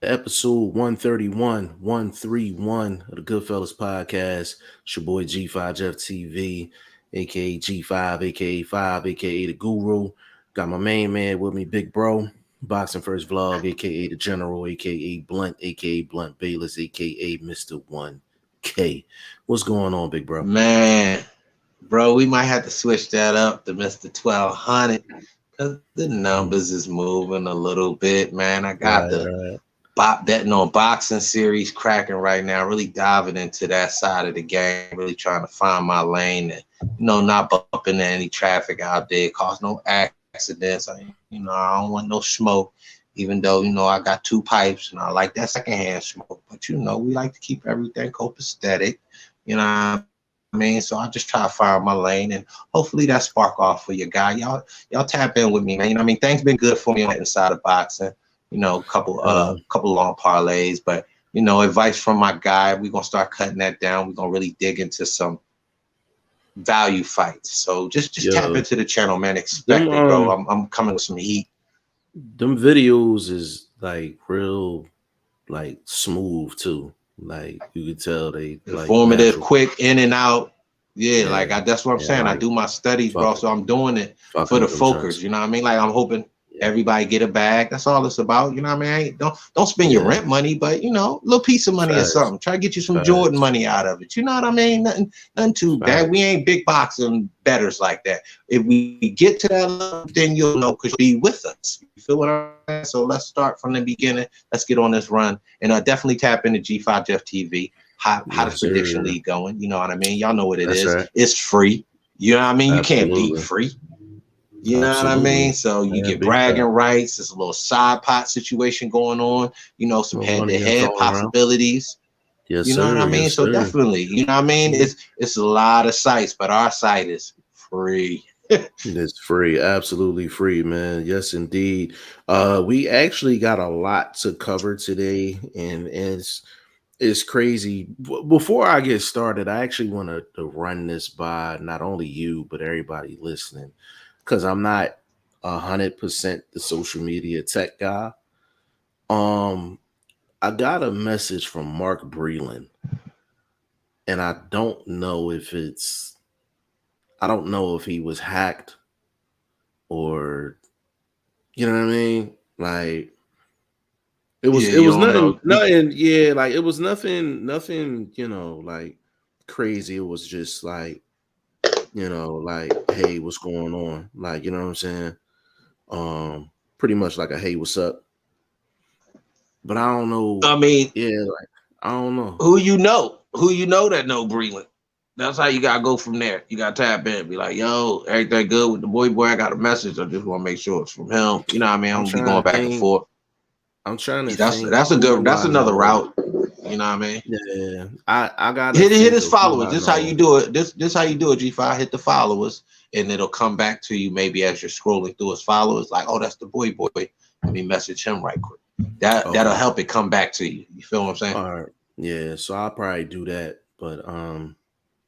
episode 131 of the Goodfellas podcast. It's your boy G5 Jeff TV, aka G5, aka 5, aka the Guru. Got my main man with me, Big Bro, Boxing First Vlog, aka the General, aka Blunt, aka Blunt Bayless, aka Mr. 1K. What's going on, Big Bro? Man, bro, we might have to switch that up to Mr. 1200 because the numbers is moving a little bit, man. I got betting on boxing series cracking right now, really diving into that side of the game, really trying to find my lane and, not bumping into any traffic out there, cause no accidents. I don't want no smoke, even though, I got 2 pipes and I like that secondhand smoke. But, we like to keep everything copacetic, I mean, so I just try to find my lane and hopefully that spark off for your guy. Y'all tap in with me, man. Things been good for me on the inside of boxing. Couple long parlays, but advice from my guy. We're gonna start cutting that down. We're gonna really dig into some value fights. So just tap into the channel, man. Expect it, bro. I'm coming with some heat. Them videos is like real, like smooth too. Like you could tell they informative, like, quick, in and out. Yeah. That's what I'm saying. Like, I do my studies, bro. So I'm doing it for the focus. You know what I mean? Like I'm hoping everybody get a bag. That's all it's about. You know what I mean? Don't spend your rent money, but a little piece of money or something. Try to get you some Jordan money out of it. You know what I mean? Nothing too bad. We ain't big boxing bettors like that. If we get to that level, then you'll know because you'll be with us. You feel what I'm saying? So let's start from the beginning. Let's get on this run. And definitely tap into G5 Jeff TV. Hottest prediction league going. You know what I mean? Y'all know what it is. Right. It's free. You know what I mean? Absolutely. You can't beat free. You know what I mean? So you get bragging rights. There's a little side pot situation going on. Some head-to-head possibilities. Yes, you know what I mean? Yes, so definitely, you know what I mean? It's a lot of sites, but our site is free. It's free, absolutely free, man. Yes, indeed. We actually got a lot to cover today, and it's crazy. Before I get started, I actually want to run this by not only you but everybody listening, because I'm not 100% the social media tech guy. I got a message from Mark Breland, and I don't know if he was hacked or, you know what I mean? Like it was nothing, like it was nothing, like crazy. It was just like, like, hey, what's going on? Like, you know what I'm saying? Pretty much like a hey, what's up? But I don't know. I mean, I don't know. Who you know that know Breland. That's how you gotta go from there. You gotta tap in, be like, yo, everything good with the boy? I got a message. I just want to make sure it's from him. You know what I mean? I'm gonna be going back and forth. I'm trying to. That's another route. You know what I mean? Yeah, I got hit his followers. This how you do it. This how you do it. G5 hit the followers, and it'll come back to you maybe as you're scrolling through his followers. Like, oh, that's the boy. Let me message him right quick. That'll help it come back to you. You feel what I'm saying? All right. Yeah. So I'll probably do that, but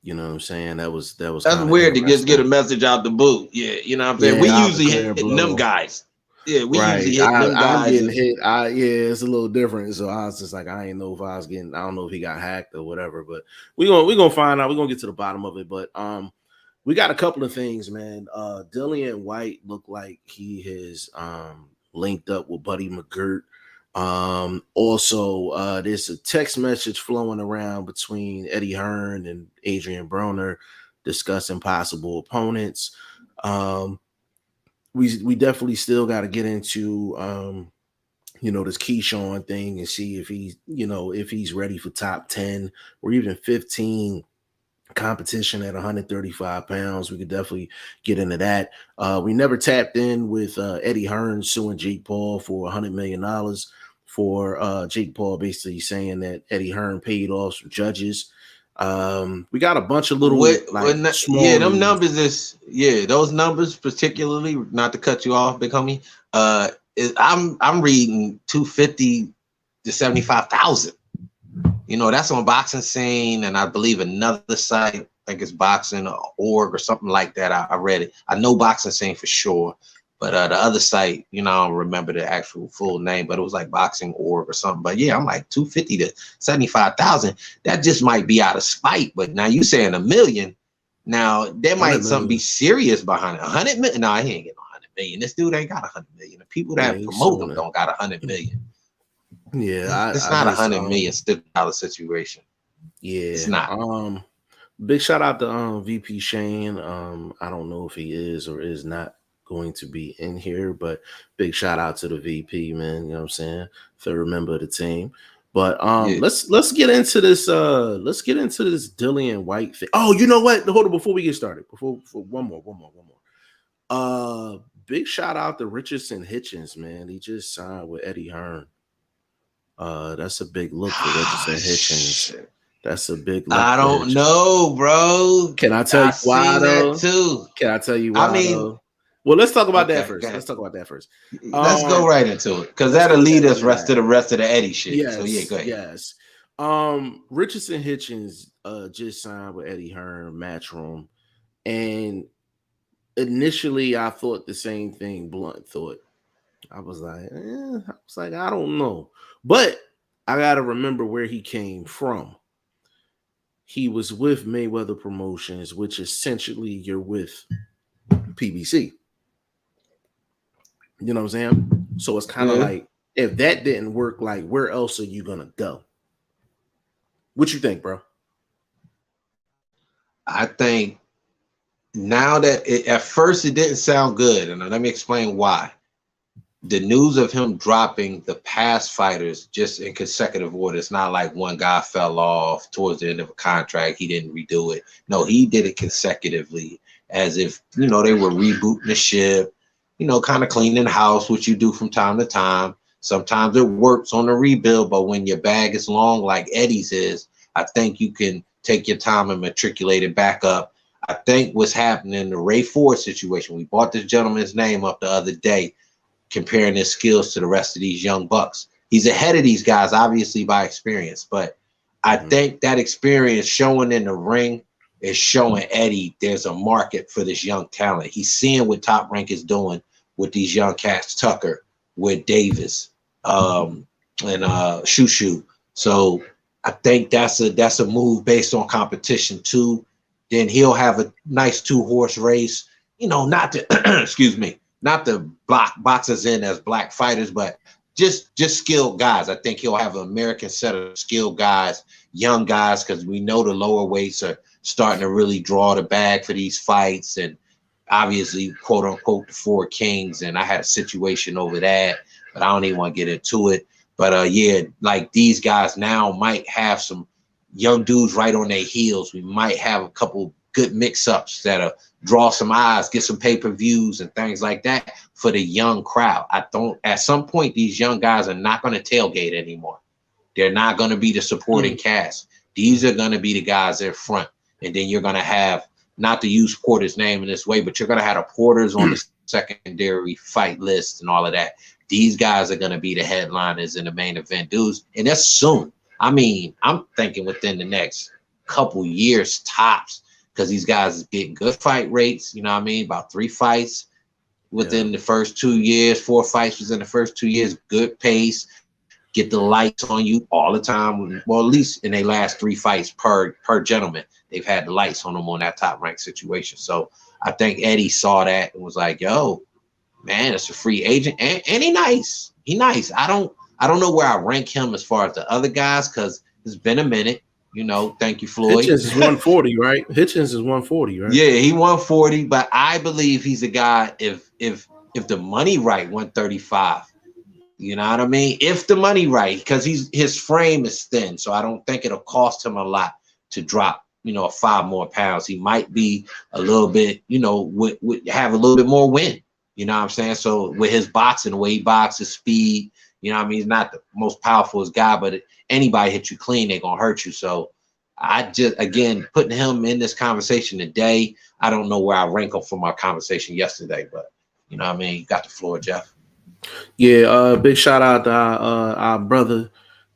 you know what I'm saying? That's weird to just get a message out the boot. Yeah, you know what I'm saying? We usually hitting them guys. Yeah, we usually hitting them guys. I'm getting hit. It's a little different. So I was just like, I don't know if he got hacked or whatever, but we're gonna find out. We're gonna get to the bottom of it. But we got a couple of things, man. Dillian Whyte looked like he has linked up with Buddy McGirt. Also, there's a text message flowing around between Eddie Hearn and Adrian Broner discussing possible opponents. We definitely still got to get into this Keyshawn thing and see if he's ready for top 10 or even 15 competition at 135 pounds. We could definitely get into that. We never tapped in with Eddie Hearn suing Jake Paul for $100 million for Jake Paul basically saying that Eddie Hearn paid off some judges. We got a bunch of little small them numbers those numbers particularly, not to cut you off, big homie. I'm reading 250 to 75,000. That's on Boxing Scene, and I believe another site, I think it's boxing.org or something like that. I read it. I know Boxing Scene for sure, But the other site, you know, I don't remember the actual full name, but it was like Boxing.org or something. But yeah, I'm like 250 to 75,000. That just might be out of spite. But now you saying $1 million. Now there might something be serious behind it. 100 million. No, he ain't getting 100 million. This dude ain't got 100 million. The people that promote him don't got 100 million. Yeah, it's not 100 million $100 situation. Yeah, it's not. Big shout out to VP Shane. I don't know if he is or is not going to be in here, but big shout out to the VP, man. You know what I'm saying? Third member of the team. But let's get into this. Let's get into this Dillian Whyte thing. Oh, you know what? Hold on, before we get started. Before one more. Big shout out to Richardson Hitchens, man. He just signed with Eddie Hearn. That's a big look for Richardson Hitchens. That's a big look. I don't know, bro. Can I tell you why though? Too. Can I tell you why though? Well, let's talk about that first. Let's talk about that first. Let's go right into it, because that'll lead us to the rest of the Eddie shit. Yes, so yeah, go ahead. Yes. Richardson Hitchens just signed with Eddie Hearn, Matchroom, and initially I thought the same thing Blunt thought. I was like, I don't know, but I gotta remember where he came from. He was with Mayweather Promotions, which essentially you're with PBC. You know what I'm saying? So it's kind of like, if that didn't work, like, where else are you gonna go? What you think, bro? I think now that at first it didn't sound good, and let me explain why. The news of him dropping the past fighters just in consecutive order. It's not like one guy fell off towards the end of a contract. He didn't redo it. No, he did it consecutively, as if, you know, they were rebooting the ship, you know, kind of cleaning the house, which you do from time to time. Sometimes it works on the rebuild, but when your bag is long like Eddie's is, I think you can take your time and matriculate it back up. I think what's happening in the Ray Ford situation, we brought this gentleman's name up the other day, comparing his skills to the rest of these young bucks. He's ahead of these guys, obviously, by experience, but I think that experience showing in the ring is showing Eddie there's a market for this young talent. He's seeing what Top Rank is doing with these young cats, Tucker, with Davis, and Shushu. So I think that's a move based on competition too. Then he'll have a nice 2-horse race. You know, not to excuse me, not to block boxers in as black fighters, but just skilled guys. I think he'll have an American set of skilled guys, young guys, because we know the lower weights are starting to really draw the bag for these fights. And obviously, quote unquote, the 4 kings. And I had a situation over that, but I don't even want to get into it. But yeah, like these guys now might have some young dudes right on their heels. We might have a couple good mix-ups that'll draw some eyes, get some pay-per-views and things like that for the young crowd. At some point, these young guys are not going to tailgate anymore. They're not going to be the supporting cast. These are going to be the guys in front. And then you're going to have, not to use Porter's name in this way, but you're going to have the Porters on the secondary fight list and all of that. These guys are going to be the headliners in the main event dudes. And that's soon. I mean, I'm thinking within the next couple years tops, because these guys are getting good fight rates, you know what I mean? About 3 fights within the first 2 years, 4 fights within the first 2 years, good pace, get the lights on you all the time. Well, at least in their last 3 fights per gentleman, they've had the lights on them on that Top Rank situation. So I think Eddie saw that and was like, yo, man, it's a free agent. And he nice. He nice. I don't know where I rank him as far as the other guys, because it's been a minute. You know, thank you, Floyd. Hitchens is 140, right? Hitchens is 140, right? Yeah, he 140, but I believe he's a guy, if the money right, 135. You know what I mean? If the money right, because his frame is thin, so I don't think it'll cost him a lot to drop, you know, 5 more pounds. He might be a little bit, you know, have a little bit more wind. You know what I'm saying? So with his boxing, the way he boxes, speed, you know what I mean? He's not the most powerful guy, but anybody hit you clean, they're going to hurt you. So I just, again, putting him in this conversation today, I don't know where I rank him from our conversation yesterday, but you know what I mean? You got the floor, Jeff. Yeah, big shout out to our brother,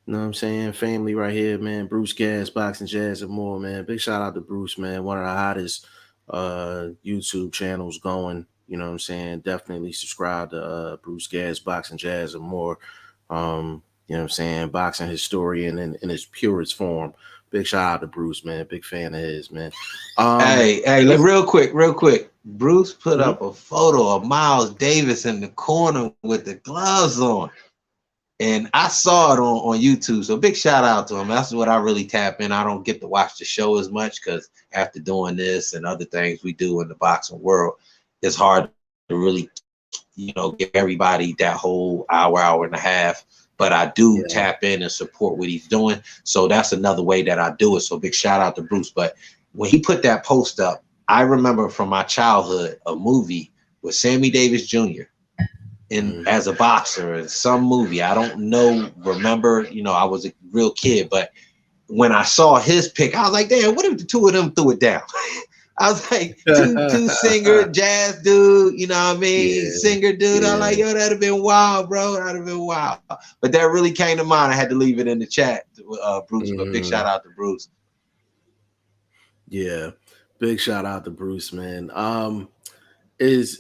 you know what I'm saying, family right here, man. Bruce Gas, Boxing Jazz and more, man. Big shout out to Bruce, man. One of the hottest YouTube channels going You know what I'm saying? Definitely subscribe to Bruce Gas, Boxing Jazz, and more. You know what I'm saying? Boxing historian in its purest form. Big shout out to Bruce, man. Big fan of his, man. Hey, real quick. Bruce put Mhm. up a photo of Miles Davis in the corner with the gloves on. And I saw it on YouTube. So big shout out to him. That's what I really tap in. I don't get to watch the show as much because after doing this and other things we do in the boxing world, it's hard to really, give everybody that whole hour and a half. But I do tap in and support what he's doing. So that's another way that I do it. So big shout out to Bruce. But when he put that post up, I remember from my childhood a movie with Sammy Davis Jr. as a boxer in some movie. I don't remember, I was a real kid, but when I saw his pick, I was like, damn, what if the two of them threw it down? I was like, two singer, jazz dude, you know what I mean? Singer dude. I was like, yo, that'd have been wild, bro. That'd have been wild. But that really came to mind. I had to leave it in the chat, Bruce, but big shout out to Bruce. Yeah. Big shout out to Bruce, man. As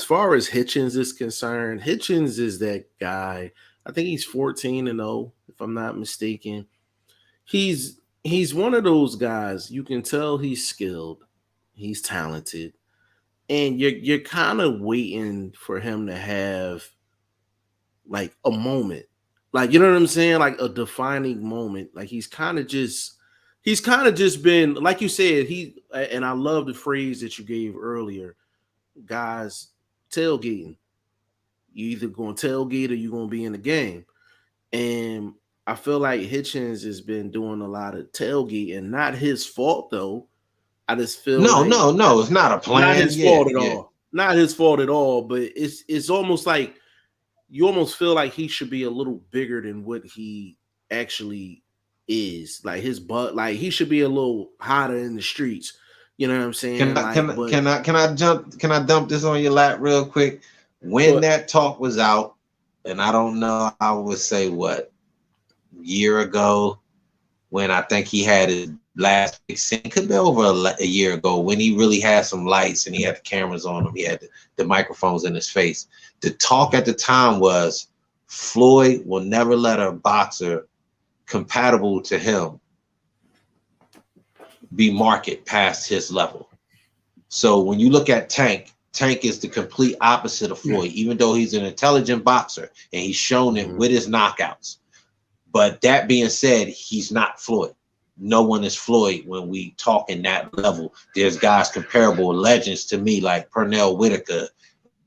far as Hitchens is concerned, Hitchens is that guy. I think he's 14-0, if I'm not mistaken. He's one of those guys. You can tell he's skilled, he's talented, and you're kind of waiting for him to have like a moment, like, you know what I'm saying, like a defining moment. Like he's kind of just been, like you said, and I love the phrase that you gave earlier, guys tailgating. You either going to tailgate or you're going to be in the game. And I feel like Hitchens has been doing a lot of tailgating. Not his fault, though. I just feel No, it's not a plan. Not his fault at all. Not his fault at all. But it's almost like you almost feel like he should be a little bigger than what he actually is. Like his butt, like he should be a little hotter in the streets. You know what I'm saying? Can I dump this on your lap real quick? When that talk was out, and I don't know, I would say what, year ago, when I think he had his last big scene, could be over a year ago, when he really had some lights and he had the cameras on him, he had the microphones in his face. The talk at the time was Floyd will never let a boxer compatible to him be market past his level. So when you look at Tank is the complete opposite of Floyd, even though he's an intelligent boxer and he's shown it with his knockouts. But that being said, he's not Floyd. No one is Floyd when we talk in that level. There's guys comparable, legends to me, like Pernell Whitaker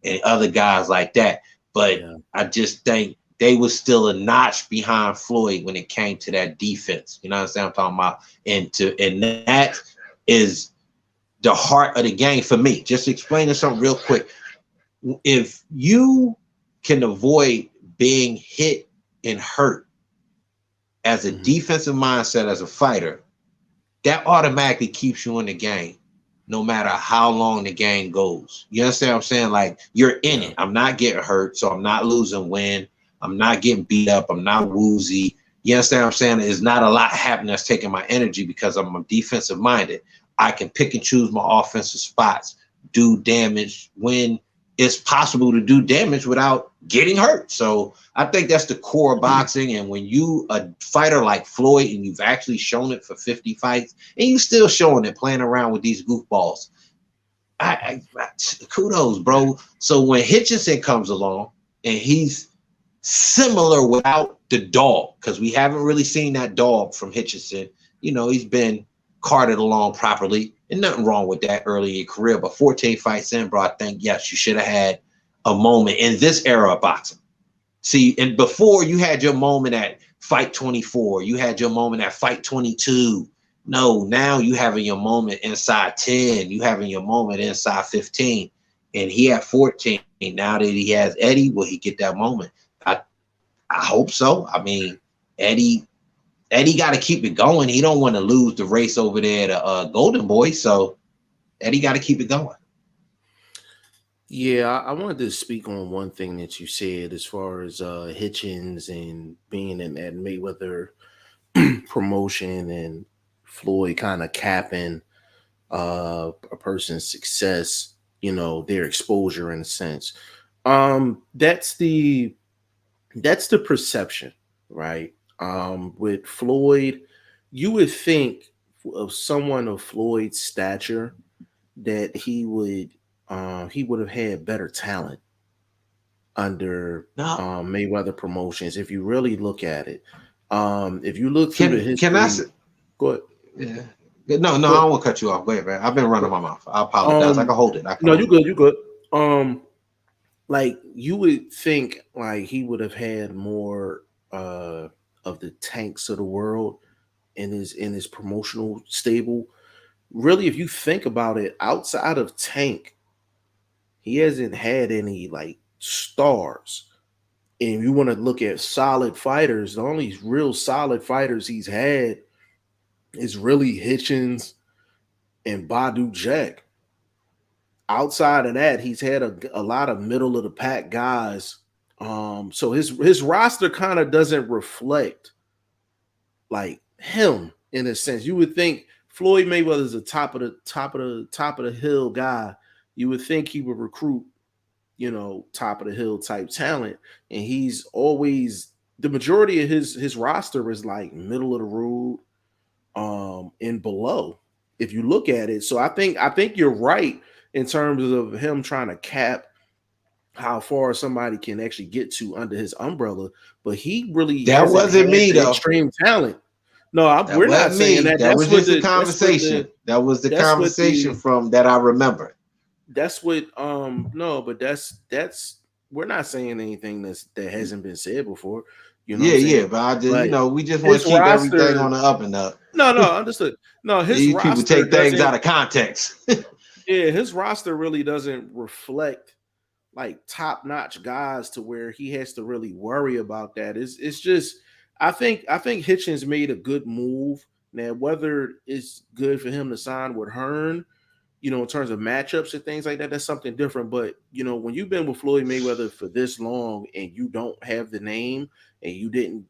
and other guys like that. But I just think they was still a notch behind Floyd when it came to that defense. You know what I'm talking about? And that is the heart of the game for me. Just explaining something real quick. If you can avoid being hit and hurt as a defensive mindset, as a fighter, that automatically keeps you in the game, no matter how long the game goes. You understand what I'm saying? Like, you're in it. I'm not getting hurt, so I'm not losing wind. I'm not getting beat up. I'm not woozy. You understand what I'm saying? There's not a lot happening that's taking my energy because I'm defensive minded. I can pick and choose my offensive spots, do damage when it's possible to do damage without getting hurt. So I think that's the core of boxing. And when you a fighter like Floyd, and you've actually shown it for 50 fights, and you still showing it, playing around with these goofballs, I kudos, bro. So when Hitchinson comes along and he's similar without the dog, because we haven't really seen that dog from Hitchinson. He's been carted along properly, and nothing wrong with that early in your career. But 14 fights in, bro, I think, yes, you should have had a moment in this era of boxing. See, and before, you had your moment at fight 24, you had your moment at fight 22. No, now you having your moment inside 10, you having your moment inside 15, and he had 14. Now that he has Eddie, will he get that moment? I hope so. I mean, Eddie got to keep it going. He don't want to lose the race over there to Golden Boy, so Eddie got to keep it going. Yeah, I wanted to speak on one thing that you said as far as Hitchens and being in that Mayweather promotion and Floyd kind of capping a person's success. their exposure in a sense. That's the perception, right? With Floyd, you would think of someone of Floyd's stature that he would have had better talent under No, Mayweather Promotions. If you really look at it, if you look through the can I? history, go ahead. Yeah. No, I Go ahead. don't want to cut you off. Go ahead, man. I've been running my mouth. I apologize. I can Um, hold it. I can no, you hold it. good. You good. Like you would think, like he would have had more of the Tanks of the world in his promotional stable. Really, if you think about it, outside of Tank, he hasn't had any like stars. And if you want to look at solid fighters, the only real solid fighters he's had is really Hitchens and Badu Jack. Outside of that, he's had a lot of middle of the pack guys. So his roster kind of doesn't reflect like him in a sense. You would think Floyd Mayweather is a top of the hill guy. You would think he would recruit, top of the hill type talent, and he's always the majority of his roster is like middle of the road, and below. If you look at it, so I think you're right in terms of him trying to cap how far somebody can actually get to under his umbrella, but he really That hasn't wasn't had me the though. extreme talent. No, That we're not wasn't saying me. that. That was just a conversation. That was the That's what conversation from that I remember. that's what no, but that's we're not saying anything that hasn't been said before. You know what Yeah, I'm yeah, saying? but I just, Like we just want his to keep everything on roster. the up and up. No, understood. No, his These people roster take things doesn't. out of context. Yeah, his roster really doesn't reflect like top notch guys to where he has to really worry about that. It's just I think Hitchens made a good move. Now, whether it's good for him to sign with Hearn, in terms of matchups and things like that, that's something different. But when you've been with Floyd Mayweather for this long and you don't have the name and you didn't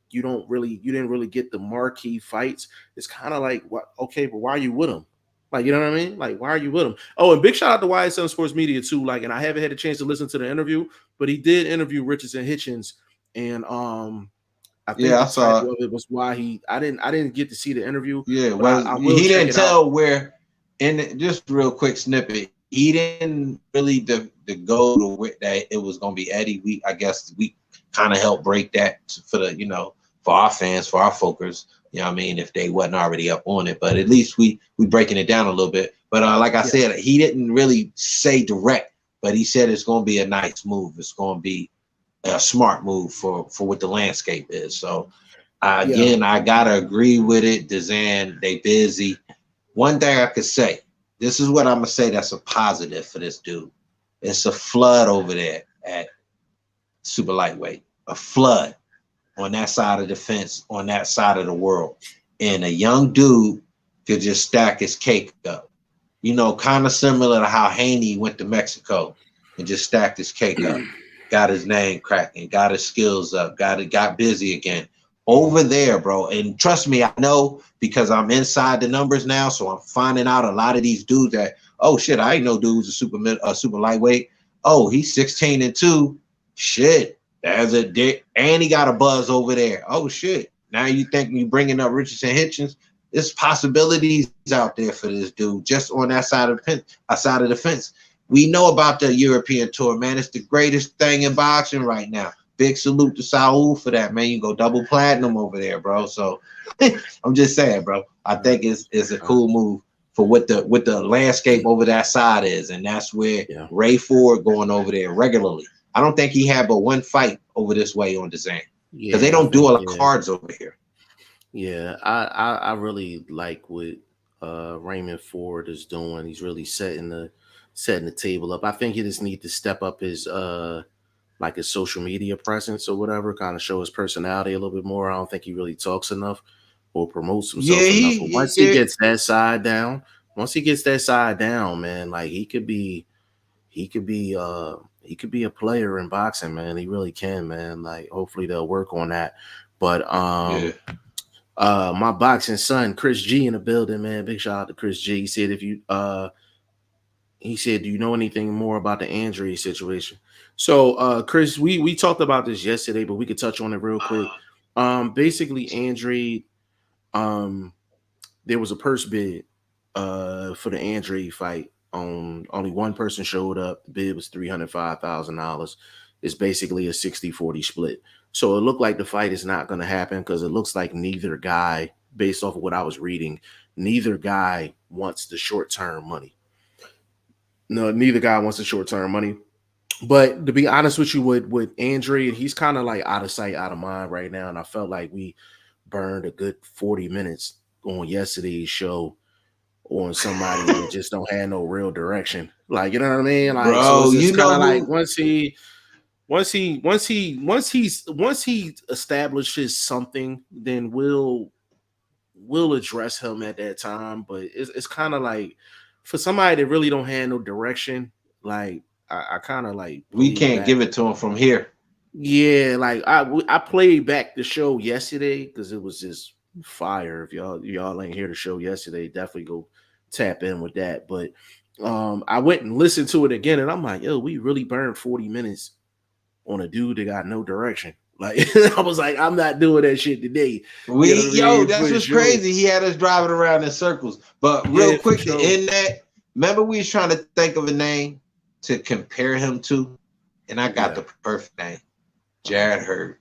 really get the marquee fights, it's kind of like what okay, but why are you with him? Like, you know what I mean? Like, why are you with him? Oh, and big shout out to Whyte Sports Media too. Like, and I haven't had a chance to listen to the interview, but he did interview Richardson Hitchens, and I think Yeah, I the saw title it. of it was why I didn't get to see the interview, Yeah, but well, I will he check didn't it out. tell where. And just real quick snippet, he didn't really the go to where that it was going to be Eddie. I guess we kind of helped break that for the for our fans, for our folkers. You know what I mean? If they wasn't already up on it, but at least we breaking it down a little bit. But like I Yeah, said, he didn't really say direct, but he said it's going to be a nice move. It's going to be a smart move for what the landscape is. So yeah, again, I gotta agree with it. Dezan, they busy. One thing I could say, this is what I'm gonna say that's a positive for this dude. It's a flood over there at super lightweight. A flood on that side of the fence, on that side of the world. And a young dude could just stack his cake up. Kind of similar to how Haney went to Mexico and just stacked his cake up, got his name cracking, got his skills up, got busy again. Over there, bro. And trust me, I know because I'm inside the numbers now, so I'm finding out a lot of these dudes that, oh shit, I ain't know dude's a super lightweight. Oh, he's 16-2. Shit, there's a dick, and he got a buzz over there. Oh shit, now you think you bringing up Richardson Hitchens? There's possibilities out there for this dude just on that side of the fence. We know about the European tour, man. It's the greatest thing in boxing right now. Big salute to Saul for that, man. You go double platinum over there, bro. So I'm just saying, bro. I think it's a cool move for what the landscape over that side is, and that's where yeah. Ray Ford going over there regularly. I don't think he had but one fight over this way on Dezan because they Yeah, I don't do think a lot of cards over here. yeah. I really like what Raymond Ford is doing. He's really setting the table up. I think he just need to step up his like his social media presence or whatever, kind of show his personality a little bit more. I don't think he really talks enough or promotes Yeah, himself enough. But once he yeah. gets that side down, man, like he could be a player in boxing, man. He really can, man. Like hopefully they'll work on that. But Yeah. my boxing son, Chris G in the building, man. Big shout out to Chris G. He said He said, "Do you know anything more about the Andre situation?" So, Chris, we talked about this yesterday, but we could touch on it real quick. Basically, Andre, there was a purse bid for the Andre fight. Only one person showed up. The bid was $305,000. It's basically a 60-40 split. So it looked like the fight is not going to happen because it looks like neither guy, based off of what I was reading, neither guy wants the short-term money. No, neither guy wants the short-term money. But to be honest with you, with Andre, he's kind of like out of sight, out of mind right now. And I felt like we burned a good 40 minutes on yesterday's show on somebody that just don't have no real direction. Like, you know what I mean? Like, bro, so it's you know kind of who? like once he establishes something, then we'll address him at that time. But it's kind of like for somebody that really don't have no direction, like I kind of like we can't give it to him from here. Yeah, like I played back the show yesterday because it was just fire. If y'all ain't hear the show yesterday, definitely go tap in with that. But I went and listened to it again, and I'm like, yo, we really burned 40 minutes on a dude that got no direction. Like I was like, I'm not doing that shit today. That's what's crazy. He had us driving around in circles. But real quick, to end that, remember we was trying to think of a name to compare him to, and I got the perfect name. Jarrett Hearn.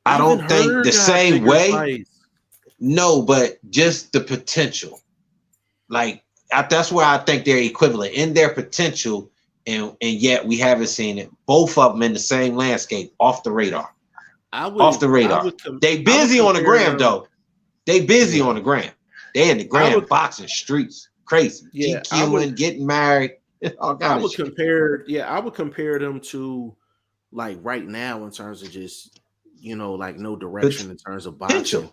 I don't think the same way. Fights. No, but just the potential. Like that's where I think they're equivalent in their potential, and yet we haven't seen it. Both of them in the same landscape, off the radar. Off the radar. They busy on the gram though. They busy on the gram. They in the gram boxing streets, crazy. GQing, getting married. I would compare them to like right now in terms of just like no direction in terms of boxing.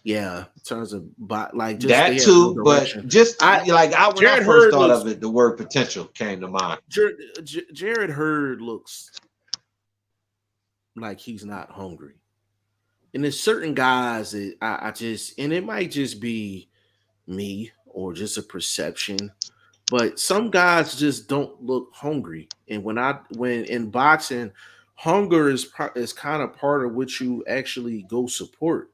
Yeah, in terms of like just that too, no but just when I first thought of it, the word potential came to mind. Jarrett Hearn looks like he's not hungry, and there's certain guys that I just, and it might just be me or just a perception. But some guys just don't look hungry, and when in boxing, hunger is kind of part of what you actually go support.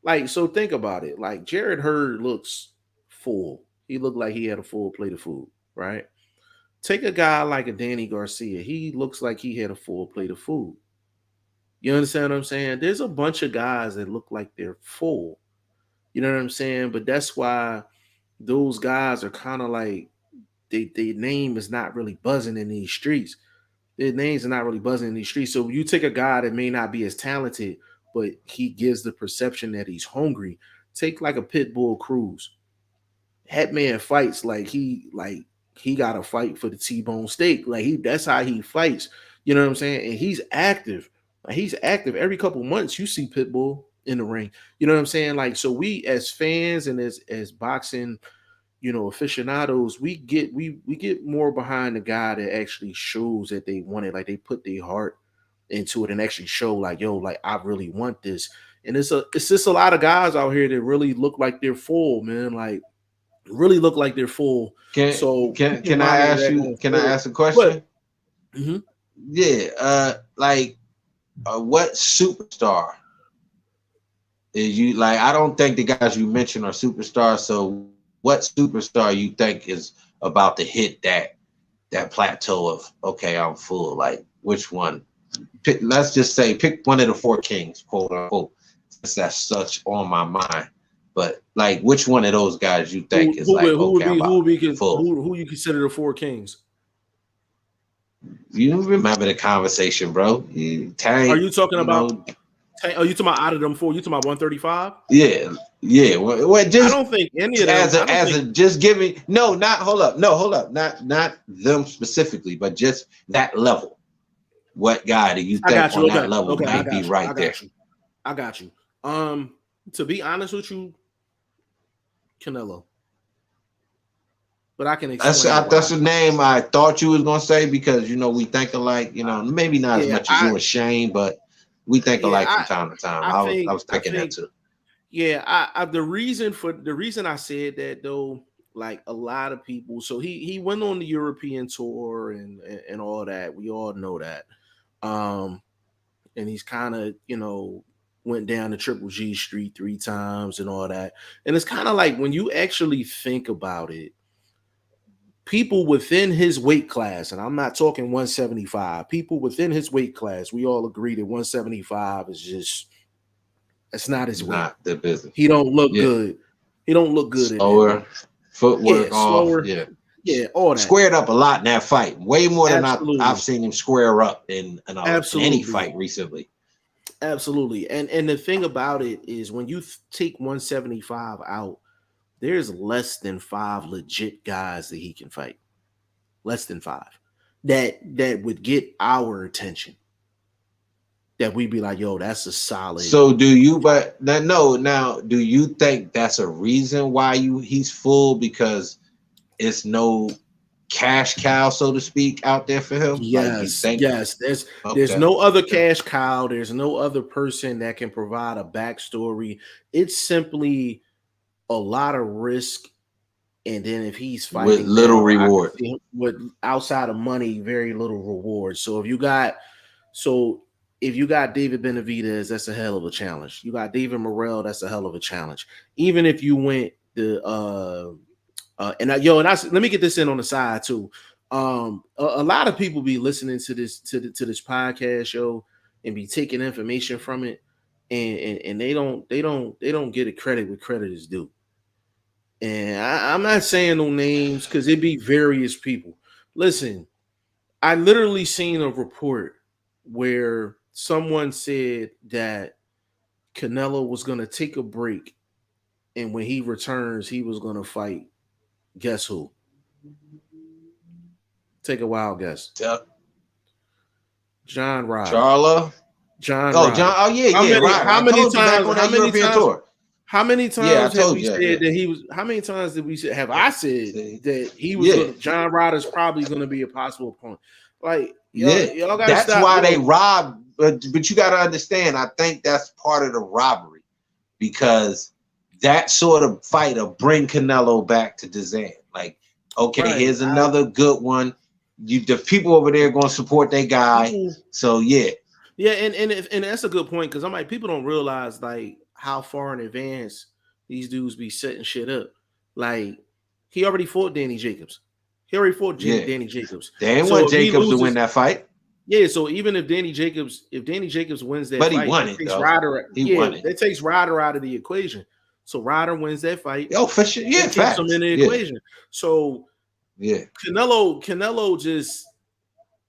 Like, so think about it. Like Jarrett Hearn looks full. He looked like he had a full plate of food, right? Take a guy like a Danny Garcia. He looks like he had a full plate of food. You understand what I'm saying? There's a bunch of guys that look like they're full. You know what I'm saying? But that's why those guys are kind of like their name is not really buzzing in these streets. Their names are not really buzzing in these streets. So you take a guy that may not be as talented, but he gives the perception that he's hungry. Take like a Pitbull Cruz. That man fights like he got to fight for the T-bone steak. Like that's how he fights. You know what I'm saying? And he's active. Like he's active every couple months. You see Pitbull in the ring. You know what I'm saying? Like, so we as fans and as boxing, aficionados, we get more behind the guy that actually shows that they want it, like they put their heart into it and actually show like, yo, like I really want this. And it's just a lot of guys out here that really look like they're full, man. Like really look like they're full. Can I ask you? Can I ask a question? Mm-hmm. Yeah. What superstar is you like? I don't think the guys you mentioned are superstars. So what superstar you think is about to hit that plateau of, okay, I'm full? Like which one? Let's just say pick one of the four kings, quote unquote, since that's such on my mind. But like which one of those guys you think is like, okay, who you consider the four kings? You remember the conversation, bro? Are you talking about out of them four? You talking about 135? Yeah. Well, just I don't think any of them. Just give me hold up, not them specifically, but just that level. What guy do you think on that level might be right there? I got you. To be honest with you, Canelo. But I can explain. That's a name I thought you was gonna say because we think alike. Maybe not as much as you and Shane, but we think alike from time to time. I was thinking that too. Yeah, the reason I said that though Like a lot of people. So he went on the European tour and all that. We all know that. And he's kind of, went down to Triple G Street 3 times and all that. And it's kind of like when you actually think about it, people within his weight class, and I'm not talking 175, people within his weight class, we all agree that 175 is just, it's not his weight. Not the business. He don't look good. He don't look good. Slower, footwork off. Slower. Yeah, all that. Squared up a lot in that fight. Way more than I've seen him square up in any fight recently. Absolutely. And the thing about it is when you take 175 out, there's less than 5 legit guys that he can fight. Less than 5. That would get our attention. That we'd be like, yo, that's a solid. So do you, but now, do you think that's a reason why he's full, because it's no cash cow, so to speak, out there for him? Yes, yes. There's no other cash cow. There's no other person that can provide a backstory. It's simply a lot of risk, and then if he's fighting with little reward, with outside of money, very little reward. So if you got David Benavidez, that's a hell of a challenge. You got David Morrell, that's a hell of a challenge. Even if you went let me get this in on the side too. A lot of people be listening to this podcast show and be taking information from it, and they don't get a credit where credit is due. And I'm not saying no names because it be various people. Listen, I literally seen a report where someone said that Canelo was going to take a break, and when he returns, he was going to fight. Guess who? Take a wild guess. John Ryder. Charlo. John. Oh, Ryder. John. Oh yeah, How many times? How many times have we said that he was? How many times did we say? Have I said that he was? John Ryder's probably going to be a possible opponent. Like, y'all gotta that's stop. Why they robbed. But you got to understand. I think that's part of the robbery, because that sort of fight will bring Canelo back to Dazan. Like, okay, here's another good one. The people over there are going to support their guy. So yeah, and that's a good point, because I'm like, people don't realize like how far in advance these dudes be setting shit up. Like, he already fought Danny Jacobs. Danny Jacobs. They ain't want Jacobs to win that fight. Yeah, so even if Danny Jacobs wins that fight, he won it. That takes Ryder out of the equation. So Ryder wins that fight. Oh, for sure. Yeah, keeps him in the equation. So Canelo just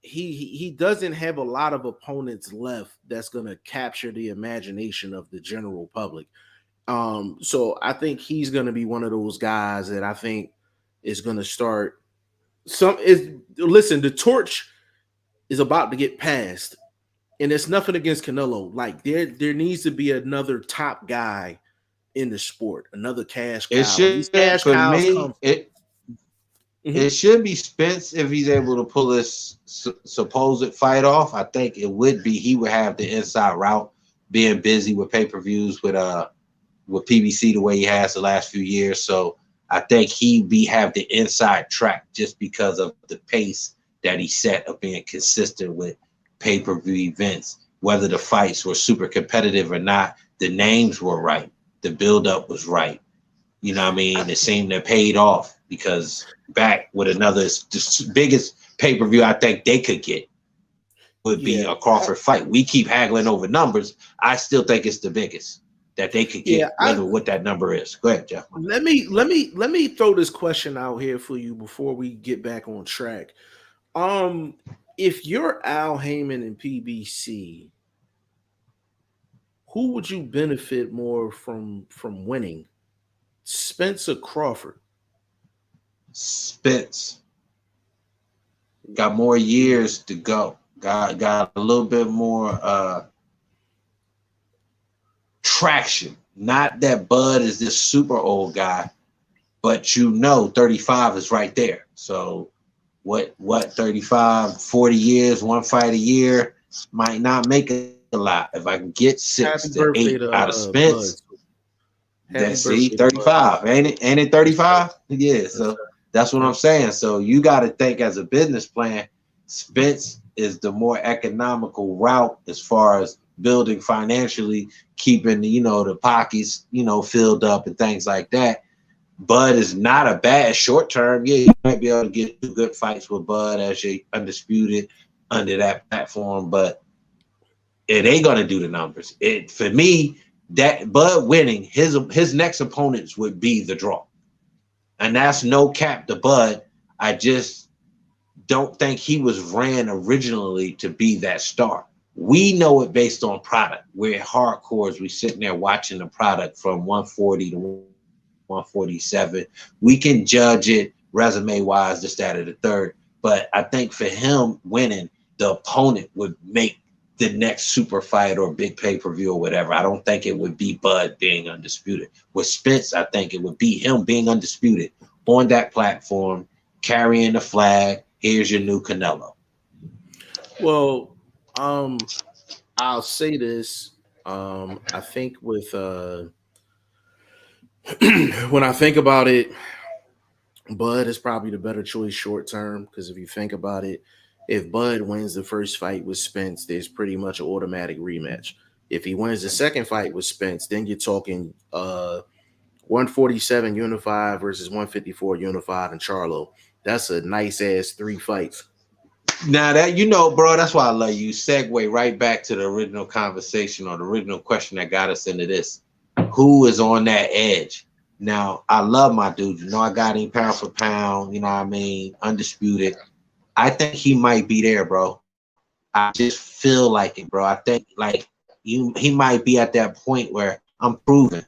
he doesn't have a lot of opponents left that's gonna capture the imagination of the general public. So I think he's gonna be one of those guys that I think is gonna start. Listen, the torch is about to get passed, and it's nothing against Canelo. Like, there needs to be another top guy in the sport, another cash cow. It should be Spence if he's able to pull this supposed fight off. I think it would be. He would have the inside route, being busy with pay-per-views with PBC the way he has the last few years. So I think have the inside track just because of the pace that he set of being consistent with pay-per-view events. Whether the fights were super competitive or not, the names were right. The buildup was right. You know what I mean? It seemed to paid off, because back with the biggest pay-per-view I think they could get would be a Crawford fight. We keep haggling over numbers. I still think it's the biggest that they could get, what that number is. Go ahead, Jeff. Let me throw this question out here for you before we get back on track. If you're Al Heyman and PBC, who would you benefit more from winning? Spence or Crawford? Spence. Got more years to go. Got a little bit more traction. Not that Bud is this super old guy, but 35 is right there. So what 35, 40 years, one fight a year might not make a lot. If I can get 6 to 8 out of Spence, That see 35, ain't it? Ain't it 35? Yeah. So that's what I'm saying. So you got to think as a business plan. Spence is the more economical route as far as building financially, keeping the pockets filled up and things like that. Bud is not a bad short term. Yeah, you might be able to get 2 good fights with Bud as you undisputed under that platform, but it ain't gonna do the numbers. It for me, that Bud winning, his next opponents would be the draw. And that's no cap to Bud. I just don't think he was ran originally to be that star. We know it based on product. We're hardcores. We sitting there watching the product from 140 to 147. We can judge it resume wise, this, that, or the third. But I think for him winning, the opponent would make the next super fight or big pay-per-view or whatever. I don't think it would be Bud being undisputed. With Spence, I think it would be him being undisputed on that platform, carrying the flag. Here's your new Canelo. Well, I'll say this. I think with when I think about it, Bud is probably the better choice short term, because if you think about it, if Bud wins the first fight with Spence, there's pretty much an automatic rematch. If he wins the second fight with Spence, then you're talking 147 unified versus 154 unified in Charlo. That's a nice ass 3 fights. Now that bro, that's why I love you. Segue right back to the original conversation or the original question that got us into this. Who is on that edge? Now, I love my dude. I got him pound for pound, you know what I mean? Undisputed. I think he might be there, bro. I just feel like it, bro. I think he might be at that point where I'm proving.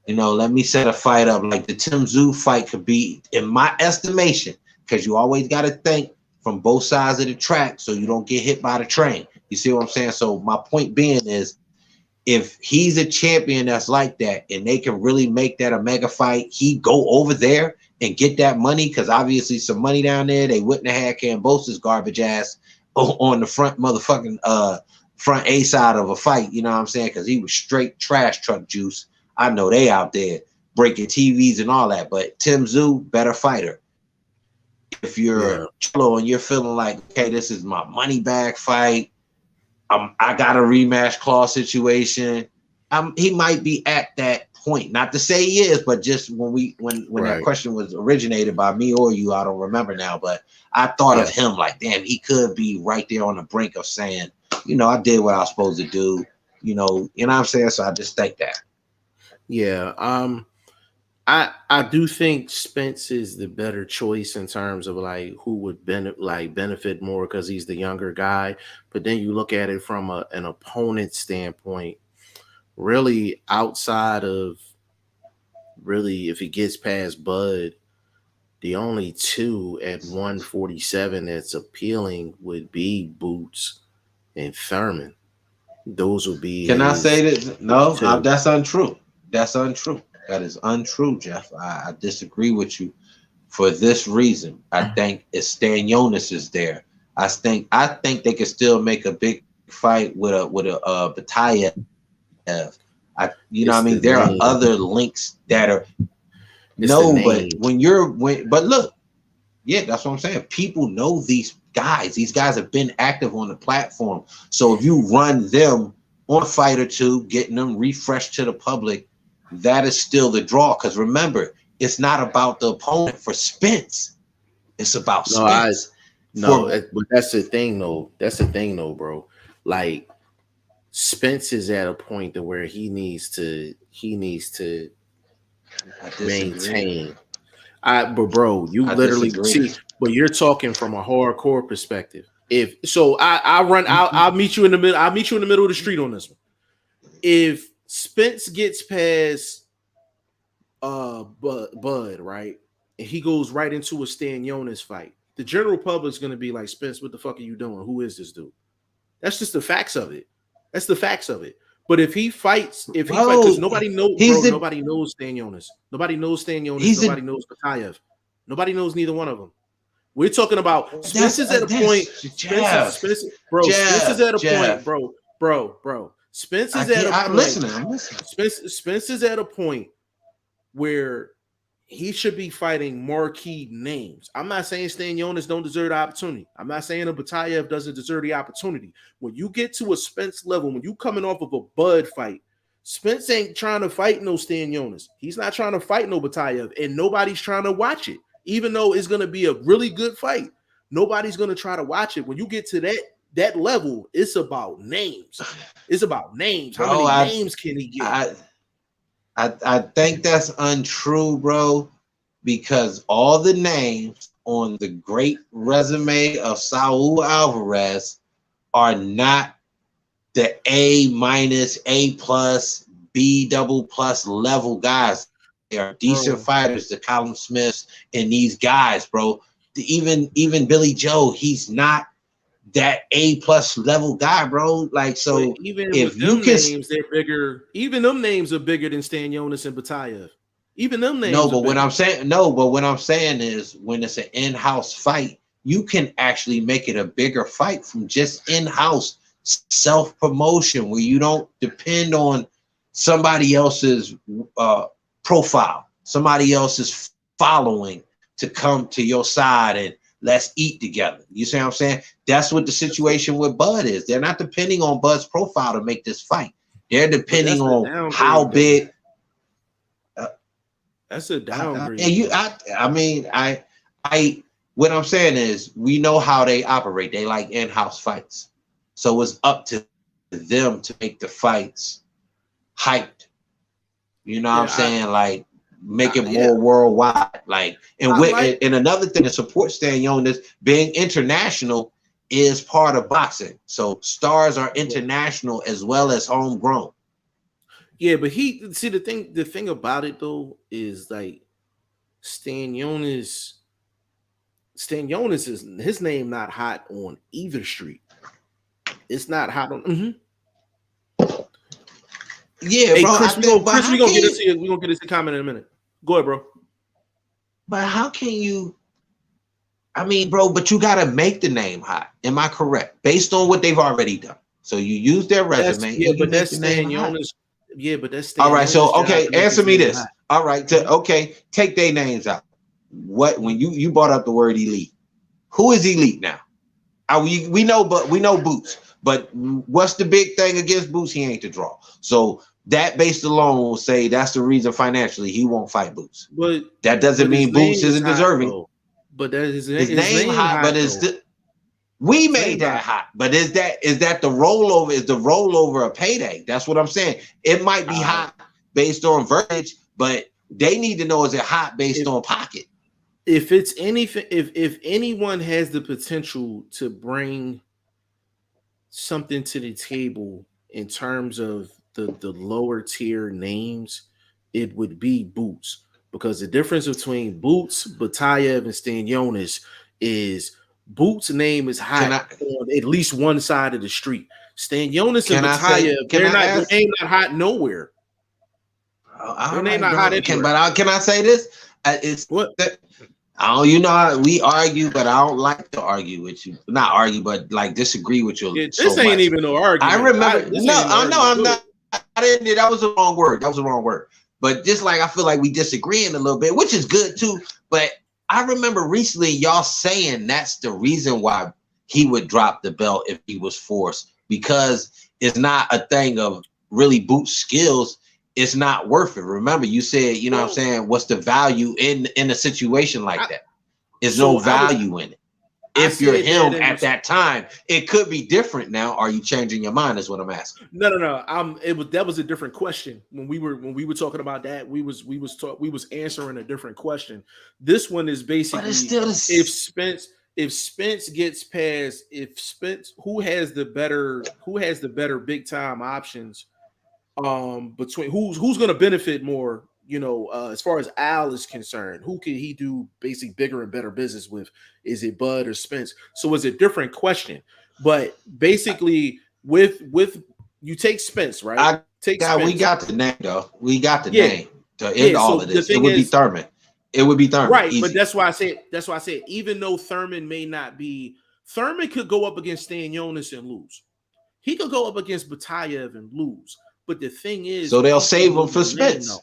Let me set a fight up. Like the Tim Tszyu fight could be, in my estimation, because you always got to think from both sides of the track so you don't get hit by the train. You see what I'm saying? So my point being is, if he's a champion that's like that and they can really make that a mega fight, he go over there and get that money, because obviously some money down there. They wouldn't have had Cambosa's garbage ass on the front motherfucking front A side of a fight, you know what I'm saying? Because he was straight trash truck juice. I know they out there breaking TVs and all that, but Tim Tszyu, better fighter. If you're Cholo and you're feeling like, okay, this is my money bag fight, I got a rematch clause situation, he might be at that point. Not to say he is, but just when that question was originated by me or you, I don't remember now, but I thought of him like, damn, he could be right there on the brink of saying, I did what I was supposed to do, you know what I'm saying? So I just think that. Yeah. I do think Spence is the better choice in terms of like who would benefit more, because he's the younger guy. But then you look at it from an opponent standpoint, really outside of if he gets past Bud, the only 2 at 147 that's appealing would be Boots and Thurman. Those would be. Can I say that? No, that's untrue. That's untrue. That is untrue, Jeff. I disagree with you for this reason. I think Stanionis is there. I think they can still make a big fight with a Batayev. You know what I mean? There are other links that are but look, yeah, that's what I'm saying. People know these guys. These guys have been active on the platform. So if you run them on a fight or two, getting them refreshed to the public, that is still the draw. Because remember, it's not about the opponent for Spence. It's about Spence. But that's the thing, though. Bro. Like, Spence is at a point to where he needs to maintain. But bro, you literally see. But you're talking from a hardcore perspective. I'll meet you in the middle. I'll meet you in the middle of the street on this one. If Spence gets past Bud, right, and he goes right into a Stanionis fight, the general public's gonna be like, Spence, what the fuck are you doing? Who is this dude? That's just the facts of it. That's the facts of it. But if he fights, because nobody knows, nobody knows Stanionis. Nobody knows Stanionis. Nobody knows Batayev. Nobody knows neither one of them. We're talking about Spence is at a point. Spence is at a point, bro. Spence is at a point. I'm listening. Spence is at a point where he should be fighting marquee names. I'm not saying Stanionis don't deserve the opportunity. I'm not saying a Batayev doesn't deserve the opportunity. When you get to a Spence level, when you coming off of a Bud fight, Spence ain't trying to fight no Stanionis. He's not trying to fight no Batayev, and nobody's trying to watch it. Even though it's going to be a really good fight, nobody's going to try to watch it. When you get to that level, it's about names. It's about names. How many names can he get? I think that's untrue, bro, because all the names on the great resume of Saul Alvarez are not the A-, A+, B++ level guys. They are decent fighters, the Callum Smiths and these guys, bro. Even Billy Joe, he's not that A+ level guy, bro. Like, so but even if with you them can, names, they're bigger. Even them names are bigger than Stanionis and Batayev. Even them names. No, but what I'm saying is, when it's an in-house fight, you can actually make it a bigger fight from just in-house self-promotion, where you don't depend on somebody else's profile, somebody else's following to come to your side and let's eat together. You see what I'm saying? That's what the situation with Bud is. They're not depending on Bud's profile to make this fight. They're depending on how big. That's a downgrade. What I'm saying is, we know how they operate. They like in-house fights. So it's up to them to make the fights hyped. You know what I'm saying? Like, make it more worldwide. Like, and another thing to support Stanionis, being international is part of boxing. So stars are international as well as homegrown. Yeah, but the thing about it though is, like, Stanionis is his name not hot on either street. It's not hot on. Yeah, hey, bro. Chris, we're gonna get into the comment in a minute. Go ahead, bro. But how can you? I mean, bro, but you gotta make the name hot. Am I correct? Based on what they've already done. So you use their resume. But that's Stanionis. Yeah, but that's all right. So okay, answer me this. All right. Take their names out. What, when you brought up the word elite? Who is elite now? We know Boots. But what's the big thing against Boots? He ain't the draw. So that based alone will say that's the reason financially he won't fight Boots. But that doesn't mean Boots isn't deserving. But that is his name hot. But we made that hot. But is that the rollover? Is the rollover a payday? That's what I'm saying. It might be hot based on verbiage, but they need to know, is it hot based on pocket? If it's anything, if anyone has the potential to bring something to the table in terms of the lower tier names, it would be Boots, because the difference between Boots, Batayev, and Stanionis is Boots' name is hot on at least one side of the street. Stanionis and Batayev, their name not hot nowhere. Their name not hot anywhere. But can I say this? It's what. We argue, but I don't like to argue with you. Not argue, but like disagree with you. This ain't even no argument. I remember. I'm not. I didn't. That was the wrong word. But just like I feel like we disagreeing a little bit, which is good too. But I remember recently y'all saying that's the reason why he would drop the belt if he was forced, because it's not a thing of really Boots' skills. It's not worth it. Remember, you said, you know what I'm saying, what's the value in a situation like that? There's no value in it. If you're him at that time, it could be different now. Are you changing your mind? Is what I'm asking. No. That was a different question. When we were talking about that, we was answering a different question. This one is basically, but it's still if Spence gets past, who has the better big time options, between who's going to benefit more, as far as Al is concerned, who can he do basically bigger and better business with? Is it Bud or Spence? So it's a different question, but basically with you take Spence, right? We got the name though. We got the name to end all of this. It would be Thurman. It would be Thurman. Right, easy. But that's why I said even though Thurman may not be, Thurman could go up against Stanionis and lose. He could go up against Batayev and lose. But the thing is, so they'll save him for Spence.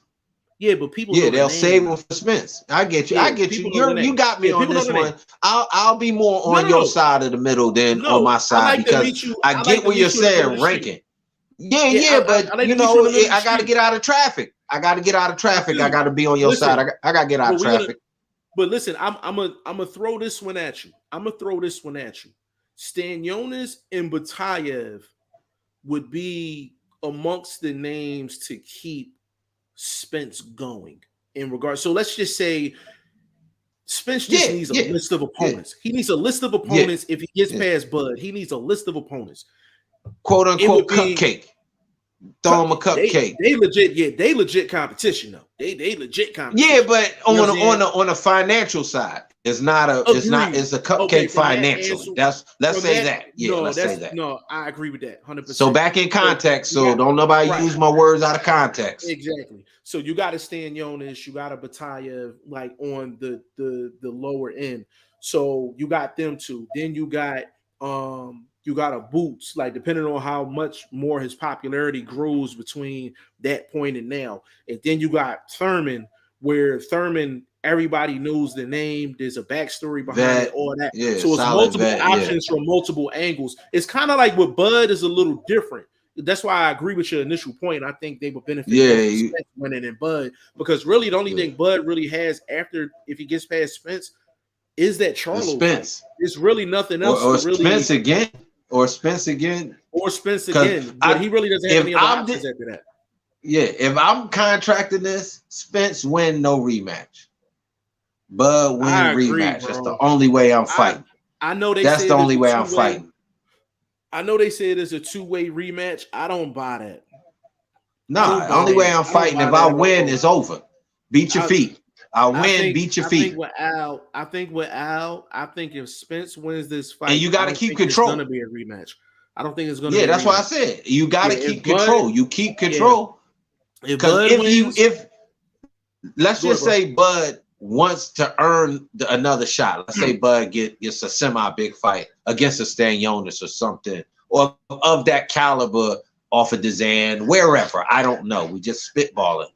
Yeah, but people Yeah, know the they'll name. save them for Spence. I get you. Yeah, I get you. You got me on this one. I'll be more on your side of the middle than on my side because I get what you're saying, ranking. Yeah, but you know, I got to get out of traffic. I got to be on your side. I got to get out of traffic. But listen, I'm gonna throw this one at you. Stanionis and Batayev would be amongst the names to keep Spence going in regards. So let's just say Spence just needs a list of opponents. He needs a list of opponents. If he gets past Bud, he needs a list of opponents. Quote unquote cupcake. Throw him a cupcake. They legit competition though. They legit competition. Yeah, but on a financial side, it's not a it's a cupcake financially. Let's say that. No, I agree with that 100%. So back in context, don't nobody use my words out of context. Exactly. So you got a Stanionis, you got a Batayev like on the lower end. So you got them two. Then you got a Boots, like depending on how much more his popularity grows between that point and now. And then you got Thurman, where Thurman, everybody knows the name. There's a backstory behind it, all that. Yeah, so it's multiple options from multiple angles. It's kind of like with Bud is a little different. That's why I agree with your initial point. I think they would benefit from Spence winning and Bud, because really the only thing Bud really has after, if he gets past Spence, is that Charlo. Spence. It's really nothing else. Or Spence again. But he really doesn't have any other options after that. Yeah, if I'm contracting this, Spence win, no rematch. Bud win rematch. Bro. That's the only way I'm fighting. I know that's the only way I'm fighting. I know they say it's a two-way rematch. I don't buy that. No, the only way I'm fighting, if I win, it's over. Beat your feet. I win, beat your feet. I think if Spence wins this fight, and you got to keep control. It's going to be a rematch. I don't think it's going to. Yeah, that's why I said you got to keep control. You keep control. Because if let's just say Bud wants to earn another shot. Let's say Bud gets a semi-big fight against a Stanionis or something, or of that caliber off of Dazan, wherever. I don't know. We just spitballing.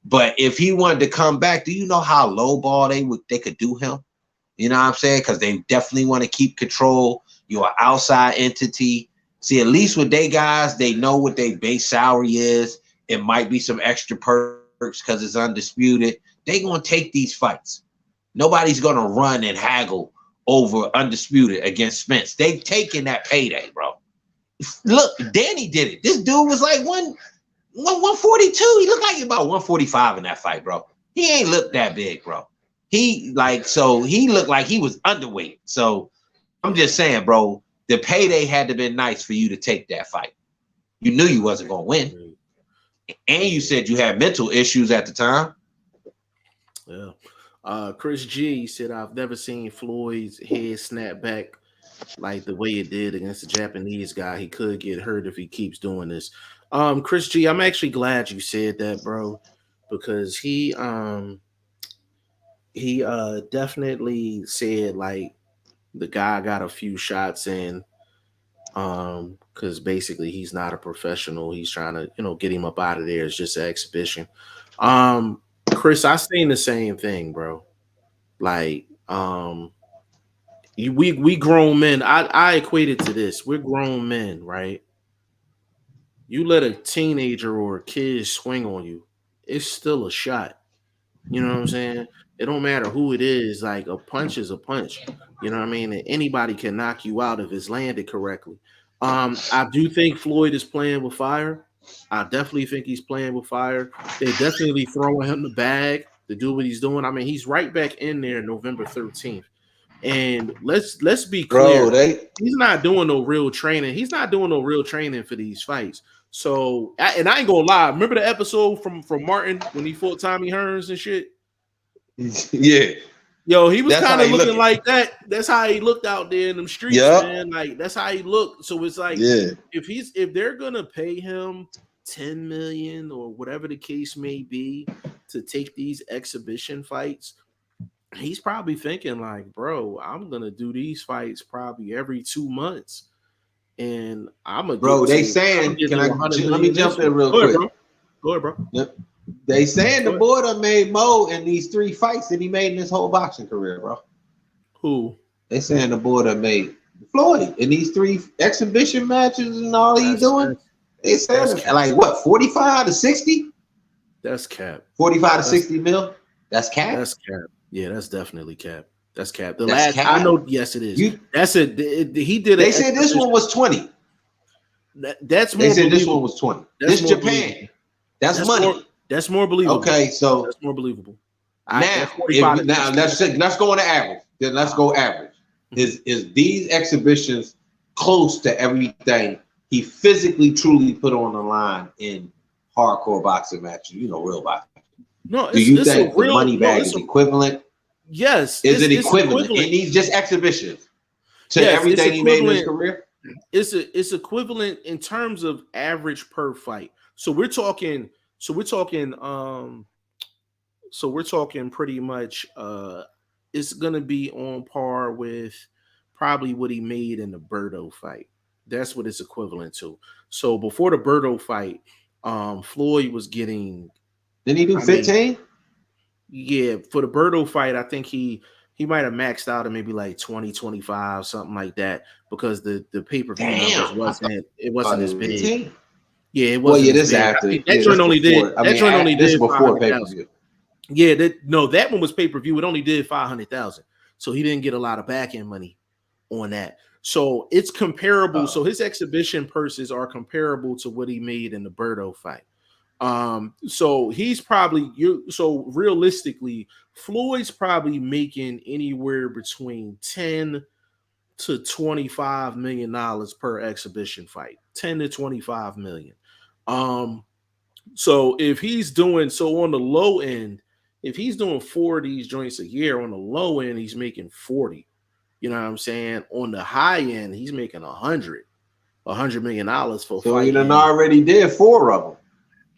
But if he wanted to come back, do you know how low ball they could do him? You know what I'm saying? Because they definitely want to keep control. You're an outside entity. See, at least with they guys, they know what their base salary is. It might be some extra perks because it's undisputed. They're going to take these fights. Nobody's going to run and haggle over undisputed against Spence. They taking that payday, bro. Look, Danny did it. This dude was like 142. He looked like about 145 in that fight, bro. He ain't looked that big, bro. He looked like he was underweight. So I'm just saying, bro, the payday had to been nice for you to take that fight. You knew you wasn't going to win. And you said you had mental issues at the time. Yeah. Chris G said, I've never seen Floyd's head snap back like the way it did against the Japanese guy. He could get hurt if he keeps doing this. Chris G, I'm actually glad you said that, bro, because he definitely said like the guy got a few shots in, because basically he's not a professional. He's trying to, get him up out of there. It's just an exhibition. Chris, I seen the same thing, bro. Like, we grown men. I equate it to this. We're grown men, right? You let a teenager or a kid swing on you, it's still a shot. You know what I'm saying? It don't matter who it is. Like, a punch is a punch. You know what I mean? And anybody can knock you out if it's landed correctly. I do think Floyd is playing with fire. I definitely think he's playing with fire. They're definitely throwing him the bag to do what he's doing. I mean, he's right back in there November 13th. And let's be clear. Bro, he's not doing no real training. He's not doing no real training for these fights. So, and I ain't gonna lie. Remember the episode from Martin when he fought Tommy Hearns and shit? Yeah. Yo, he was kind of looking like that. That's how he looked out there in them streets, man. Like, that's how he looked. So it's like, if they're gonna pay him $10 million or whatever the case may be to take these exhibition fights, he's probably thinking like, bro, I'm gonna do these fights probably every 2 months, and I'm a bro. They saying, let me jump in real quick. Go ahead, bro. Yep. They saying the boy done made Mo in these 3 fights that he made in his whole boxing career, bro. Who? They saying the boy done made Floyd in these 3 exhibition matches and all he doing. They saying like what, 45 to 60? That's cap. 45 to 60 mil. That's cap. That's cap. Yeah, that's definitely cap. That's cap. Cap? I know. Yes, it is. That's it. He did. They said this one was 20. That's more. They said this one was 20. This Japan. Believable. That's money. That's more believable. Okay, so that's more believable. Now let's go on the average. Then let's go average. Is these exhibitions close to everything he physically truly put on the line in hardcore boxing matches? You know, real boxing. No, do you think the money bag is equivalent? Yes. Is it equivalent in these just exhibitions to everything he made in his career? It's equivalent in terms of average per fight. So we're talking pretty much it's gonna be on par with probably what he made in the Berto fight. That's what it's equivalent to. So before the Berto fight, Floyd was getting. Didn't he do 15? Yeah, for the Berto fight, I think he might have maxed out at maybe like 20, 25, something like that, because the pay-per-view numbers wasn't as big. 15? Yeah, it wasn't. Well, yeah, this after that joint only did. That joint only did before pay-per-view. Yeah, that one was pay-per-view. It only did 500,000, so he didn't get a lot of back-end money on that. So it's comparable. So his exhibition purses are comparable to what he made in the Berto fight. So he's probably so realistically, Floyd's probably making anywhere between $10 to $25 million per exhibition fight. 10 to 25 million. So if he's doing on the low end, if he's doing 4 of these joints a year, on the low end, he's making 40. You know what I'm saying? On the high end, he's making $100 million for a fight. So he done already did 4 of them.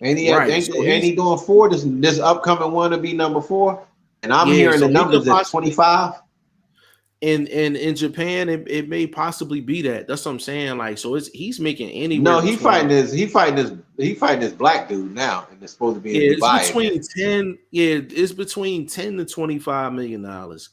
Ain't he doing 4? This upcoming one to be number 4? And I'm hearing the numbers at 25. And in Japan, it may possibly be that. That's what I'm saying. Like, so he's making anywhere. No, he fighting this black dude now, and it's supposed to be in Dubai. It's between 10 to 25 million dollars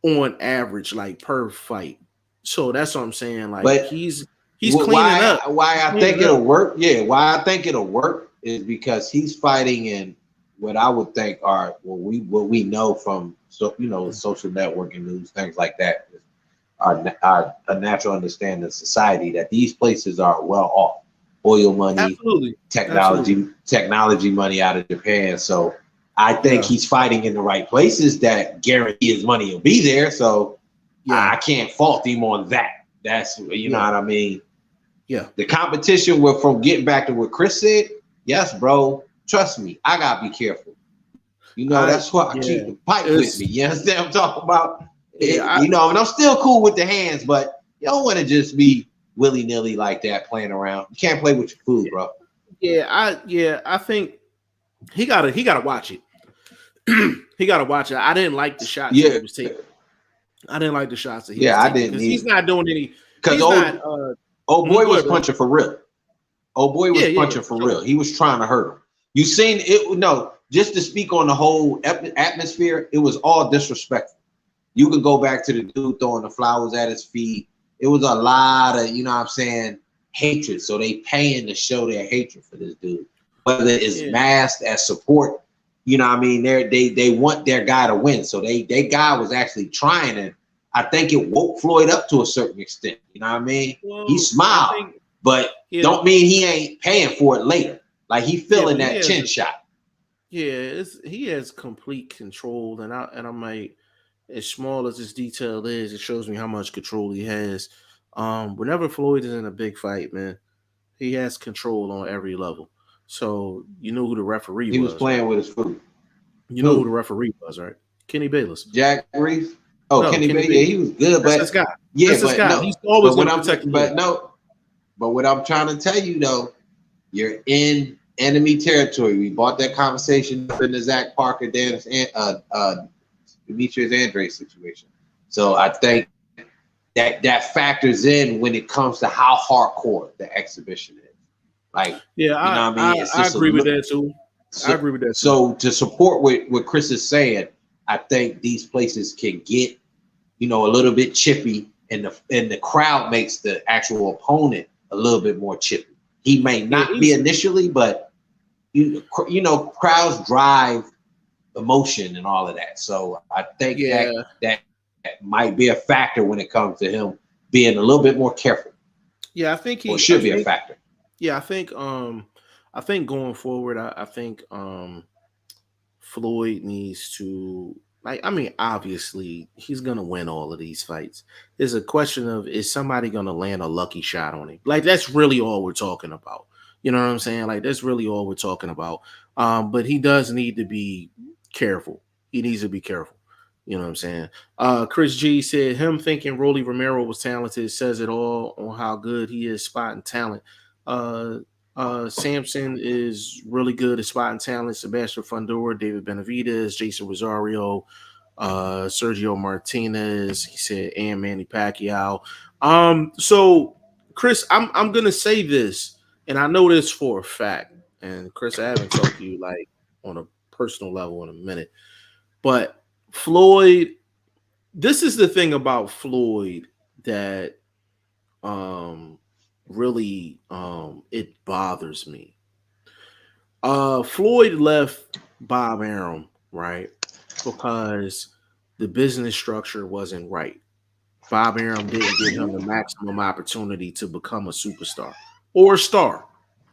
on average, like per fight. So that's what I'm saying. Like, but he's cleaning up. Why I think it'll work? Yeah, why I think it'll work is because he's fighting in what I would think are what we know from social networking news, things like that. Our natural understanding of society that these places are well off. Oil money, absolutely, technology money out of Japan. So I think he's fighting in the right places that guarantee his money will be there. So I can't fault him on that. That's know what I mean. Yeah. The competition from getting back to what Chris said. Yes, bro. Trust me, I gotta be careful. That's why I keep the pipe with me. You understand what I'm talking about? Yeah, and I'm still cool with the hands, but you don't want to just be willy-nilly like that playing around. You can't play with your food, bro. I think he gotta watch it. He gotta watch it. I didn't like the shots that he was taking. I didn't like the shots that he was taking. I didn't. He's not doing any. Because old boy was punching for real. Old boy was punching for real. He was trying to hurt him. You seen it? No, just to speak on the whole atmosphere, it was all disrespectful. You can go back to the dude throwing the flowers at his feet. It was a lot of, hatred. So they paying to show their hatred for this dude, whether it's masked as support. They want their guy to win. So their guy was actually trying, and I think it woke Floyd up to a certain extent. You know what I mean? Well, he smiled, but don't mean he ain't paying for it later. Like he feeling that chin shot. Yeah, he has complete control, and I'm like, as small as this detail is, it shows me how much control he has. Whenever Floyd is in a big fight, man, he has control on every level. So you know who the referee was. He was playing with his food. You know who the referee was, right? Kenny Bayless. Jack Reese. Oh, no, Kenny Bayless. Yeah, he was good, that's this guy. Yeah, that's this guy. No, he's always going to protect. But what I'm trying to tell you though, you're in enemy territory. We bought that conversation up in the Zach Parker, Demetrius Andrade situation. So I think that factors in when it comes to how hardcore the exhibition is. Like, I agree with that too. So, I agree with that. So to support what Chris is saying, I think these places can get, a little bit chippy, and the crowd makes the actual opponent a little bit more chippy. He may not be initially, but crowds drive emotion and all of that. So I think that might be a factor when it comes to him being a little bit more careful. Yeah, I think he should be a factor. Yeah, I think going forward, I think Floyd needs to, obviously he's gonna win all of these fights. There's a question of, is somebody gonna land a lucky shot on him? Like, that's really all we're talking about. You know what I'm saying? Like, that's really all we're talking about. But he does need to be careful. He needs to be careful. You know what I'm saying? Chris G said him thinking Rolly Romero was talented says it all on how good he is spotting talent. Samson is really good at spotting talent. Sebastian Fundora, David Benavidez, Jason Rosario, Sergio Martinez. He said, and Manny Pacquiao. So Chris, I'm gonna say this, and I know this for a fact. And Chris, I haven't talked to you like on a personal level in a minute, but Floyd, this is the thing about Floyd that really it bothers me. Floyd left Bob Arum, right? Because the business structure wasn't right. Bob Arum didn't give him the maximum opportunity to become a superstar or a star,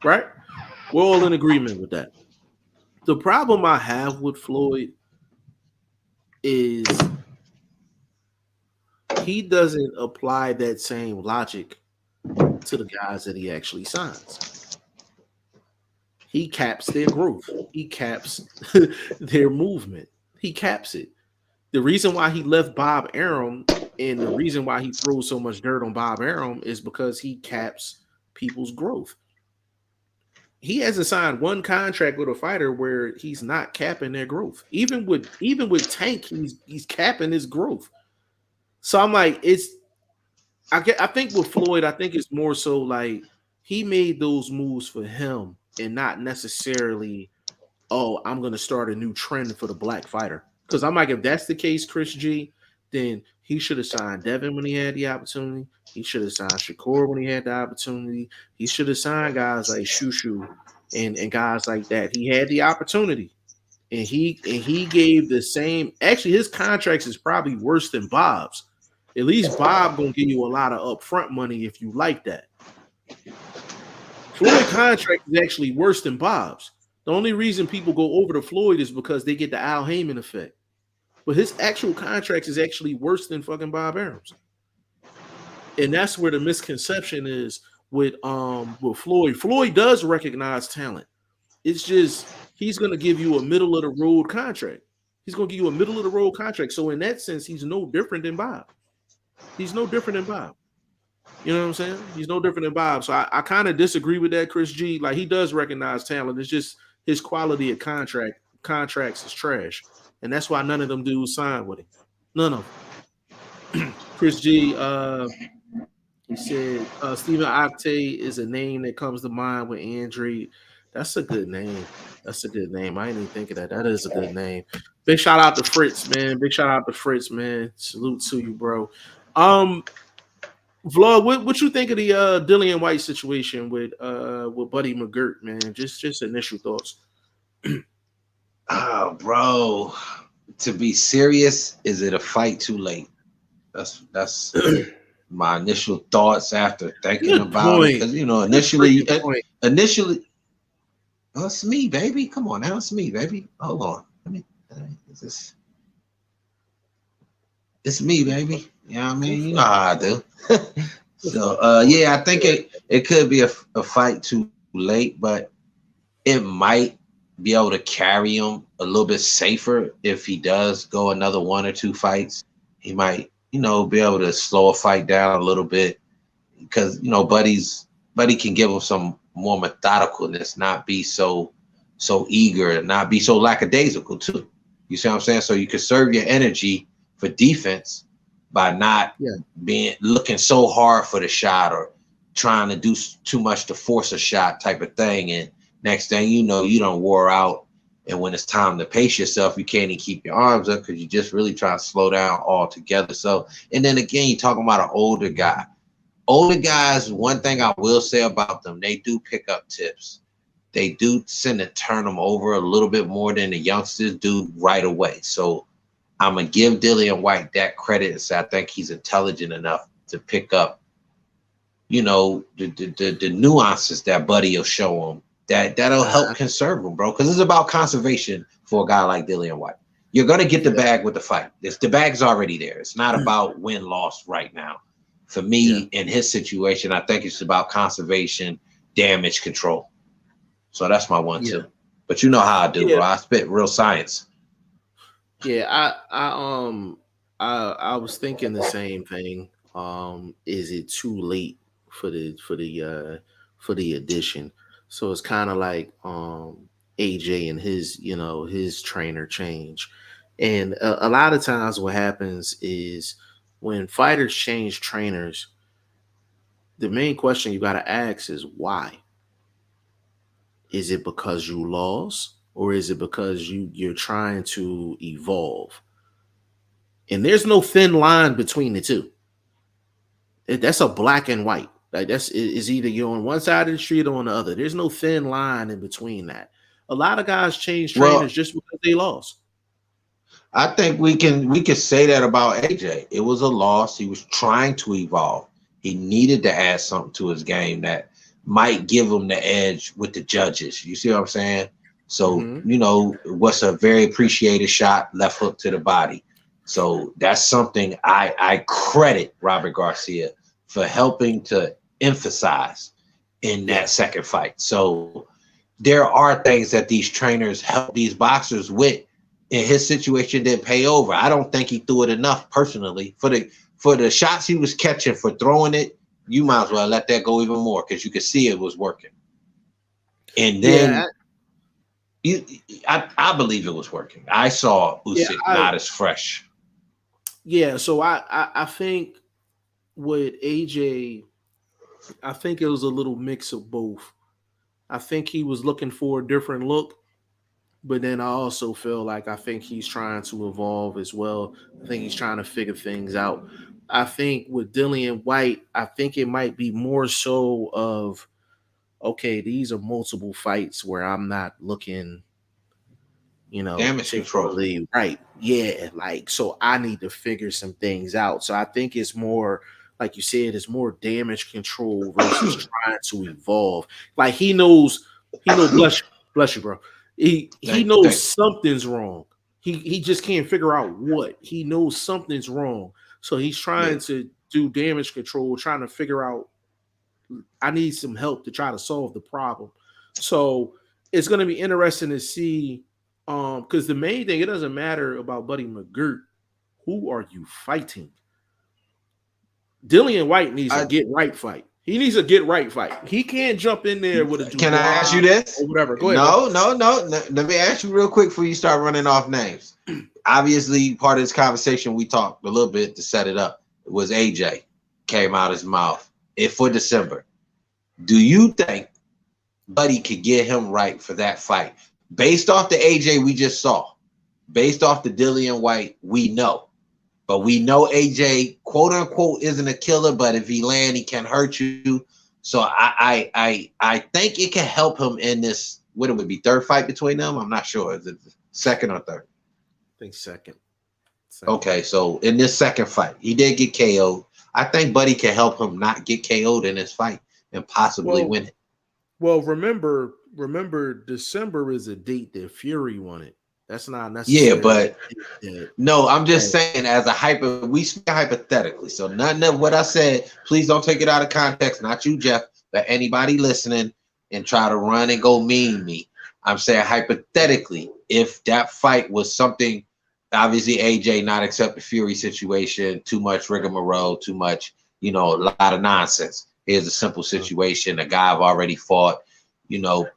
right? We're all in agreement with that. The problem I have with Floyd is he doesn't apply that same logic to the guys that he actually signs. He caps their growth. He caps their movement. He caps it. The reason why he left Bob Arum and the reason why he throws so much dirt on Bob Arum is because he caps people's growth. He hasn't signed one contract with a fighter where he's not capping their growth. Even with Tank, he's capping his growth. So I'm like, I think with Floyd, I think it's more so like he made those moves for him and not necessarily, oh, I'm going to start a new trend for the black fighter. Because I'm like, if that's the case, Chris G, then he should have signed Devin when he had the opportunity. He should have signed Shakur when he had the opportunity. He should have signed guys like Shushu and guys like that. He had the opportunity. And he gave the same. Actually, his contracts is probably worse than Bob's. At least Bob gonna give you a lot of upfront money if you like that. Floyd contract is actually worse than Bob's. The only reason people go over to Floyd is because they get the Al Heyman effect. But his actual contract is actually worse than fucking Bob Arum's. And that's where the misconception is with Floyd. Floyd does recognize talent. It's just he's gonna give you a middle of the road contract. He's gonna give you a middle of the road contract. So in that sense, he's no different than Bob. He's no different than Bob. You know what I'm saying? He's no different than Bob. So I kind of disagree with that, Chris G. Like, he does recognize talent. It's just his quality of contracts is trash. And that's why none of them dudes sign with him. None of them. Chris G, he said Stephen Octay is a name that comes to mind with Andre. That's a good name. That's a good name. I didn't even think of that. That is a good name. Big shout out to Fritz, man. Big shout out to Fritz, man. Salute to you, bro. Vlog, what you think of the Dillian Whyte situation with Buddy McGirt, man? Just initial thoughts. Oh, bro. To be serious, is it a fight too late? That's my initial thoughts after thinking about it. Because initially, oh, it's me, baby. Come on now, it's me, baby. Hold on. It's me, baby. You know what I mean? You know how I do. So yeah, I think it could be a fight too late, but it might be able to carry him a little bit safer if he does go another 1 or 2 fights. He might, be able to slow a fight down a little bit because Buddy can give him some more methodicalness, not be so eager, not be so lackadaisical too. You see what I'm saying? So you conserve your energy for defense by not looking so hard for the shot or trying to do too much to force a shot type of thing. And next thing you know, you don't wore out And when it's time to pace yourself, you can't even keep your arms up because you just really try to slow down altogether. So, and then again, you're talking about an older guy. Older guys, one thing I will say about them, they do pick up tips. They do tend to turn them over a little bit more than the youngsters do right away. So I'm going to give Dillian Whyte that credit and say I think he's intelligent enough to pick up, you know, the nuances that Buddy will show him. That'll help conserve him, bro, because it's about conservation for a guy like Dillian Whyte. You're going to get the bag with the fight. The bag's already there. It's not about win-loss right now. For me, in his situation, I think it's about conservation, damage control. So that's my 1-2. But you know how I do, bro. I spit real science. Yeah, I was thinking the same thing. Is it too late for the addition? So it's kind of like AJ and his trainer change. And a lot of times what happens is when fighters change trainers, the main question you got to ask is why? Is it because you lost, or is it because you're trying to evolve? And there's no thin line between the two. That's a black and white. Like is either you're on one side of the street or on the other. There's no thin line in between that. A lot of guys change trainers just because they lost. I think we can say that about AJ. It was a loss. He was trying to evolve. He needed to add something to his game that might give him the edge with the judges. You see what I'm saying? So, you know, what's a very appreciated shot, left hook to the body. So that's something I credit Robert Garcia for helping to emphasize in that second fight. So there are things that these trainers help these boxers with. In his situation, didn't pay over. I don't think he threw it enough personally. For the shots he was catching, for throwing it, you might as well let that go even more because you could see it was working. And then I believe it was working. I saw Usyk not as fresh. Yeah, so I think with AJ, I think it was a little mix of both. I think he was looking for a different look, but then I also feel like I think he's trying to evolve as well. I think he's trying to figure things out. I think with Dillian Whyte, I think it might be more so of, okay, these are multiple fights where I'm not looking, damage control. Right. Yeah. Like, so I need to figure some things out. So I think it's more, like you said, it's more damage control versus trying to evolve. Like he knows, bless you, bro. He knows something's wrong. He just can't figure out what. He knows something's wrong. So he's trying to do damage control, trying to figure out, I need some help to try to solve the problem. So it's going to be interesting to see, because the main thing, it doesn't matter about Buddy McGirt. Who are you fighting? Dillian Whyte needs a get right fight. He needs a get right fight. He can't jump in there with a. Can I ask you this? Or whatever. Go ahead. No. Let me ask you real quick before you start running off names. Obviously, part of this conversation we talked a little bit to set it up. It was AJ came out his mouth for December. Do you think Buddy could get him right for that fight based off the AJ we just saw, based off the Dillian Whyte we know? But we know AJ, quote unquote, isn't a killer, but if he land, he can hurt you. So I think it can help him in this. What it would be, third fight between them? I'm not sure. Is it second or third? I think second. Okay, so in this second fight, he did get KO'd. I think Buddy can help him not get KO'd in this fight and possibly win it. Well, remember, December is a date that Fury wanted. That's not necessarily. Yeah, but no, I'm just saying we speak hypothetically. So none of what I said, please don't take it out of context. Not you, Jeff, but anybody listening and try to run and go mean me. I'm saying hypothetically, if that fight was something, obviously AJ not accept the Fury situation, too much rigmarole, too much, a lot of nonsense. Here's a simple situation. A guy I've already fought.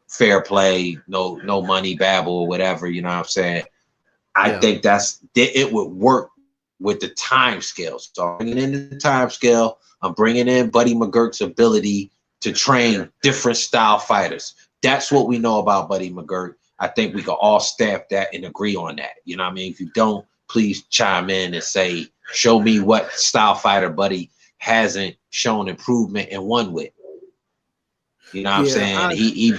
Fair play, no money babble or whatever, you know what I'm saying? I think it would work with the time scale. So I'm bringing in the time scale. I'm bringing in Buddy McGirt's ability to train different style fighters. That's what we know about Buddy McGirt. I think we can all stamp that and agree on that. You know what I mean? If you don't, please chime in and say, show me what style fighter Buddy hasn't shown improvement and won with. You know what I'm saying?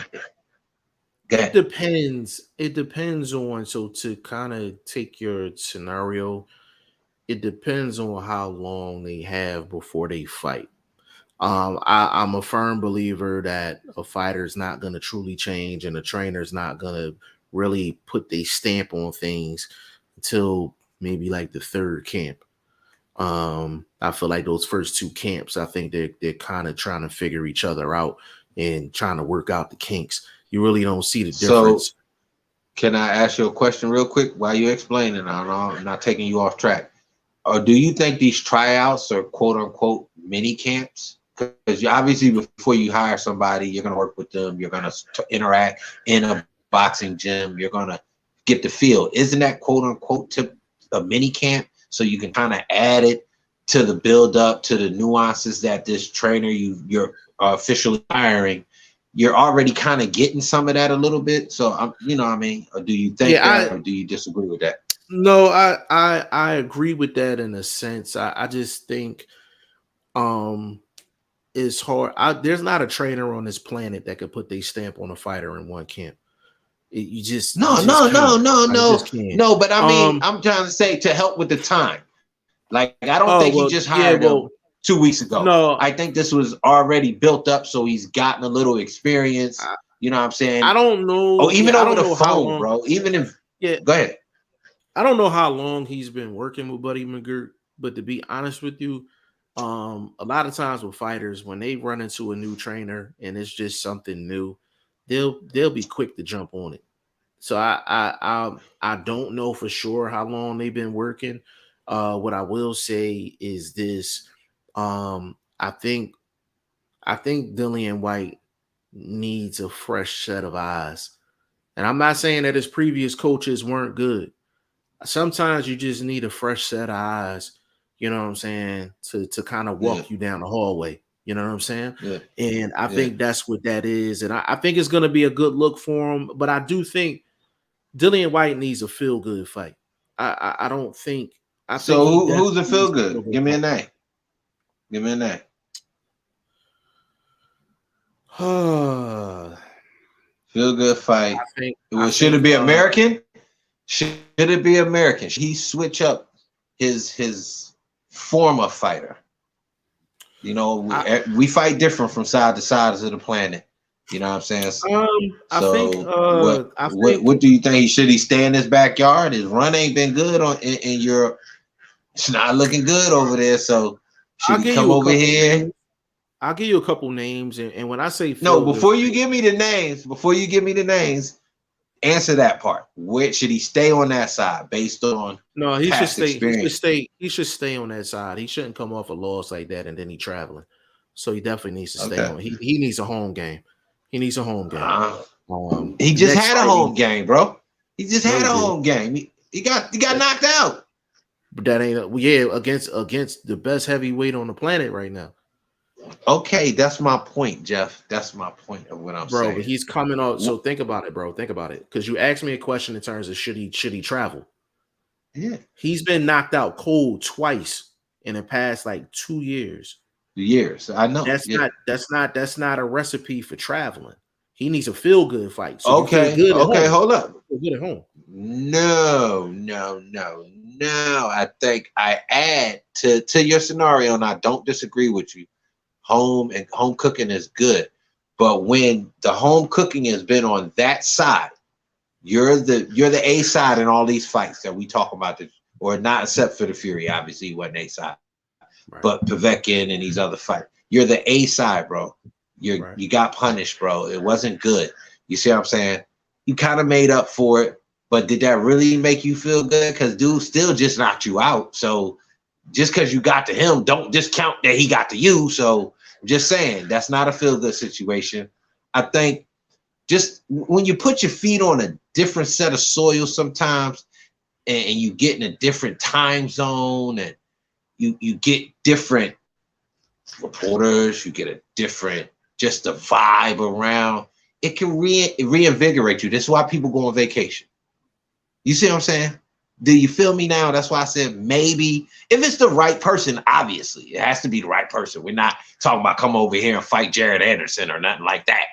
It depends. It depends on, so to kind of take your scenario, it depends on how long they have before they fight. I'm a firm believer that a fighter is not going to truly change and a trainer is not going to really put their stamp on things until maybe like the third camp. I feel like those first two camps, I think they're kind of trying to figure each other out and trying to work out the kinks. You really don't see the difference. So, can I ask you a question real quick while you're explaining? I'm not taking you off track. Or do you think these tryouts are quote unquote mini camps? Because you obviously, before you hire somebody, you're going to work with them. You're going to interact in a boxing gym. You're going to get the feel. Isn't that quote unquote a mini camp? So you can kind of add it to the build up, to the nuances that this trainer you're officially hiring. You're already kind of getting some of that a little bit. So you know what I mean? Or do you think that, or do you disagree with that? No, I agree with that in a sense. I just think it's hard. There's not a trainer on this planet that could put their stamp on a fighter in one camp. You just no. But I mean, I'm trying to say to help with the time. Like I don't think he just hired him 2 weeks ago. No, I think this was already built up, so he's gotten a little experience. You know what I'm saying? I don't know. Oh, even over the phone, bro. Even if go ahead. I don't know how long he's been working with Buddy McGirt, but to be honest with you, a lot of times with fighters, when they run into a new trainer and it's just something new, they'll be quick to jump on it. So I don't know for sure how long they've been working. What I will say is this: I think Dillian Whyte needs a fresh set of eyes, and I'm not saying that his previous coaches weren't good. Sometimes you just need a fresh set of eyes. You know what I'm saying? To kind of walk you down the hallway. You know what I'm saying? Yeah. And I think that's what that is. And I think it's going to be a good look for him. But I do think Dillian Whyte needs a feel good fight. I don't think. So who's a feel good? Give me a name. Give me a name. Feel good fight. Should it be American? Should it be American? Should he switch up his former fighter? You know, we fight different from side to side of the planet. You know what I'm saying? What do you think? Should he stay in his backyard? His run ain't been good in Europe. It's not looking good over there. So should he come over here? I'll give you a couple names, and when I say before you give me the names, answer that part. Where should he stay on that side based on? No, he should stay. He should stay on that side. He shouldn't come off a loss like that and then he traveling. So he definitely needs to stay on. He needs a home game. He needs a home game. He just had a home game, bro. He just had a home game. He got knocked out. But that ain't against the best heavyweight on the planet right now. Okay, that's my point, Jeff. That's my point of what I'm saying. Bro, but he's coming out. So think about it, bro. Think about it. Because you asked me a question in terms of should he travel? Yeah. He's been knocked out cold twice in the past like 2 years. Years. I know. That's not a recipe for traveling. He needs a feel good fight. So hold up. Good at home. No. I think I add to your scenario, and I don't disagree with you. Home cooking is good, but when the home cooking has been on that side, you're the A side in all these fights that we talk about, or not except for the Fury. Obviously, he wasn't A side, right. But Povetkin and these other fights, you're the A side, bro. You got punished, bro. It wasn't good. You see what I'm saying? You kind of made up for it, but did that really make you feel good? Because dude still just knocked you out. So just because you got to him, don't discount that he got to you. So I'm just saying that's not a feel good situation. I think just when you put your feet on a different set of soil sometimes, and you get in a different time zone, and you get different reporters, you get a different just the vibe around. it can reinvigorate you. This is why people go on vacation. You see what I'm saying? Do you feel me now? That's why I said maybe if it's the right person, obviously it has to be the right person. We're not talking about come over here and fight Jared Anderson or nothing like that.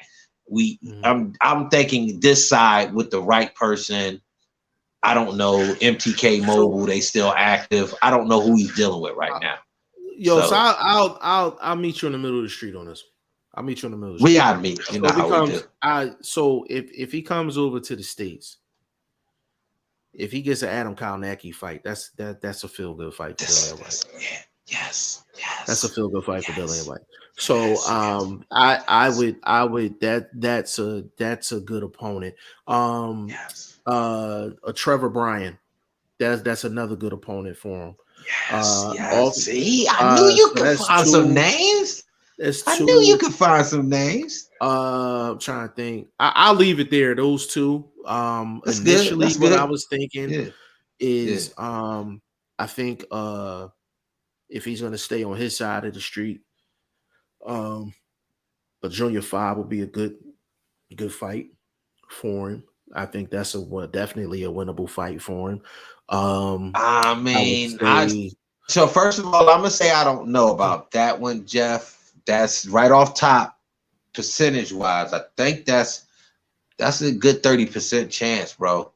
I'm thinking this side with the right person. I don't know. MTK Mobile, they still active. I don't know who he's dealing with right now. So I'll meet you in the middle of the street on this. I'll meet you in the middle of the street. We gotta meet. You know how we do. So if he comes over to the States, if he gets an Adam Kalnacki fight, that's a feel good fight for Dillian Whyte. Yes. That's a feel good fight for Dillian Whyte. So I would that's a good opponent. A Trevor Bryan, that's another good opponent for him. See, I knew you could find some names. I knew you could find some names. I'm trying to think. I'll leave it there. Those two. That's initially good. what I was thinking is I think if he's gonna stay on his side of the street, but Junior 5 will be a good fight for him. I think that's definitely a winnable fight for him. So first of all, I'm gonna say I don't know about that one, Jeff. That's right off top, percentage wise. I think that's a good 30% chance, bro.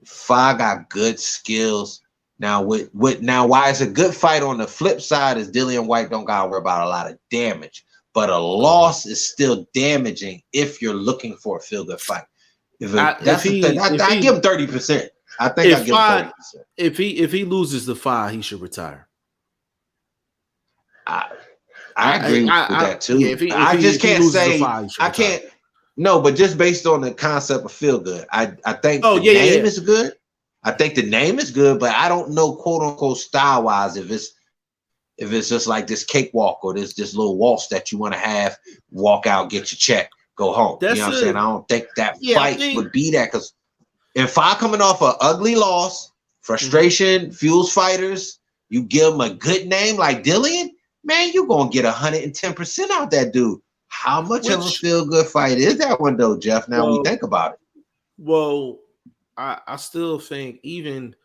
Fa got good skills. Now why it's a good fight on the flip side is Dillian Whyte don't gotta worry about a lot of damage, but a loss is still damaging if you're looking for a feel good fight. I give him 30%. I think I give him 30%. If he loses the fight, he should retire. I agree with that too. Yeah, I just can't say I can't. No, but just based on the concept of feel good, I think the name is good. I think the name is good, but I don't know, quote unquote, style wise, if it's just like this cakewalk or this little waltz that you want to have, walk out, get your check, go home. You know what I'm saying? I don't think that fight would be that, because if I coming off an ugly loss, frustration fuels fighters, you give them a good name like Dillian, man, you're gonna get 110% out that dude. How much of a feel good fight is that one though, Jeff? Now we think about it. Well, I still think even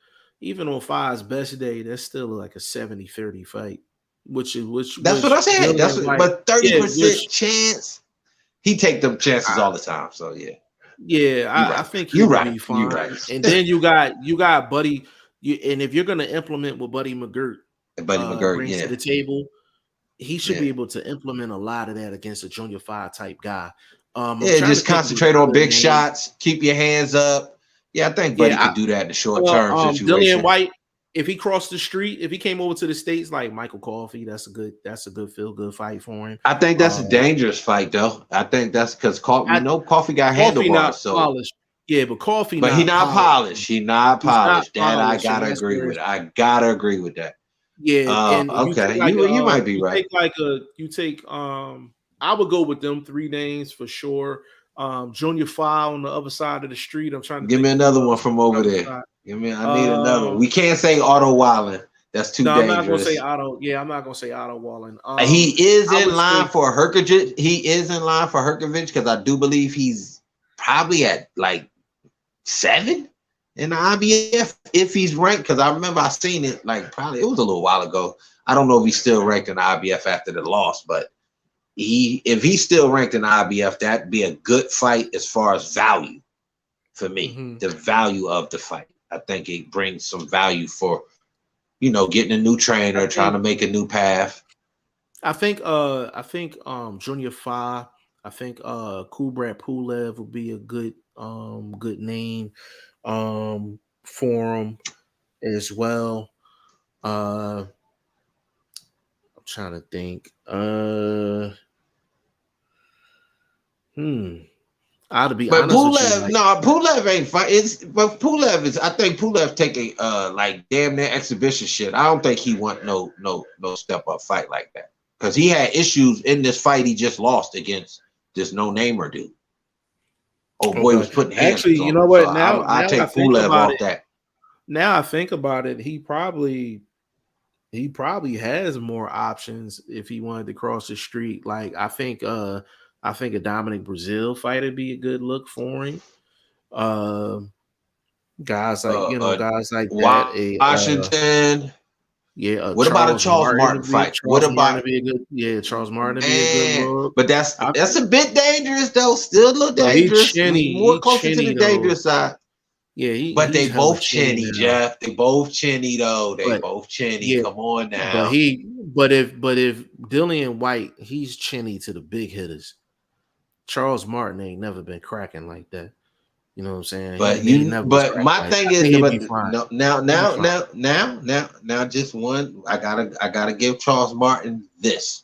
on Five's best day, that's still like a 70-30 fight. Which that's what I said. But 30% chance. He take them chances all the time. So I think he'll be fine. You're right. And then you got Buddy. And if you're gonna implement what Buddy McGirt brings to the table, he should be able to implement a lot of that against a Junior 5 type guy. Just concentrate on big shots, keep your hands up. Yeah, I think Buddy could do that in the short term situation. Dillian Whyte, if he crossed the street, if he came over to the States like Michael Coffey, that's a good feel good fight for him. I think that's a dangerous fight though. I think that's because Coffey got handlebars. So polished. Yeah, but Coffey, but he not polished. He not polished. That I gotta agree with. I gotta agree with that. Yeah. Okay. You might be right. I would go with them 3 names for sure. Junior 5 on the other side of the street. I'm trying to give me another one from over there. I need another one. We can't say Otto Wallen. That's too dangerous. I'm not gonna say Otto. Yeah, I'm not gonna say Otto Wallen. He is in line for Herkovich. He is in line for Herkovich because I do believe he's probably at like 7 in the IBF if he's ranked. Because I remember I seen it like probably it was a little while ago. I don't know if he's still ranked in the IBF after the loss, but if he's still ranked in the IBF, that'd be a good fight as far as value for me. The value of the fight, I think it brings some value for getting a new trainer, trying to make a new path. I think Junior 5. I think Kubrat Pulev would be a good name for him as well. I'm trying to think. I'd be honest with you. Pulev ain't fight. But Pulev is. I think Pulev take a like damn near exhibition shit. I don't think he want no step up fight like that because he had issues in this fight he just lost against this no namer dude. Oh boy, was putting hands. Actually, you know what? So now I take Pulev off that. Now I think about it, he probably has more options if he wanted to cross the street. Like I think I think a Dominic Brazil fight would be a good look for him. Guys like guys like that. Washington. Yeah, What about a Charles Martin fight? Charles Martin would be a good look. But that's a bit dangerous though. Still a little dangerous. More closer to the dangerous side. Yeah, but they both chinny, Jeff. They both chinny though. They both chinny. Yeah, come on now. But if Dillian Whyte, he's chinny to the big hitters. Charles Martin ain't never been cracking like that. You know what I'm saying? But my thing is, now, just one. I gotta give Charles Martin this.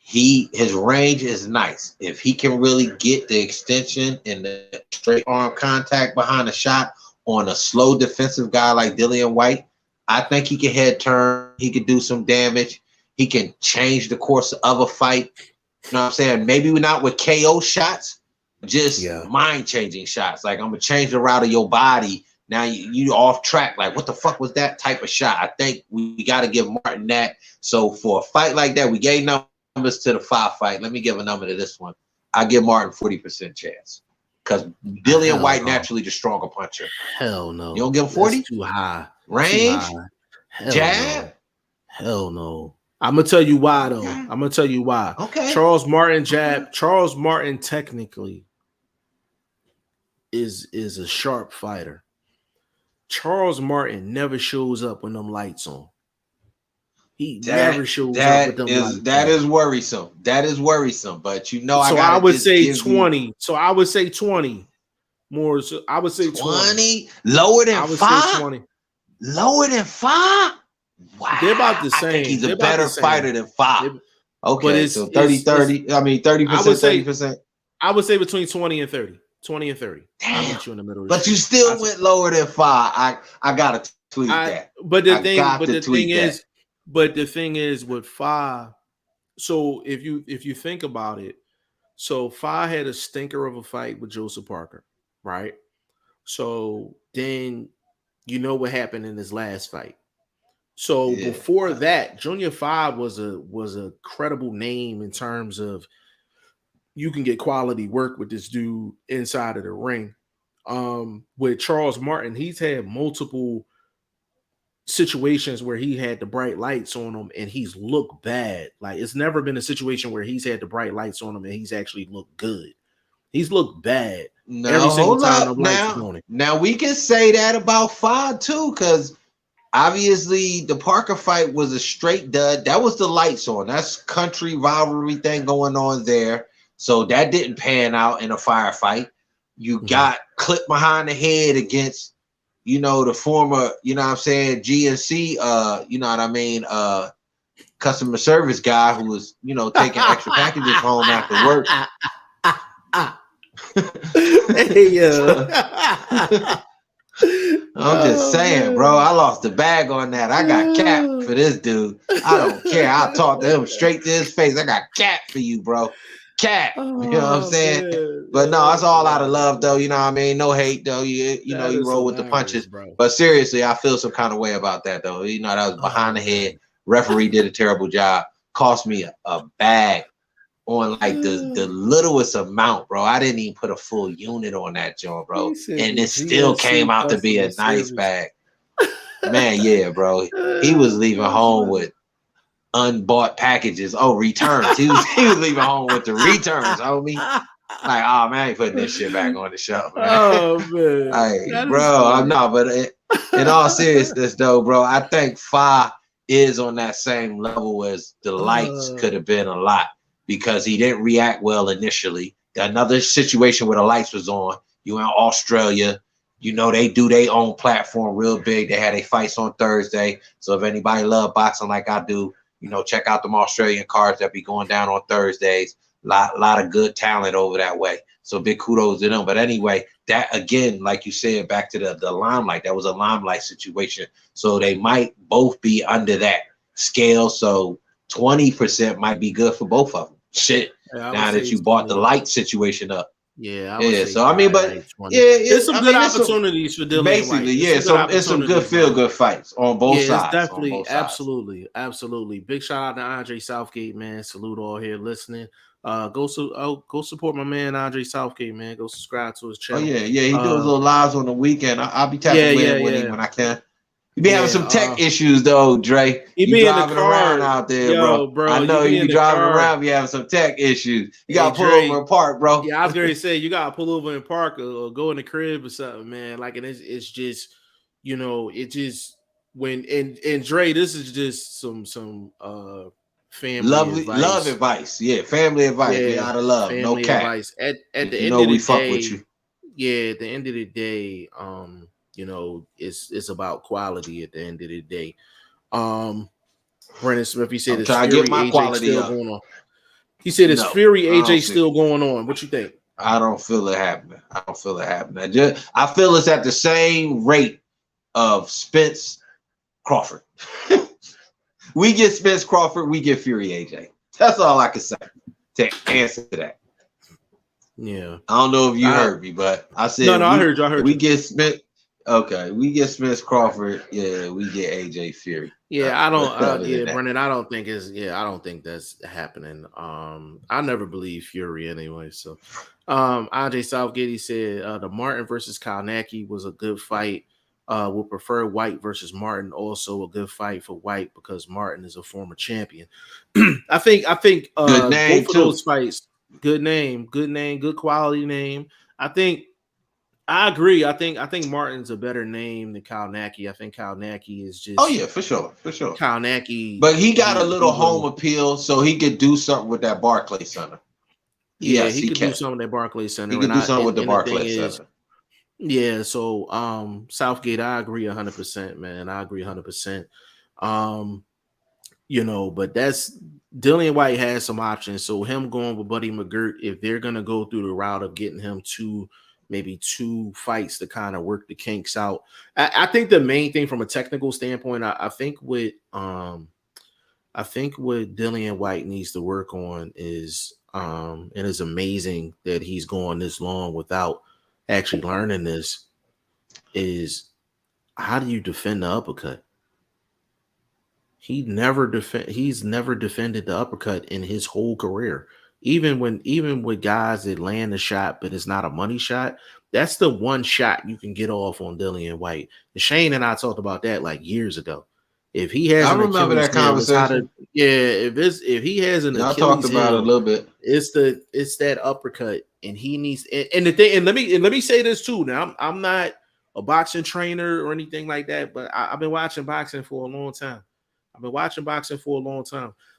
His range is nice. If he can really get the extension and the straight arm contact behind the shot on a slow defensive guy like Dillian Whyte, I think he can head turn. He could do some damage. He can change the course of a fight. You know what I'm saying? Maybe not with KO shots, just mind-changing shots. Like, I'm going to change the route of your body. Now you off track. Like, what the fuck was that type of shot? I think we got to give Martin that. So for a fight like that, we gave numbers to the 5 fight. Let me give a number to this one. I give Martin 40% chance. Because Dillian Whyte naturally the stronger puncher. Hell no. You don't give him 40? That's too high. Range? Too high. Jab? No. Hell no. I'm gonna tell you why though. I'm gonna tell you why. Okay. Charles Martin jab. Charles Martin technically is a sharp fighter. Charles Martin never shows up when them lights on. He never shows up with them lights on. That is worrisome. That is worrisome. But I would say 20. So I would say 20 more. So I would say 20. Lower than 5. 20. Lower than 5. Wow. They're about the same. I think he's a better fighter than 5. Okay, but so 30%. I mean, 30%, 30%. I would say between 20 and 30. 20 and 30. Damn. I'll meet you in the middle. But you still went lower than 5. I gotta tweet that. But the thing is with 5. So if you think about it, so 5 had a stinker of a fight with Joseph Parker, right? So then you know what happened in his last fight. So before that, Junior 5 was a credible name in terms of you can get quality work with this dude inside of the ring. With Charles Martin, he's had multiple situations where he had the bright lights on him and he's looked bad. Like, it's never been a situation where he's had the bright lights on him and he's actually looked good. He's looked bad every single time the lights on him. Now we can say that about 5 too, because obviously the Parker fight was a straight dud. That was the lights on. That's country rivalry thing going on there. So that didn't pan out in a firefight. You got clipped behind the head against, the former, GNC, customer service guy who was, taking extra packages home after work. I'm just saying, bro. I lost the bag on that. I got capped for this dude. I don't care. I'll talk to him straight to his face. I got capped for you, bro. Cap. You know what I'm saying? Man, but no, it's all out of love, though. You know what I mean? No hate, though. You roll with the punches. Bro. But seriously, I feel some kind of way about that, though. That was behind the head. Referee did a terrible job. Cost me a bag on like the littlest amount, bro. I didn't even put a full unit on that joint, bro. And it still came out to be a nice bag. Man, yeah, bro. He was leaving home with unbought packages. Oh, returns. He was leaving home with the returns, homie. Like, oh man, I ain't putting this shit back on the shelf, man. Oh man. Like, bro, I'm not, but in all seriousness though, bro, I think 5 is on that same level as the lights could have been a lot. Because he didn't react well initially. Another situation where the lights was on. You in Australia, they do their own platform real big. They had their fights on Thursday. So if anybody love boxing like I do, check out them Australian cards that be going down on Thursdays. Lot of good talent over that way. So big kudos to them. But anyway, that again, like you said, back to the limelight. That was a limelight situation. So they might both be under that scale. So 20% might be good for both of them. Shit. Now that you bought the light situation up. Yeah. So I mean, but there's some good opportunities for Dillian. Basically, it's some good feel-good fights on both sides. Definitely, absolutely. Big shout out to Andre Southgate, man. Salute all here listening. Go support my man Andre Southgate, man. Go subscribe to his Oh channel. yeah, he does little lives on the weekend. I'll be tapping with him when I can. You be having some tech issues though, Dre. He You be in the driving car around out there, bro. I know you be driving around. You having some tech issues. You gotta pull over and park, bro. Yeah, I was gonna say you gotta pull over and park or go in the crib or something, man. Like, and it's just, it just when and Dre, this is just some family advice. Love advice. Yeah, family advice. Yeah, Be out of love. No cap. Advice. At the end of the day, yeah, at the end of the day, it's about quality at the end of the day. Brennan Smith, he said it's Fury AJ still going on. He said it's Fury AJ still going on. What you think? I don't feel it happening. I feel it's at the same rate of Spence Crawford. We get Spence Crawford, we get Fury AJ. That's all I can say to answer that. Yeah. I don't know if you heard me, but I said I heard you. I heard we you. Get Spence. Okay, we get Spence Crawford. Yeah, we get AJ Fury. Yeah, Brennan, I don't think that's happening. I never believe Fury anyway. So Andre Southgate, he said the Martin versus Kalnacki was a good fight. Would prefer Whyte versus Martin, also a good fight for Whyte because Martin is a former champion. I think good name both of those fights, good name, good quality name. I agree. I think Martin's a better name than Kalnacki. I think Kalnacki is just. Oh yeah, for sure. Kalnacki, but he got a little home appeal, so he could do something with that Barclays Center. Yeah, he could do something with that Barclays Center. He could do something with the Barclays Center. Yeah, so Southgate, I agree 100%, man. I agree 100%. But that's Dillian Whyte has some options. So him going with Buddy McGirt, if they're gonna go through the route of getting him maybe two fights to kind of work the kinks out. I think the main thing from a technical standpoint, I think what Dillian Whyte needs to work on is, and it's amazing that he's going this long without actually learning this, is how do you defend the uppercut? He's never defended the uppercut in his whole career. Even with guys that land the shot, but it's not a money shot, that's the one shot you can get off on Dillian Whyte. Shane and I talked about that like years ago. If he has, I remember that conversation. If he has an Achilles talked about heel, it a little bit. It's that uppercut, and he needs. And the thing, and let me say this too. Now, I'm not a boxing trainer or anything like that, but I've been watching boxing for a long time.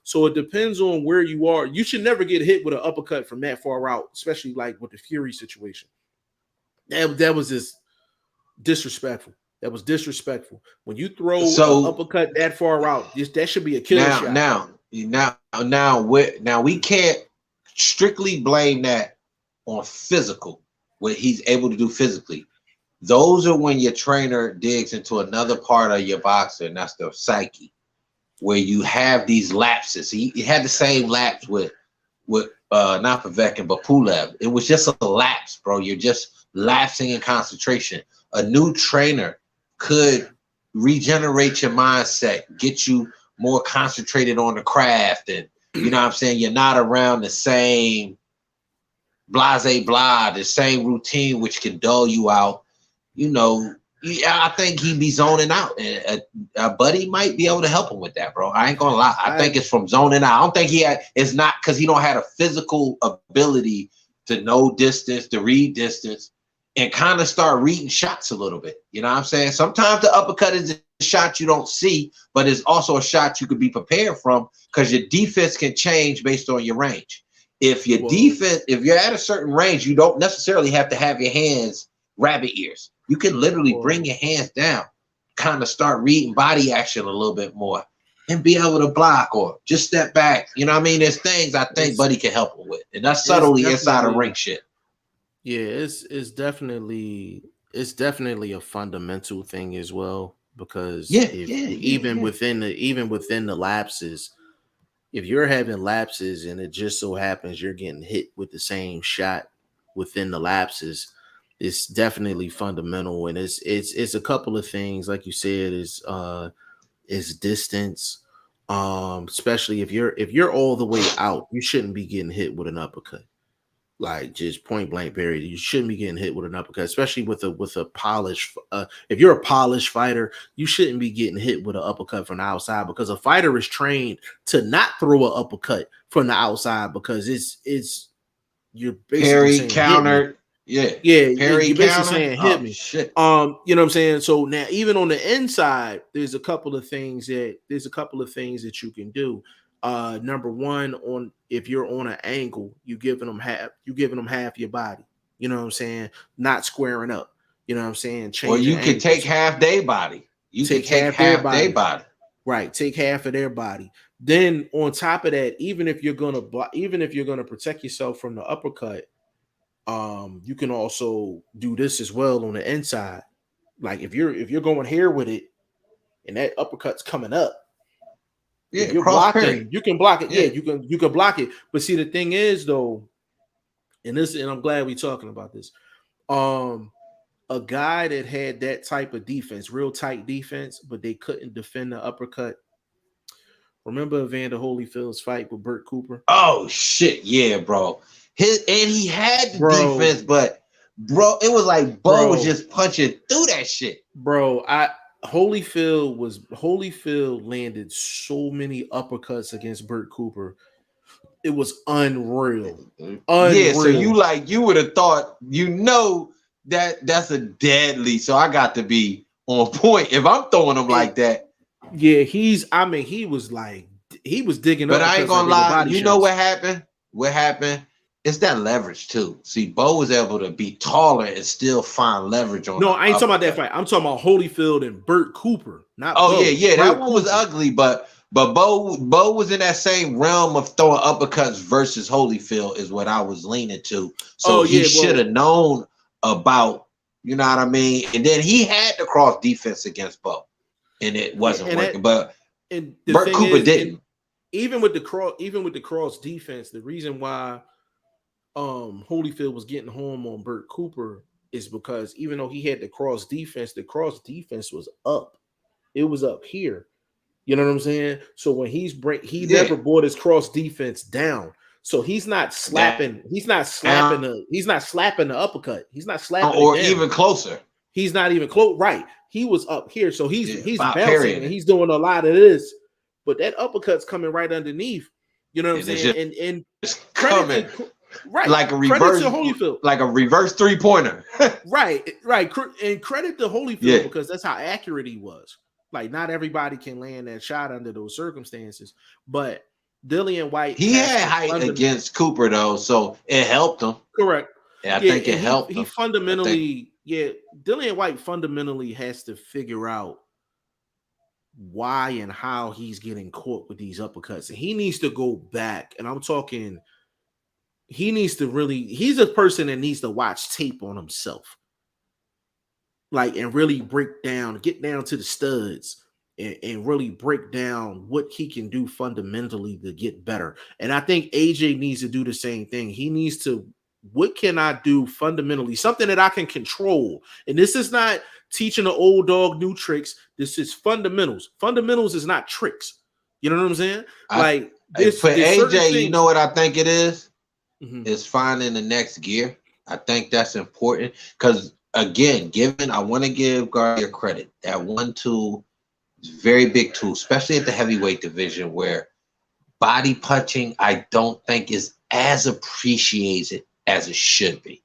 So it depends on where you are. You should never get hit with an uppercut from that far out, especially like with the Fury situation. That was just disrespectful. That was disrespectful. When you throw an uppercut that far out, that should be a kill shot. Now we can't strictly blame that on physical, what he's able to do physically. Those are when your trainer digs into another part of your boxer, and that's the psyche, where you have these lapses. He had the same lapse with not Povetkin, but Pulev. It was just a lapse, bro. You're just lapsing in concentration. A new trainer could regenerate your mindset, get you more concentrated on the craft, and you know what I'm saying, you're not around the same the same routine, which can dull you out. I think he'd be zoning out, and Buddy might be able to help him with that, bro. I ain't gonna lie. I think it's from zoning out. I don't think it's not because he don't have a physical ability to know distance, to read distance, and kind of start reading shots a little bit. You know what I'm saying? Sometimes the uppercut is a shot you don't see, but it's also a shot you could be prepared from because your defense can change based on your range. If your defense, if you're at a certain range, you don't necessarily have to have your hands rabbit ears. You can literally bring your hands down, kind of start reading body action a little bit more, and be able to block or just step back. You know what I mean? There's things I think Buddy can help him with, and that's subtly inside of ring shit. Yeah, it's definitely a fundamental thing as well, because even within the lapses, if you're having lapses and it just so happens you're getting hit with the same shot within the lapses, it's definitely fundamental. And it's a couple of things, like you said, is distance. Especially if you're all the way out, you shouldn't be getting hit with an uppercut. Like just point blank period. You shouldn't be getting hit with an uppercut, especially with a polished. If you're a polished fighter, you shouldn't be getting hit with an uppercut from the outside because a fighter is trained to not throw an uppercut from the outside because it's you're basically Parry, saying hit me. counter, yeah, parry, You're basically counter. saying hit Oh me. shit. You know what I'm saying? So now even on the inside, there's a couple of things that you can do. Number one, on if you're on an angle, you giving them half your body. You know what I'm saying? Not squaring up. You know what I'm saying? Or Changing you could take angles. half their body. You could take half their body. Right, take half of their body. Then on top of that, even if you're gonna protect yourself from the uppercut, you can also do this as well on the inside. Like if you're going here with it and that uppercut's coming up, Yeah, if you're cross blocking, parry. you can block it. Yeah. You can block it. But see, the thing is though, and I'm glad we're talking about this. A guy that had that type of defense, real tight defense, but they couldn't defend the uppercut. Remember Evander Holyfield's fight with Burt Cooper? Oh shit, yeah, bro. He had the defense, but bro, it was like Bo was just punching through that shit. Bro, Holyfield landed so many uppercuts against Burt Cooper. It was unreal. Yeah, so you would have thought, that's a deadly. So I got to be on point if I'm throwing him like that. Yeah, he was digging but up. But I ain't gonna lie, you know what happened? What happened? It's that leverage too. See, Bo was able to be taller and still find leverage on. No, I ain't talking about that fight. I'm talking about Holyfield and Burt Cooper. Not Bo. Yeah. That one was ugly, but Bo was in that same realm of throwing uppercuts versus Holyfield is what I was leaning to. So he should have known about, you know what I mean? And then he had the cross defense against Bo, and it wasn't working. But Burt Cooper didn't. Even with the cross defense, the reason why Holyfield was getting home on Burt Cooper is because even though he had the cross defense was up. It was up here. You know what I'm saying? So when he never brought his cross defense down. So he's not slapping. He's not slapping the uppercut. He's not slapping or even closer. He's not even close. Right. He was up here. So he's bouncing and he's doing a lot of this. But that uppercut's coming right underneath. You know what I'm saying? And it's coming. Right, like a reverse, to Holyfield. Like a reverse 3-pointer. right, and credit to Holyfield because that's how accurate he was. Like not everybody can land that shot under those circumstances, but Dillian Whyte, he had height against Cooper though, so it helped him. Correct. Yeah, I think it helped him. He fundamentally, Dillian Whyte fundamentally has to figure out why and how he's getting caught with these uppercuts, and he needs to go back. And I'm talking. He's a person that needs to watch tape on himself. Like, and really get down to the studs and really break down what he can do fundamentally to get better. And I think AJ needs to do the same thing. He needs to, what can I do fundamentally? Something that I can control. And this is not teaching an old dog new tricks. This is fundamentals. Fundamentals is not tricks. You know what I'm saying? For AJ, you know what I think it is? Is finding the next gear. I think that's important because again, I want to give Garcia credit. That 1-2 is a very big tool, especially at the heavyweight division where body punching I don't think is as appreciated as it should be.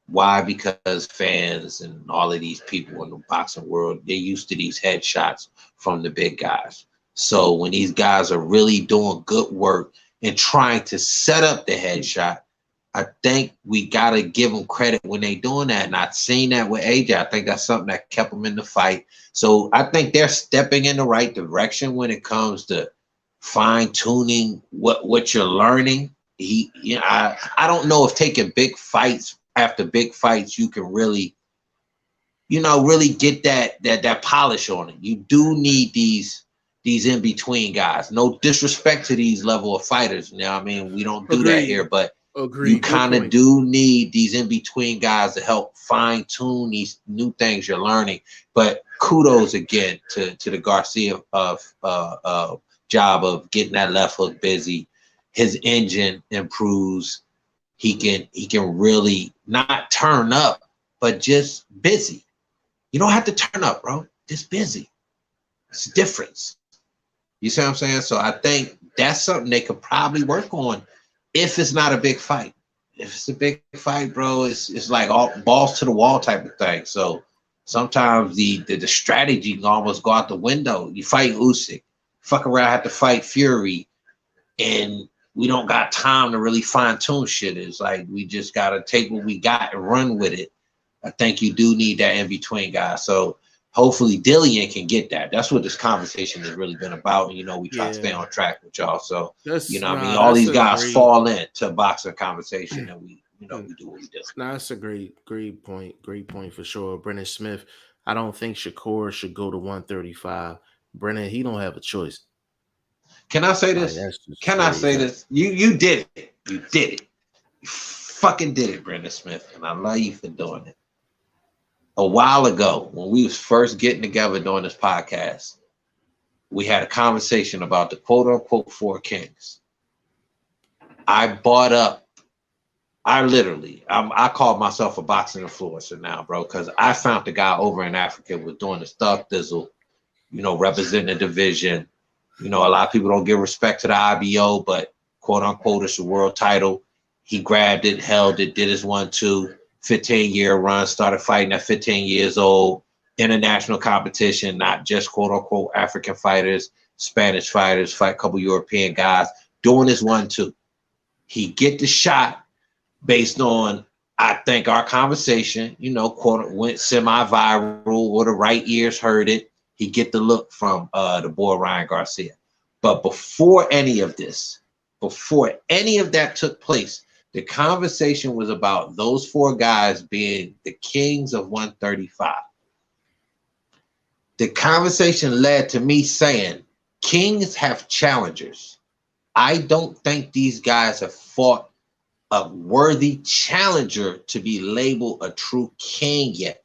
Why? Because fans and all of these people in the boxing world, they're used to these headshots from the big guys. So when these guys are really doing good work and trying to set up the headshot, I think we got to give them credit when they doing that. And I've seen that with AJ. I think that's something that kept them in the fight. So I think they're stepping in the right direction when it comes to fine-tuning what you're learning. I don't know if taking big fights after big fights, you can really, really get that polish on it. You do need these in-between guys. No disrespect to these level of fighters. You know what I mean? We don't do that here, but you kind of do need these in-between guys to help fine-tune these new things you're learning. But kudos again to the Garcia of job of getting that left hook busy. His engine improves. He can really not turn up, but just busy. You don't have to turn up, bro. Just busy. It's a difference. You see what I'm saying? So I think that's something they could probably work on if it's not a big fight. If it's a big fight, bro, it's like all balls to the wall type of thing. So sometimes the strategy can almost go out the window. You fight Usyk, fuck around, have to fight Fury, and we don't got time to really fine tune shit. It's like we just gotta take what we got and run with it. I think you do need that in between guy. So hopefully Dillian can get that. That's what this conversation has really been about. And, we try to stay on track with y'all. So, all these guys fall into boxing conversation and we do what we do. That's a great point. Great point for sure. Brennan Smith, I don't think Shakur should go to 135. Brennan, he don't have a choice. Can I say this? Can I say this? You did it. You did it. You fucking did it, Brennan Smith. And I love you for doing it. A while ago, when we was first getting together doing this podcast, we had a conversation about the quote-unquote Four Kings. I called myself a boxing influencer now, bro, because I found the guy over in Africa was doing the stuff thizzle, representing the division. A lot of people don't give respect to the IBO, but quote-unquote it's a world title. He grabbed it, held it, did his 1-2. 15-year run, started fighting at 15 years old, international competition, not just quote-unquote African fighters, Spanish fighters, fight a couple European guys, doing his 1-2. He get the shot based on, I think, our conversation, quote, went semi-viral, or the right ears heard it. He get the look from the boy Ryan Garcia. But before any of that took place, the conversation was about those four guys being the kings of 135. The conversation led to me saying, kings have challengers. I don't think these guys have fought a worthy challenger to be labeled a true king yet.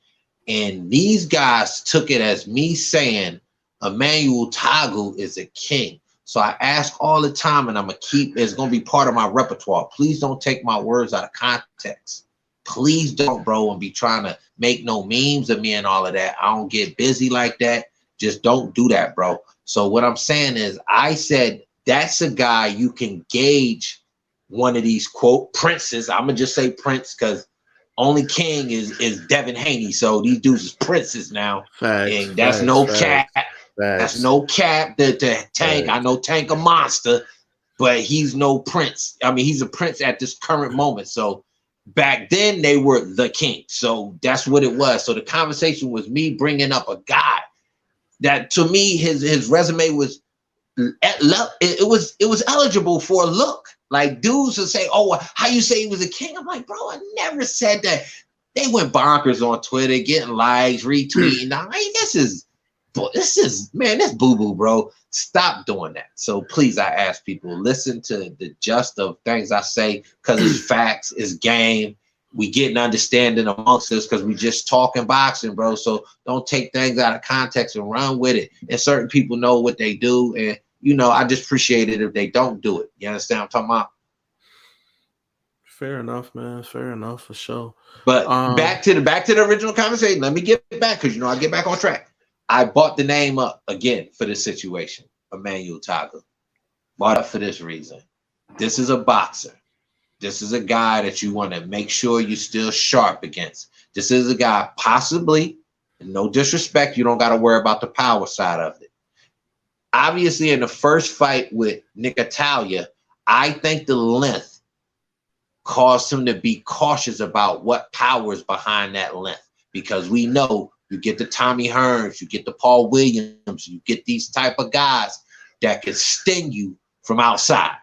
And these guys took it as me saying, Emmanuel Tagu is a king. So I ask all the time, and it's going to be part of my repertoire. Please don't take my words out of context. Please don't, bro, and be trying to make no memes of me and all of that. I don't get busy like that. Just don't do that, bro. So what I'm saying is, I said, that's a guy you can gauge one of these, quote, princes. I'm going to just say prince because only king is Devin Haney. So these dudes is princes now. And that's no cap. That's no cap. The Tank, I know Tank a monster, but he's no prince. I mean, he's a prince at this current moment. So back then they were the king. So that's what it was. So the conversation was me bringing up a guy that, to me, his resume was it was eligible for a look. Like, dudes would say, "Oh, how you say he was a king?" I'm like, bro, I never said that. They went bonkers on Twitter, getting likes, retweeting. I mean, this is man, that's boo-boo, bro. Stop doing that. So please, I ask people, listen to the gist of things I say, because it's facts, it's game. We get an understanding amongst us because we just talking boxing, bro. So don't take things out of context and run with it. And certain people know what they do, and I just appreciate it if they don't do it. You understand what I'm talking about? Fair enough, man. Fair enough, for sure. But back to the original conversation. Let me get back, because I get back on track. I bought the name up again for this situation, Emmanuel Tagu. Bought up for this reason. This is a boxer. This is a guy that you want to make sure you're still sharp against. This is a guy, possibly, no disrespect, you don't got to worry about the power side of it. Obviously, in the first fight with Nick Italia, I think the length caused him to be cautious about what power is behind that length, because we know you get the Tommy Hearns, you get the Paul Williams, you get these type of guys that can sting you from outside.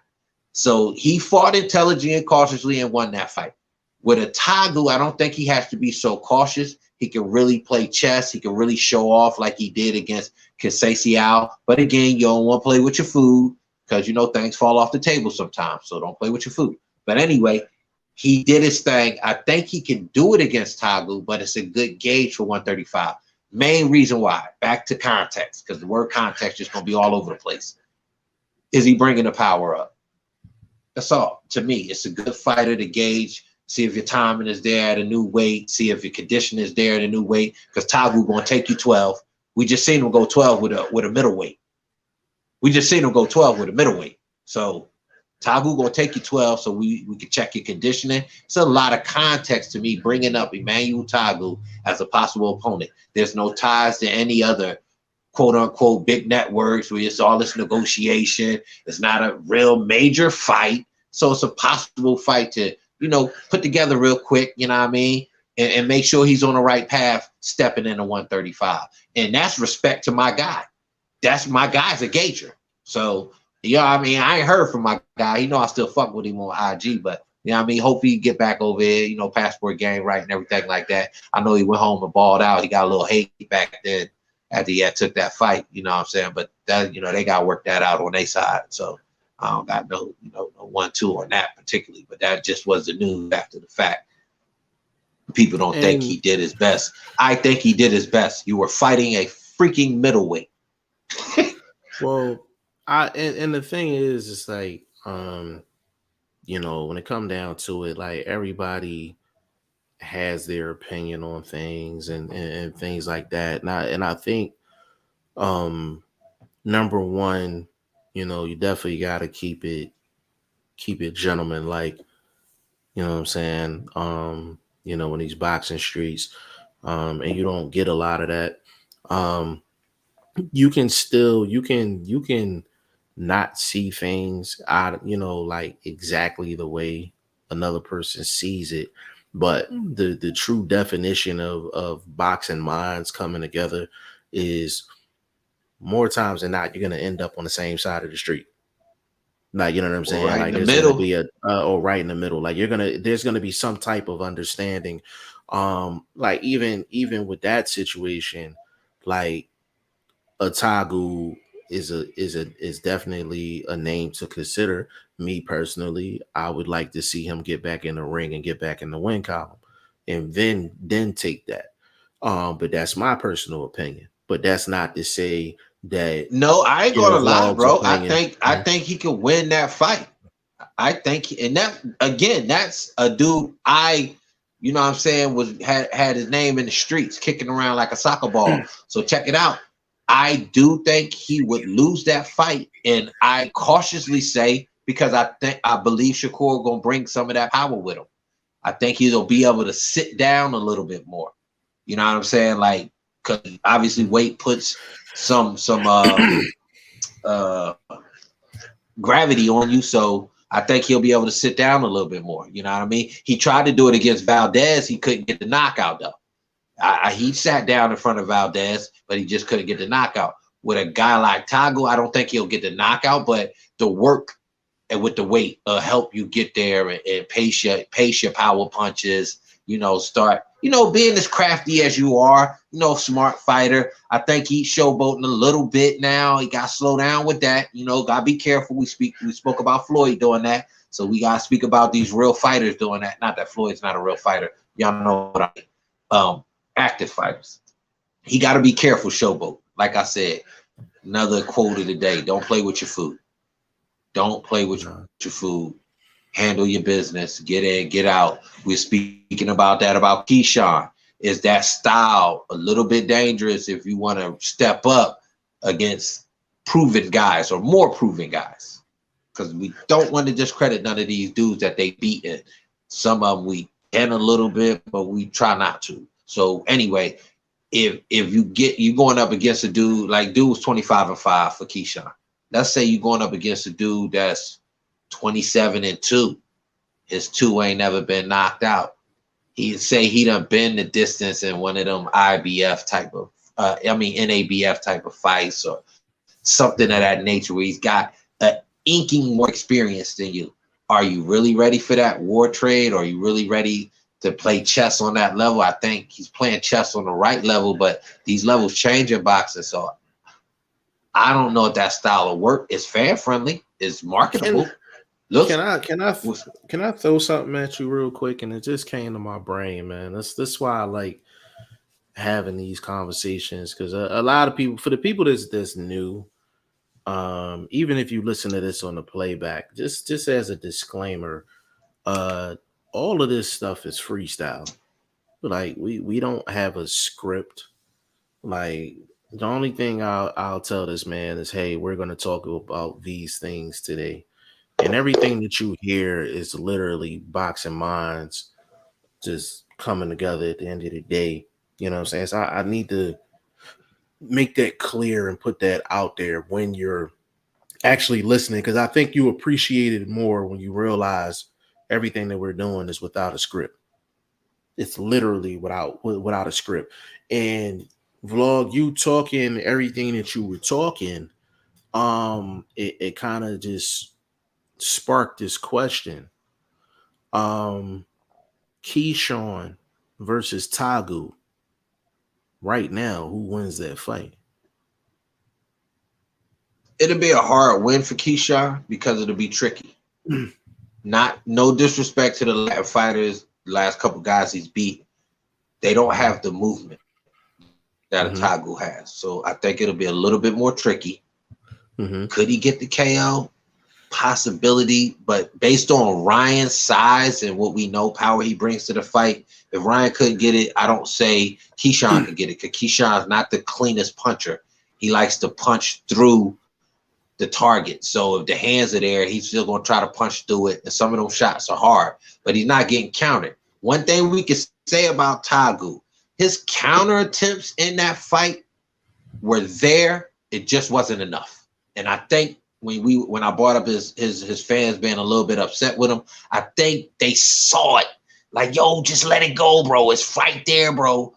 So he fought intelligently and cautiously and won that fight. With a Tagu, I don't think he has to be so cautious. He can really play chess. He can really show off like he did against Conceição. But again, you don't want to play with your food, because things fall off the table sometimes. So don't play with your food. But anyway, he did his thing. I think he can do it against Tagu, but it's a good gauge for 135. Main reason why, back to context, because the word context is going to be all over the place. is he bringing the power up? That's all. To me, it's a good fighter to gauge. See if your timing is there at a new weight. See if your condition is there at a new weight. Because Tagu going to take you 12. We just seen him go 12 with a middleweight. We just seen him go 12 with a middleweight. So Tagu going to take you 12 so we can check your conditioning. It's a lot of context to me bringing up Emmanuel Tagu as a possible opponent. There's no ties to any other quote-unquote big networks where it's all this negotiation. It's not a real major fight. So it's a possible fight to, put together real quick, you know what I mean? And make sure he's on the right path stepping into 135. And that's respect to my guy. That's my guy's a gauger. So, I ain't heard from my guy. I still fuck with him on IG, but hope he get back over here, passport game right and everything like that. I know he went home and balled out. He got a little hate back then after he took that fight, you know what I'm saying? But that, they got to work that out on their side. So I don't got no 1-2 on that particularly, but that just was the news after the fact. People don't think he did his best. I think he did his best. You were fighting a freaking middleweight. Well, and the thing is, it's like, when it comes down to it, like everybody has their opinion on things and things like that. And I think, number one, you definitely got to keep it gentleman-like, you know what I'm saying? In these boxing streets, and you don't get a lot of that. You can not see things out, like exactly the way another person sees it. But the true definition of boxing minds coming together is more times than not, you're going to end up on the same side of the street. Like, you know what I'm saying? Right like in the there's middle. going to be or right in the middle. Like there's going to be some type of understanding. Like even with that situation, like Tagu is definitely a name to consider. Me personally, I would like to see him get back in the ring and get back in the win column, and then take that. But that's my personal opinion. But that's not to say that. No, I ain't gonna lie, Vlog's bro. opinion. I think he could win that fight. I think, and that again, that's a dude you know what I'm saying, had his name in the streets, kicking around like a soccer ball. So check it out. I do think he would lose that fight, and I cautiously say because I believe Shakur gonna bring some of that power with him. I think he'll be able to sit down a little bit more. You know what I'm saying? Like, because obviously weight puts some gravity on you, so I think he'll be able to sit down a little bit more. You know what I mean? He tried to do it against Valdez. He couldn't get the knockout though. He sat down in front of Valdez, but he just couldn't get the knockout. With a guy like Tagu, I don't think he'll get the knockout, but the work and with the weight help you get there and pace your power punches. Start being as crafty as you are. Smart fighter. I think he's showboating a little bit now. He got to slow down with that. Gotta be careful. We spoke about Floyd doing that, so we gotta speak about these real fighters doing that. Not that Floyd's not a real fighter. Y'all know what I mean. Active fighters. He got to be careful, showboat. Like I said, another quote of the day: don't play with your food. Don't play with your food. Handle your business. Get in, get out. We're speaking about that about Keyshawn. Is that style a little bit dangerous if you want to step up against proven guys or more proven guys? Because we don't want to discredit none of these dudes that they beaten. Some of them we can a little bit, but we try not to. So anyway, if you going up against a dude was 25-5 for Keyshawn. Let's say you're going up against a dude that's 27-2. His 2 ain't never been knocked out. He'd say he done been the distance in one of them IBF type of, NABF type of fights or something of that nature where he's got an inking more experience than you. Are you really ready for that war trade? Or are you really ready to play chess on that level? I think he's playing chess on the right level, but these levels change in boxing. So I don't know if that style of work is fan friendly, is marketable. Can I throw something at you real quick? And it just came to my brain, man. That's why I like having these conversations, because a lot of people, for the people that's new, even if you listen to this on the playback, just as a disclaimer, all of this stuff is freestyle. Like we don't have a script. Like the only thing I'll tell this man is, hey, we're gonna talk about these things today. And everything that you hear is literally boxing minds just coming together at the end of the day. You know what I'm saying? So I need to make that clear and put that out there when you're actually listening, because I think you appreciate it more when you realize everything that we're doing is without a script. It's literally without a script. And Vlog, you talking everything that you were talking, it kind of just sparked this question. Keyshawn versus Tagu. Right now, who wins that fight? It'll be a hard win for Keyshawn because it'll be tricky. No disrespect to the Latin fighters, last couple guys he's beat. They don't have the movement that a Tagu has. So I think it'll be a little bit more tricky. Could he get the KO? Possibility, but based on Ryan's size and what we know, power he brings to the fight, if Ryan couldn't get it, I don't say Keyshawn could get it, because Keyshawn's not the cleanest puncher. He likes to punch through the target. So if the hands are there, he's still going to try to punch through it, and some of those shots are hard, but he's not getting countered. One thing we can say about Tagu, his counter attempts in that fight were there. It just wasn't enough. And I think when I brought up his fans being a little bit upset with him, I think they saw it like, yo, just let it go, bro. It's right there, bro.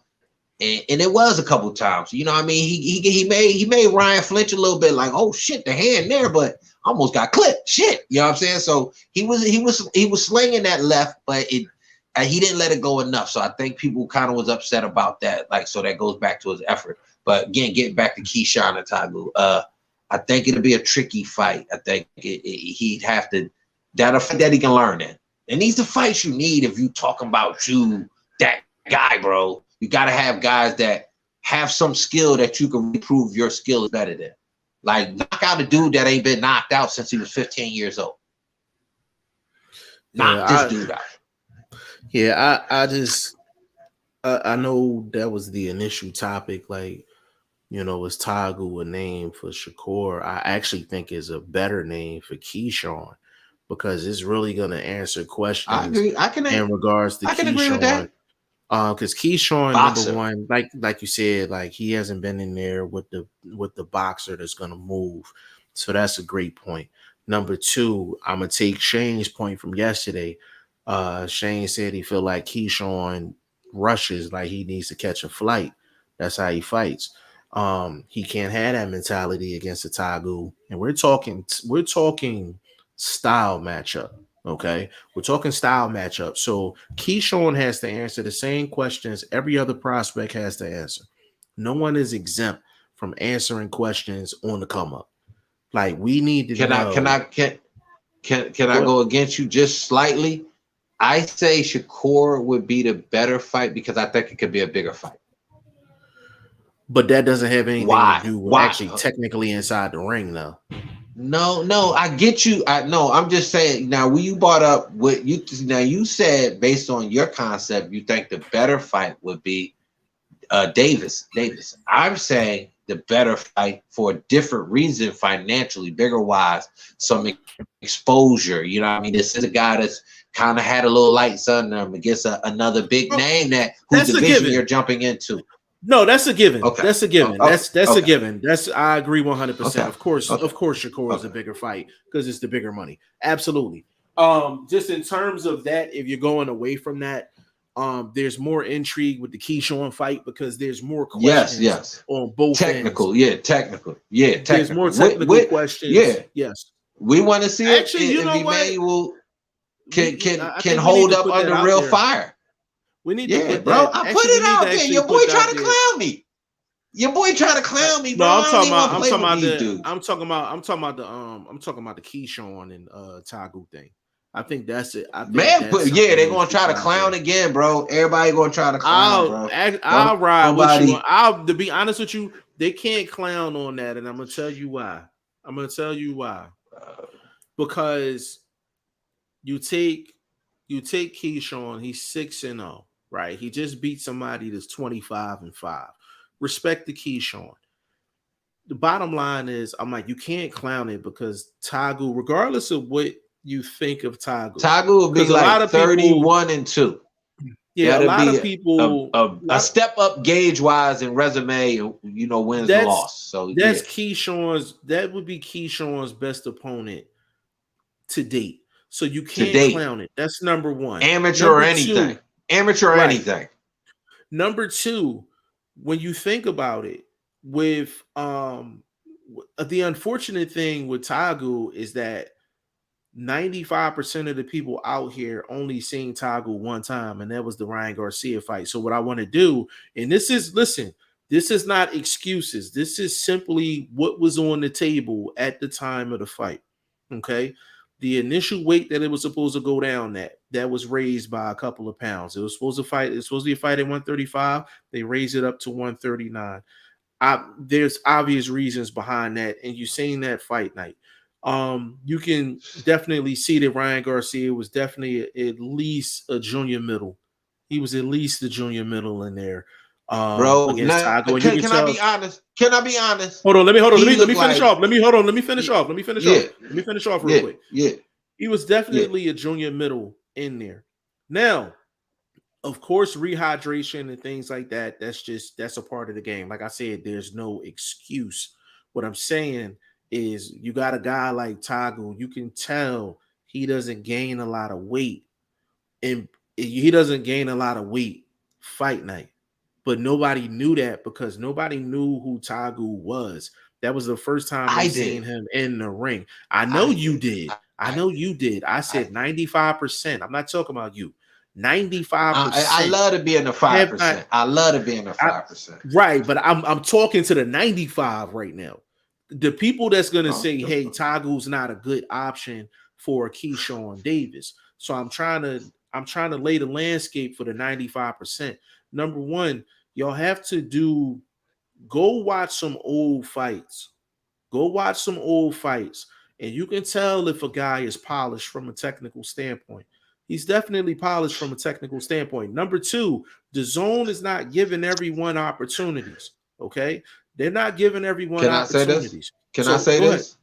And it was a couple times. You know what I mean? He made Ryan flinch a little bit, like, oh shit, the hand there, but almost got clipped. Shit. You know what I'm saying? So he was slinging that left, but he didn't let it go enough. So I think people kind of was upset about that. Like, so that goes back to his effort. But again, getting back to Keyshawn and Tagu, I think it'll be a tricky fight. I think he'd have to, that'll fight that he can learn in. And these are fights you need if you talking about you, that guy, bro. You got to have guys that have some skill that you can prove your skill is better than. Like, knock out a dude that ain't been knocked out since he was 15 years old. Knock this dude out. Yeah, I know that was the initial topic. Like, you know, is Tagu a name for Shakur? I actually think is a better name for Keyshawn, because it's really going to answer questions. I agree. In regards to Keyshawn. Agree with that. Because Keyshawn, number one, like you said, like he hasn't been in there with the boxer that's going to move. So that's a great point. Number two, I'm gonna take Shane's point from yesterday. Shane said he feel like Keyshawn rushes, like he needs to catch a flight. That's how he fights. He can't have that mentality against the Tagu. And we're talking style matchup. Okay, we're talking style matchup. So Keyshawn has to answer the same questions every other prospect has to answer. No one is exempt from answering questions on the come up. Like, we need to know. Can I go against you just slightly? I say Shakur would be the better fight because I think it could be a bigger fight. But that doesn't have anything to do with actually technically inside the ring, though. No, I get you. I'm just saying. Now, when you brought up what you said based on your concept, you think the better fight would be Davis. I'm saying the better fight for a different reason, financially, bigger wise, some exposure. You know what I mean? This is a guy that's kind of had a little lights under him against another big name whose division you're jumping into. No, that's a given. Okay. That's a given. That's okay. a given. I agree 100%. Okay. Of course, Shakur is a bigger fight because it's the bigger money. Absolutely. Just in terms of that, if you're going away from that, there's more intrigue with the Keyshawn fight because there's more questions on both technical, ends. Technical. There's more technical questions. Yes. We want to see actually, it. You know Emmanuel can hold up under real fire. We need to put bro. That. I put it out there. Your boy trying to clown me. Bro. No, I'm talking about the Keyshawn and Tagu thing. I think that's it. They're gonna try to clown again, bro. Everybody gonna try to clown, bro. I'll ride with you. To be honest with you, they can't clown on that, and I'm gonna tell you why. I'm gonna tell you why. Because you take Keyshawn, he's 6-0, right? He just beat somebody that's 25-5. Respect the Keyshawn. The bottom line is, I'm like, you can't clown it because Tagu, regardless of what you think of Tagu will be like 31-2. Yeah, a lot of people a step up gauge wise in resume, wins and loss. So that's Keyshawn's. That would be Keyshawn's best opponent to date. So you can't clown it. That's number one. Amateur or anything. Number two, when you think about it, with the unfortunate thing with Tagu is that 95% of the people out here only seen Tagu one time, and that was the Ryan Garcia fight. So what I want to do, and this is not excuses. This is simply what was on the table at the time of the fight. Okay. The initial weight that it was supposed to go down that was raised by a couple of pounds. It was supposed to be a fight at 135. They raised it up to 139. There's obvious reasons behind that, and you've seen that fight night. You can definitely see that Ryan Garcia was definitely at least a junior middle. He was at least the junior middle in there. Bro, against Tagu. Can I be honest? Can I be honest? Hold on. Let me finish off. Let me finish off real quick. Yeah. He was definitely a junior middle in there. Now, of course, rehydration and things like that, that's a part of the game. Like I said, there's no excuse. What I'm saying is you got a guy like Tagu, you can tell he doesn't gain a lot of weight. And he doesn't gain a lot of weight fight night. But nobody knew that because nobody knew who Tagu was. That was the first time I seen him in the ring. I know you did. I said 95%. I'm not talking about you. 95%. I love to be in the 5%. I love to be in the 5%. Right, but I'm talking to the 95 right now. The people that's gonna say, "Hey, Tagu's not a good option for Keyshawn Davis." So I'm trying to lay the landscape for the 95%. Number one, y'all have to go watch some old fights. And you can tell if a guy is polished from a technical standpoint. He's definitely polished from a technical standpoint. Number two, the zone is not giving everyone opportunities. Okay, they're not giving everyone opportunities. Can I say this?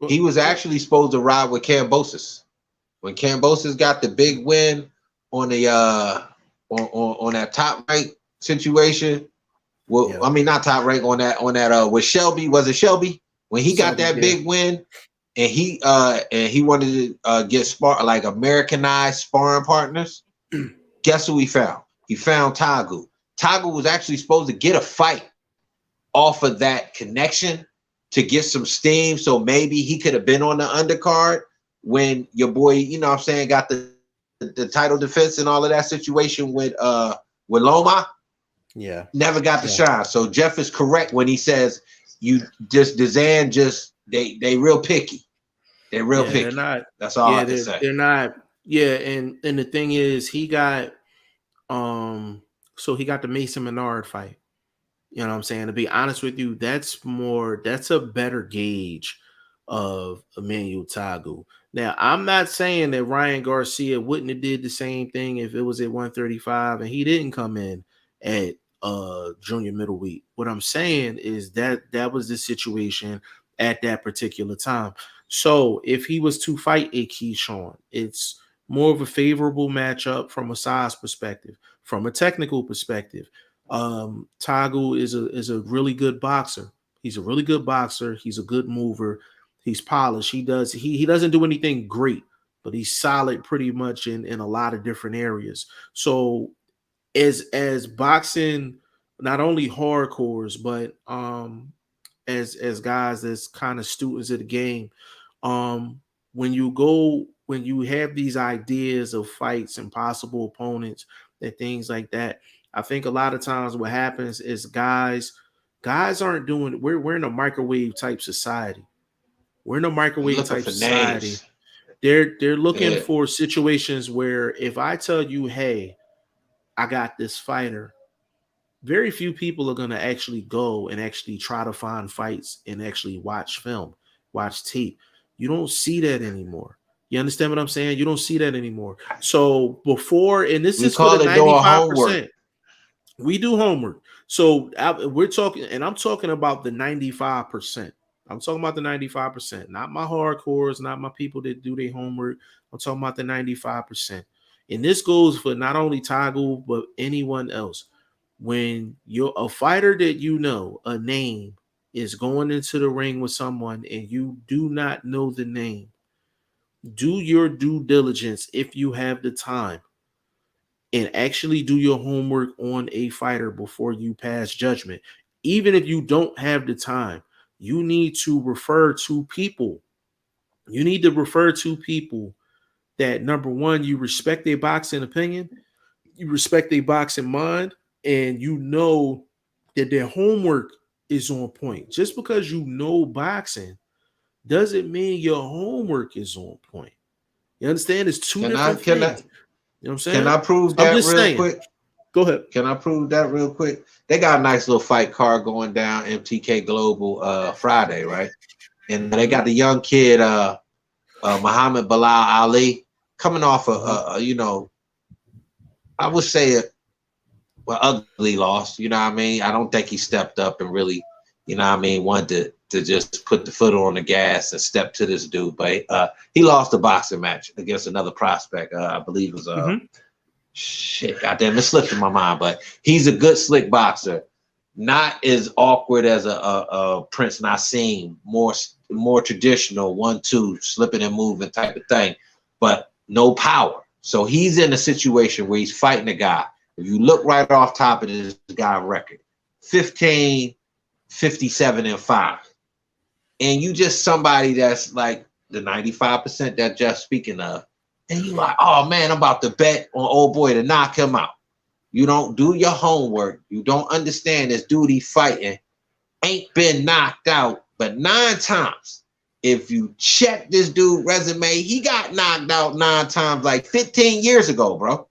He was actually supposed to ride with Kambosos. When Kambosos got the big win on the on that top right situation. Well, I mean not top rank on that with Shelby. Was it Shelby? When he got that big win and he wanted to get like Americanized sparring partners, guess who he found? He found Tagu. Tagu was actually supposed to get a fight off of that connection to get some steam. So maybe he could have been on the undercard when your boy, got the title defense and all of that situation with Loma. Yeah. Never got the shine. So Jeff is correct when he says Dazan they real picky. They're real picky. They're not. That's all I can say. They're not. Yeah, and the thing is, he got so he got the Mason Menard fight. You know what I'm saying? To be honest with you, that's a better gauge of Emmanuel Tagu. Now, I'm not saying that Ryan Garcia wouldn't have did the same thing if it was at 135 and he didn't come in at junior middleweight. What I'm saying is that was the situation at that particular time. So if he was to fight a Keyshawn, it's more of a favorable matchup from a size perspective, from a technical perspective. Tagu is a really good boxer. He's a really good boxer. He's a good mover. He's polished. He doesn't do anything great, but he's solid pretty much in a lot of different areas. So as boxing, not only hardcores, but as guys that's kind of students of the game, when you have these ideas of fights and possible opponents and things like that, I think a lot of times what happens is guys aren't doing. We're in a microwave type society. We're in a microwave type society. They're looking for situations where if I tell you, hey, I got this fighter very few people are going to actually go and actually try to find fights and actually watch film, watch tape. You don't see that anymore. You understand what I'm saying? You don't see that anymore. So before, and this We is for the call it doing homework. 95%. We do homework. So we're talking, and I'm talking about the 95%. I'm talking about the 95%, not my hardcores, not my people that do their homework. I'm talking about the 95%. And this goes for not only Toggle, but anyone else. When you're a fighter that you know, a name is going into the ring with someone and you do not know the name, do your due diligence if you have the time and actually do your homework on a fighter before you pass judgment. Even if you don't have the time, you need to refer to people. You need to refer to people that, number one, you respect their boxing opinion, you respect their boxing mind, and you know that their homework is on point. Just because you know boxing doesn't mean your homework is on point. You understand? It's two different things. You know what I'm saying? Can I prove So I'm that just real saying. quick? Go ahead. Can I prove that real quick? They got a nice little fight card going down MTK Global Friday, right? And they got the young kid Muhammad Bilal Ali coming off you know, I would say ugly loss. You know what I mean? I don't think he stepped up and really, you know what I mean, wanted to just put the foot on the gas and step to this dude. But he lost a boxing match against another prospect. I believe it was shit, goddamn, it slipped in my mind. But he's a good slick boxer, not as awkward as a Prince Nassim, more traditional 1-2 slipping and moving type of thing, but no power. So he's in a situation where he's fighting a guy. If you look right off top of this guy record, 15, 57, and 5. And you just somebody that's like the 95% that just speaking of, and you like, oh man, I'm about to bet on old boy to knock him out. You don't do your homework. You don't understand this dude he fighting ain't been knocked out, but 9 times. If you check this dude resume, he got knocked out 9 times like 15 years ago, bro.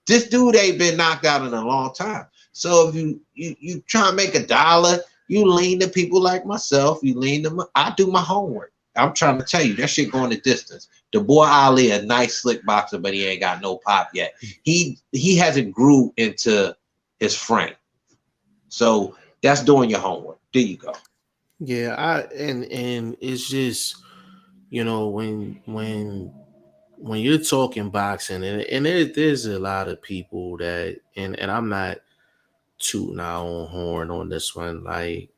This dude ain't been knocked out in a long time. So if you try to make $1, you lean to people like myself. You lean to I do my homework. I'm trying to tell you, that shit going the distance. The boy Ali, a nice slick boxer, but he ain't got no pop yet. He hasn't grew into his frame. So that's doing your homework. There you go. Yeah, and it's just, you know, when you're talking boxing, and there's a lot of people that, and I'm not tooting our own horn on this one. Like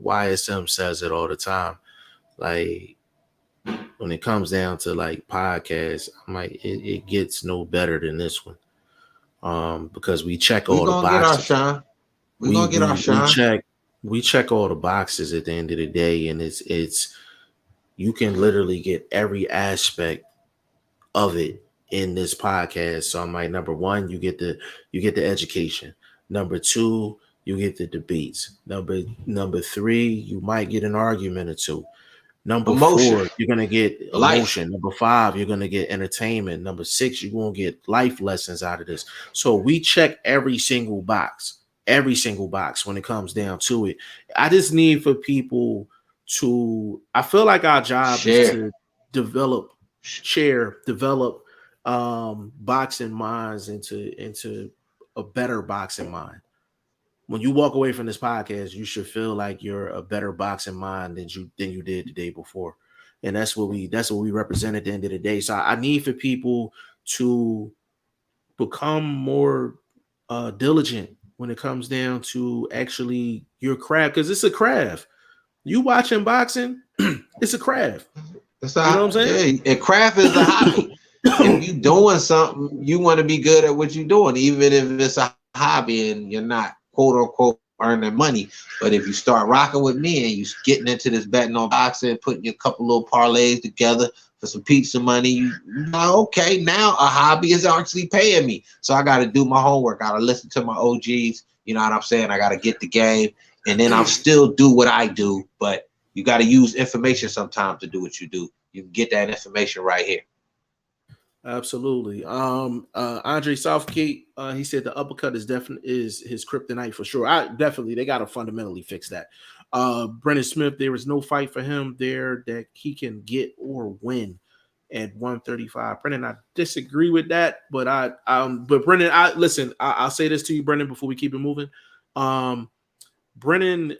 YSM says it all the time. Like when it comes down to like podcasts, I'm like, it gets no better than this one. Because we check all the boxes. We're gonna get our shine. We check all the boxes at the end of the day, and it's you can literally get every aspect of it in this podcast. So I'm like, number one, you get the education. Number two, you get the debates. Number three, you might get an argument or two. Number four, you're gonna get emotion. Number five, you're gonna get entertainment. Number six, you're gonna get life lessons out of this. So we check every single box when it comes down to it. I just need for people to, I feel like our job is to develop boxing minds into a better boxing mind. When you walk away from this podcast, you should feel like you're a better boxing mind than you did the day before. And that's what we represent at the end of the day. So I need for people to become more diligent when it comes down to actually your craft, because it's a craft. You watching boxing, it's a craft. You know what I'm saying? Yeah, a craft is a hobby. If you doing something, you want to be good at what you're doing, even if it's a hobby and you're not quote unquote earning money. But if you start rocking with me and you getting into this betting on boxing, putting your couple little parlays together for some pizza money, you know, okay, now a hobby is actually paying me. So I got to do my homework. I got to listen to my OGs. You know what I'm saying? I got to get the game, and then I'll still do what I do. But you got to use information sometimes to do what you do. You can get that information right here. Absolutely. Andre Southgate, he said the uppercut is definitely is his kryptonite for sure. They gotta fundamentally fix that. Brennan Smith, there is no fight for him there that he can get or win at 135. Brennan, I disagree with that, but but Brennan, I'll say this to you, Brennan, before we keep it moving. Brennan,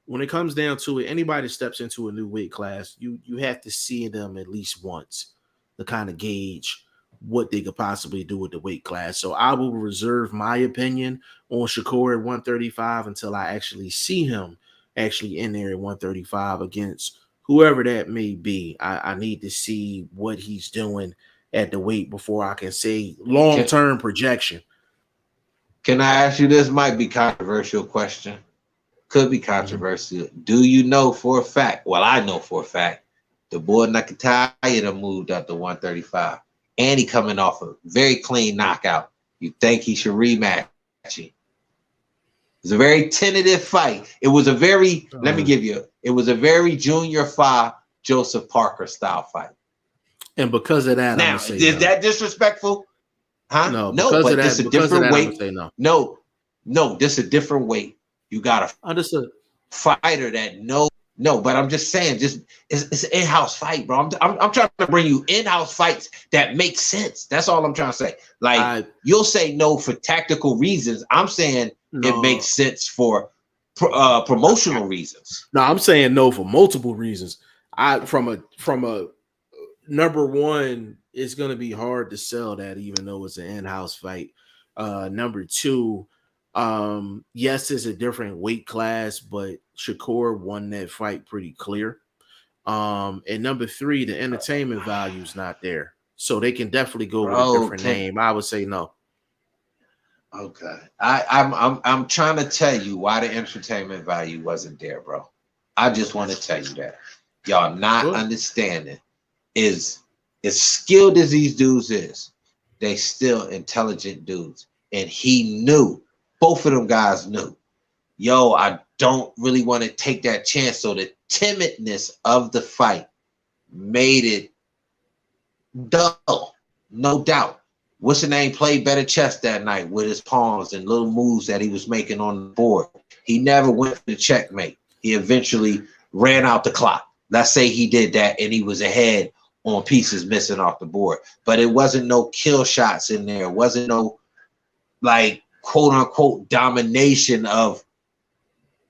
when it comes down to it, anybody that steps into a new weight class, you have to see them at least once to kind of gauge what they could possibly do with the weight class. So I will reserve my opinion on Shakur at 135 until I actually see him actually in there at 135 against whoever that may be. I need to see what he's doing at the weight before I can say long-term projection. Can I ask you this? Might be controversial question. Could be controversial. Mm-hmm. Do you know for a fact? Well, I know for a fact the boy Nakataya moved up to 135, and he coming off a very clean knockout. You think he should rematch him? It's a very tentative fight. It was a very it was a very Junior Fa Joseph Parker style fight. And because of that, now is that disrespectful? Huh? No, but this is a different weight. No, this is a different weight. You got a fighter that no, but I'm just saying, it's an in-house fight, bro. I'm trying to bring you in-house fights that make sense. That's all I'm trying to say. Like you'll say no for tactical reasons. I'm saying it makes sense for promotional reasons. No, I'm saying no for multiple reasons. From a number one, it's going to be hard to sell that, even though it's an in-house fight. Number two. Yes, it's a different weight class, but Shakur won that fight pretty clear. And number three, the entertainment value is not there, so they can definitely go with a different name. I would say no. Okay, I'm trying to tell you why the entertainment value wasn't there, bro. I just want to tell you that y'all not understanding is as skilled as these dudes is, they still intelligent dudes, and he knew. Both of them guys knew, yo, I don't really want to take that chance. So the timidness of the fight made it dull, no doubt. What's the name? Played better chess that night with his palms and little moves that he was making on the board. He never went for the checkmate. He eventually ran out the clock. Let's say he did that and he was ahead on pieces missing off the board. But it wasn't no kill shots in there. It wasn't no, like, quote unquote domination of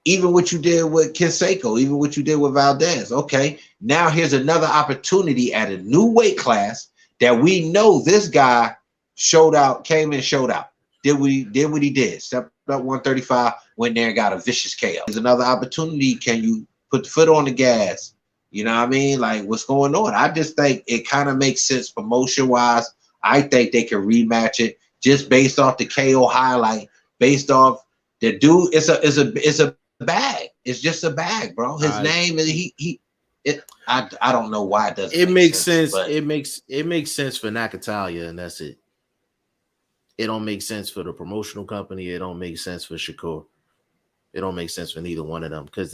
even what you did with Canseco, even what you did with Valdez. Okay, now here's another opportunity at a new weight class that we know this guy showed out, came and showed out. Did what he did. Stepped up 135, went there and got a vicious KO. There's another opportunity. Can you put the foot on the gas? You know what I mean? Like, what's going on? I just think it kind of makes sense promotion-wise. I think they can rematch it. Just based off the KO highlight, based off the dude, it's a bag. It's just a bag, bro. His name is I don't know why it doesn't. It makes sense. It makes sense for Nakatalia, and that's it. It don't make sense for the promotional company. It don't make sense for Shakur. It don't make sense for neither one of them because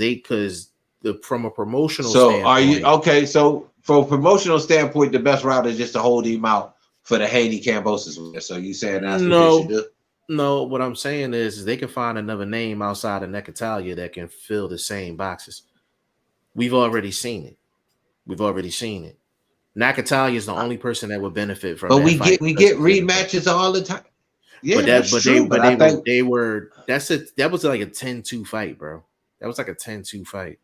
from a promotional. So are you okay? So from a promotional standpoint, the best route is just to hold him out for the Haney Cambosis. So you saying that's what they should do? No, what I'm saying is they can find another name outside of Nakatalia that can fill the same boxes. We've already seen it. Nakatalia is the only person that would benefit from. But we get rematches all the time. Yeah, that was like a 10-2 fight, bro. That was like a 10-2 fight.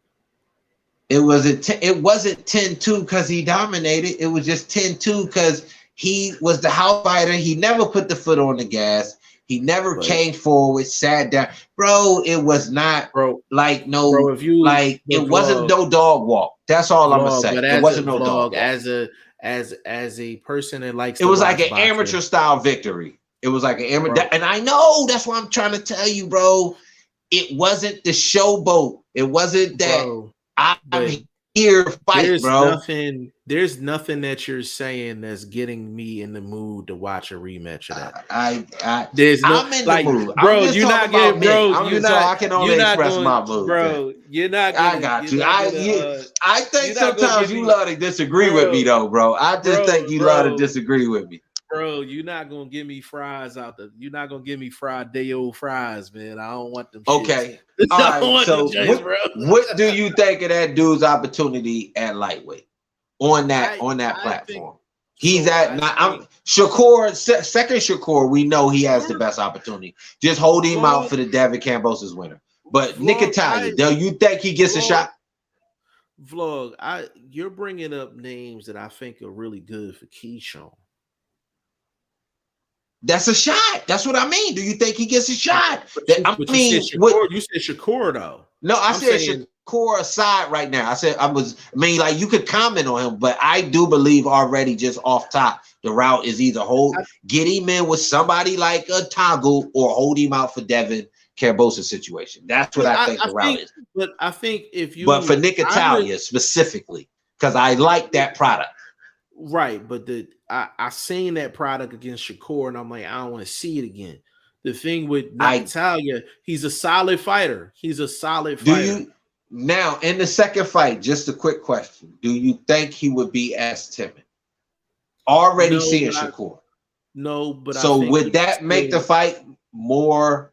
It wasn't 10-2 because he dominated. It was just 10-2 because he was the house fighter. He never put the foot on the gas. He never came forward, sat down. Bro, it was not like no, bro, it wasn't no dog walk. That's all I'm gonna say. It wasn't no dog walk. As a person that likes it was like an amateur style victory. It was like an amateur, and I know that's what I'm trying to tell you, bro. It wasn't the showboat. It wasn't that. year fight, bro. There's nothing that you're saying that's getting me in the mood to watch a rematch of that. I'm in the mood, bro. I'm just You're not getting, bro. I can only express my mood, bro. You're not. I got you. I think sometimes you love to disagree with me, though, bro. I just think you love to disagree with me. Bro, you're not gonna give me fries out there. You're not gonna give me fried day old fries, man. I don't want them. Okay. Shits. All right. So what do you think of that dude's opportunity at lightweight on that platform? He's Shakur, second Shakur, we know he has the best opportunity. Just hold him out for the David Cambosis winner. But Nikitalia, do you think he gets a shot? Vlog, you're bringing up names that I think are really good for Keyshawn. That's a shot. That's what I mean. Do you think he gets a shot? You said Shakur though. No, I said Shakur aside right now. Like you could comment on him, but I do believe already just off top, the route is either get him in with somebody like a Toggle or hold him out for Devin Cambosis situation. That's what I think the route is. But I think but for Nikitalia specifically, because I like that product. Right, but I seen that product against Shakur, and I'm like, I don't want to see it again. The thing with Natalia, he's a solid fighter. He's a solid fighter. Now, in the second fight, just a quick question: do you think he would be as timid? Already seeing Shakur. No, but so would that make the fight more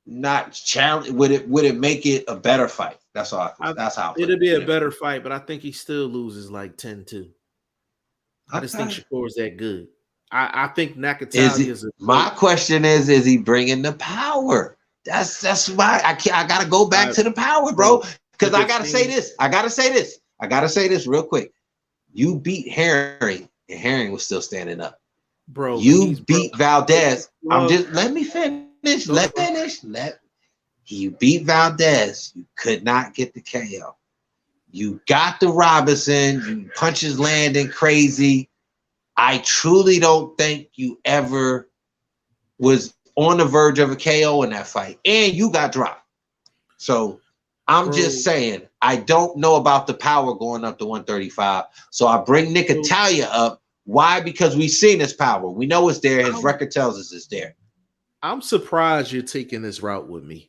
not challenge? Would it make it a better fight? That's all. That's how it'll be a better fight, but I think he still loses like 10-2. I just think Shakur's that good. I think Nakatalia is. My question is he bringing the power? That's why I gotta go back to the power, bro. Because I gotta say this. I gotta say this real quick. You beat Hearn, and Hearn was still standing up. Bro, you beat Valdez. Let me finish. You beat Valdez. You could not get the KO. You got the Robinson. You punches landing crazy. I truly don't think you ever was on the verge of a KO in that fight. And you got dropped. So I'm just saying, I don't know about the power going up to 135. So I bring Nikitalia up. Why? Because we've seen his power. We know it's there. His record tells us it's there. I'm surprised you're taking this route with me.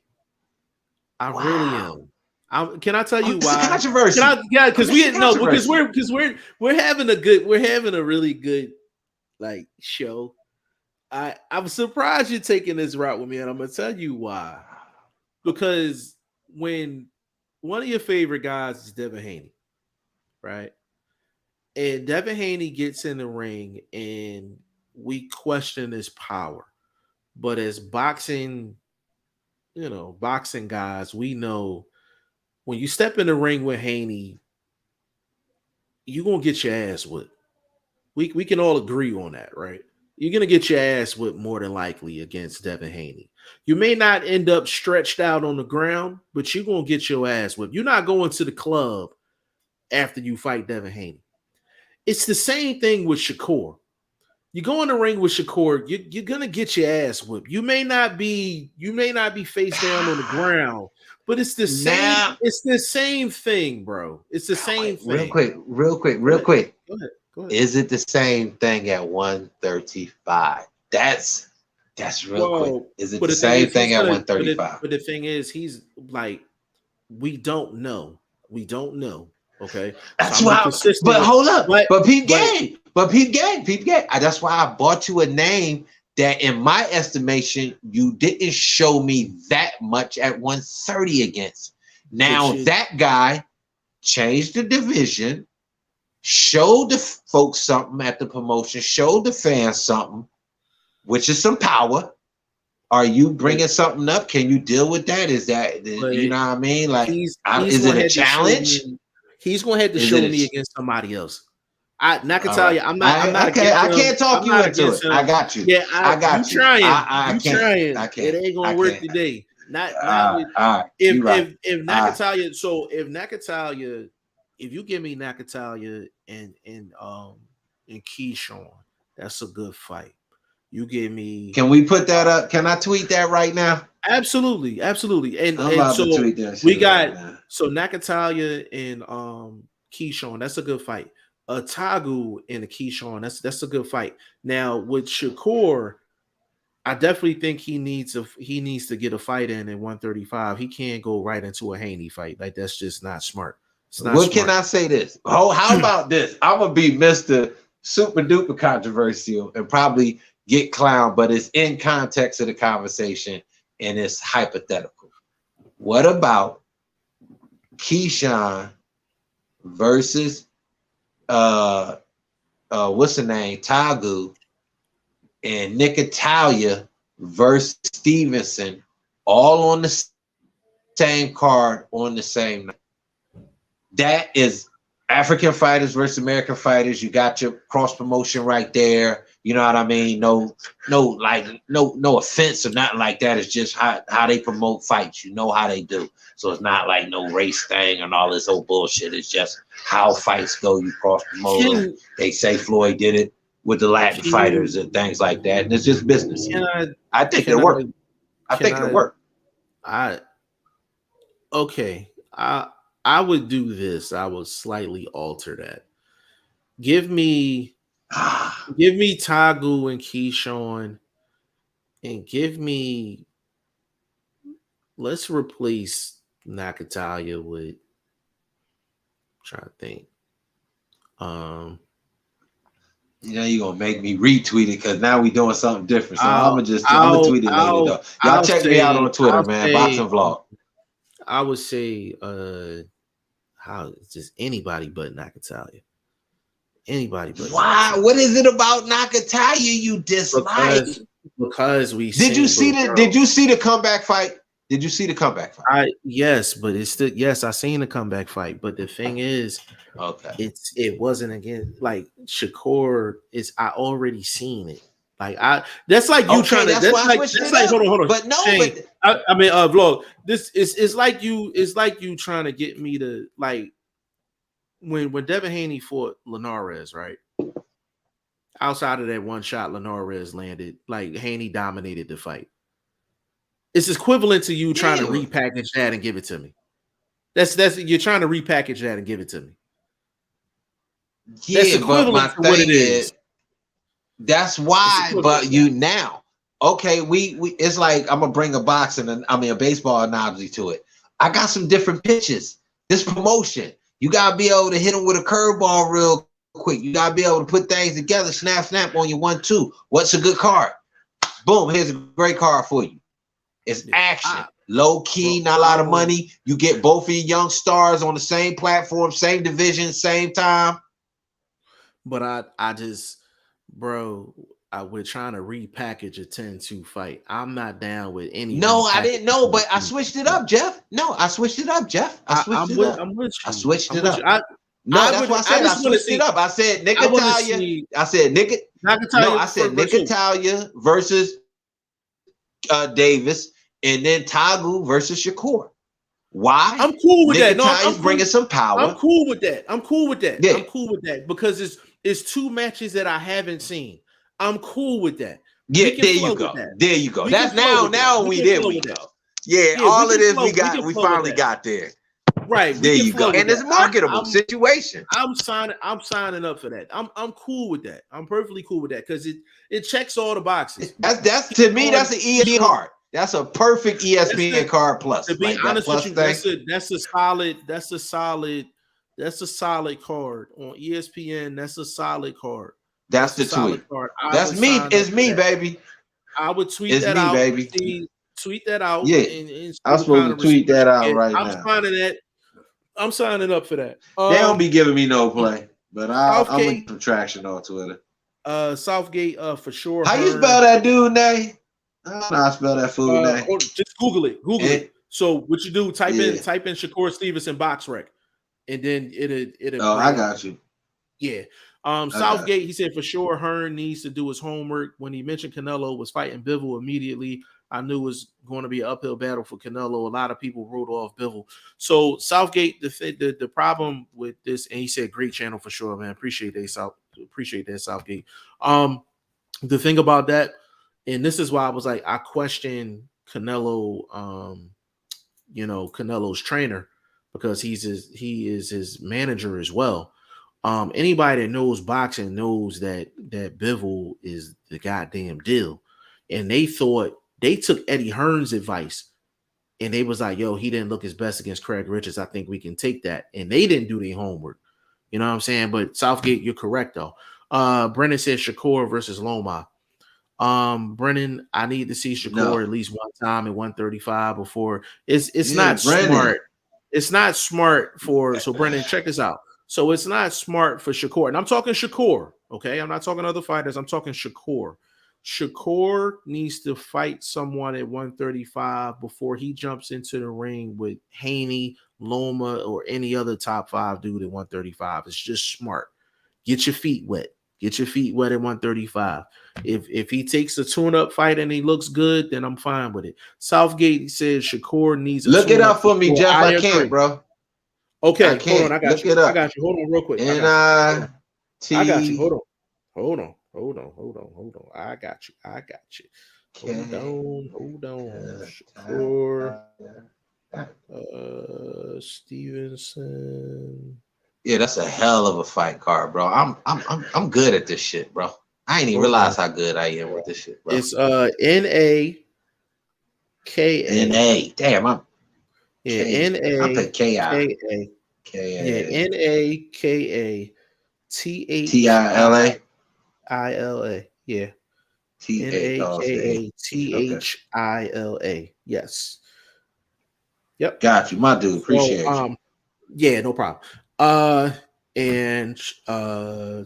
I really am. Can I tell you why? It's controversy. Because we're having a really good like show. I'm surprised you're taking this route with me, and I'm gonna tell you why. Because when one of your favorite guys is Devin Haney, right? And Devin Haney gets in the ring, and we question his power. But as boxing guys, we know when you step in the ring with Haney, you're gonna get your ass whipped. We can all agree on that, right? You're gonna get your ass whipped more than likely against Devin Haney. You may not end up stretched out on the ground, but you're gonna get your ass whipped. You're not going to the club after you fight Devin Haney. It's the same thing with Shakur. You go in the ring with Shakur, you're gonna get your ass whipped. You may not be face down on the ground, but it's the same. It's the same thing, bro. It's the same thing. Real quick. Go ahead. Is it the same thing at 135? That's real quick. Is it the same thing at 135? But the thing is, he's like, we don't know. Okay, that's why. But hold up. But peep game. That's why I bought you a name that, in my estimation, you didn't show me that much at 130 against. Now that guy changed the division, showed the folks something at the promotion, showed the fans something, which is some power. Are you bringing something up? Can you deal with that? Is that, you know what I mean? Like, is it a challenge? He's going to have to show me against somebody else. Nakatalia, I'm not. I can't talk you into it. I got you. Yeah, I got you. Trying. I can't. It ain't going to work today. If Nakatalia. So if Nakatalia, if you give me Nakatalia and Keyshawn, that's a good fight. You give me. Can we put that up? Can I tweet that right now? Absolutely. And I'm about so to tweet that shit we got right now. so Nakatalia and Keyshawn. That's a good fight. Tagu and a Keyshawn. That's a good fight. Now with Shakur, I definitely think he needs to get a fight in at 135. He can't go right into a Haney fight. Like that's just not smart. It's not What smart. can I say this? Oh, how about this? I'm gonna be Mr. Super duper controversial and probably get clowned, but it's in context of the conversation and it's hypothetical. What about Keyshawn versus what's the name? Tagu and Nicatalia versus Stevenson, all on the same card on the same night. That is African fighters versus American fighters. You got your cross promotion right there. You know what I mean? No offense or nothing like that. It's just how they promote fights. You know how they do. So it's not like no race thing and all this old bullshit. It's just how fights go. You cross promote. They say Floyd did it with the Latin fighters and things like that. And it's just business. I think it'll work. I think it'll work. Okay. I would do this. I would slightly alter that. Give me Tagu and Keyshawn, and let's replace Nakatalia with, I'm trying to think. You're gonna make me retweet it because now we doing something different. So I'm gonna tweet it later though. Y'all check me out on Twitter, man. Boxing Vlog. I would say just anybody but Nakatalia. Anybody but why? What is it about Nakatalia you dislike? Because we did you see the comeback fight? Did you see the comeback fight? Yes, but it's still I seen the comeback fight. But the thing is, okay, it wasn't again like Shakur I already seen it. Like that's like you trying to. That's like hold on. But no, Shane, but I mean, vlog. This is like you trying to get me to like when Devin Haney fought Linares, right? Outside of that one shot Linares landed, like Haney dominated the fight. It's equivalent to you trying to repackage that and give it to me. That's you're trying to repackage that and give it to me. Yeah, that's equivalent to what it is. That's why, but you now, okay, we it's like I'm gonna bring a baseball analogy to it. I got some different pitches. This promotion, you gotta be able to hit them with a curveball real quick. You gotta be able to put things together, snap on your 1-2. What's a good card? Boom, here's a great card for you. It's action, low key, not a lot of money. You get both of your young stars on the same platform, same division, same time. But I just, bro, we're trying to repackage a 10-2 fight. I'm not down with any. No, I didn't know, but I switched it up, Jeff. I switched it up. I'm with you. I switched it up. That's why I said I switched it up. I said Nicatalia. I said Nicatalia versus Davis, and then Tagu versus Shakur. Why? I'm cool with that. No, I'm bringing some power. I'm cool with that. Yeah. I'm cool with that because it's two matches that I haven't seen. I'm cool with that. Yeah, there you go. There you go. That's now we there. We go. Yeah, all of this we finally got there. Right. There you go. And it's a marketable situation. I'm signing up for that. I'm cool with that. I'm perfectly cool with that because it checks all the boxes. That's to me, that's an ESPN card. That's a perfect ESPN card plus. To be honest with you, that's a solid card on ESPN. That's a solid card. That's the tweet. That's me. It's me, baby. I would tweet that out, baby. Tweet that out. Yeah, I'm supposed to tweet that out right now. I'm signing up for that. They don't be giving me no play, but I'm in some traction on Twitter. Southgate for sure. How you spell that dude name? I don't know how to spell that fool name. Just Google it. It. So what you do? Type in Shakur Stevenson box rec, and then it'll. Oh, I got you. Yeah. Southgate, he said for sure Hearn needs to do his homework. When he mentioned Canelo was fighting Bivol immediately, I knew it was going to be an uphill battle for Canelo. A lot of people wrote off Bivol. So Southgate, the problem with this, and he said great channel for sure, man. Appreciate that, Southgate. The thing about that, and this is why I was like, I question Canelo, Canelo's trainer, because he is his manager as well. Anybody that knows boxing knows that Bivol is the goddamn deal. And they took Eddie Hearn's advice, and they was like, yo, he didn't look his best against Craig Richards. I think we can take that. And they didn't do their homework. You know what I'm saying? But Southgate, you're correct though. Brennan said Shakur versus Loma. Brennan, I need to see Shakur at least one time at 135 before. It's not Brennan. Smart. It's not smart for. So Brennan, check this out. So it's not smart for Shakur, and I'm talking Shakur. Okay, I'm not talking other fighters. I'm talking Shakur. Shakur needs to fight someone at 135 before he jumps into the ring with Haney, Loma, or any other top 5 dude at 135. It's just smart. Get your feet wet. Get your feet wet at 135. If he takes a tune-up fight and he looks good, then I'm fine with it. Southgate says Shakur needs a look it up for me, Jeff. I can't, bro. Okay, hold on. I got you. I got you. Hold on real quick. I got you. Hold on. I got you. Hold on. Shakur Stevenson. Yeah, that's a hell of a fight card, bro. I'm good at this shit, bro. I ain't even realize how good I am with this shit, bro. It's NAKA. NA. Damn, I'm NAKA. Yeah, NAKA TILA. Yeah. NAKATHILA. Yes. Yep. Got you, my dude. Appreciate you. Yeah, no problem. And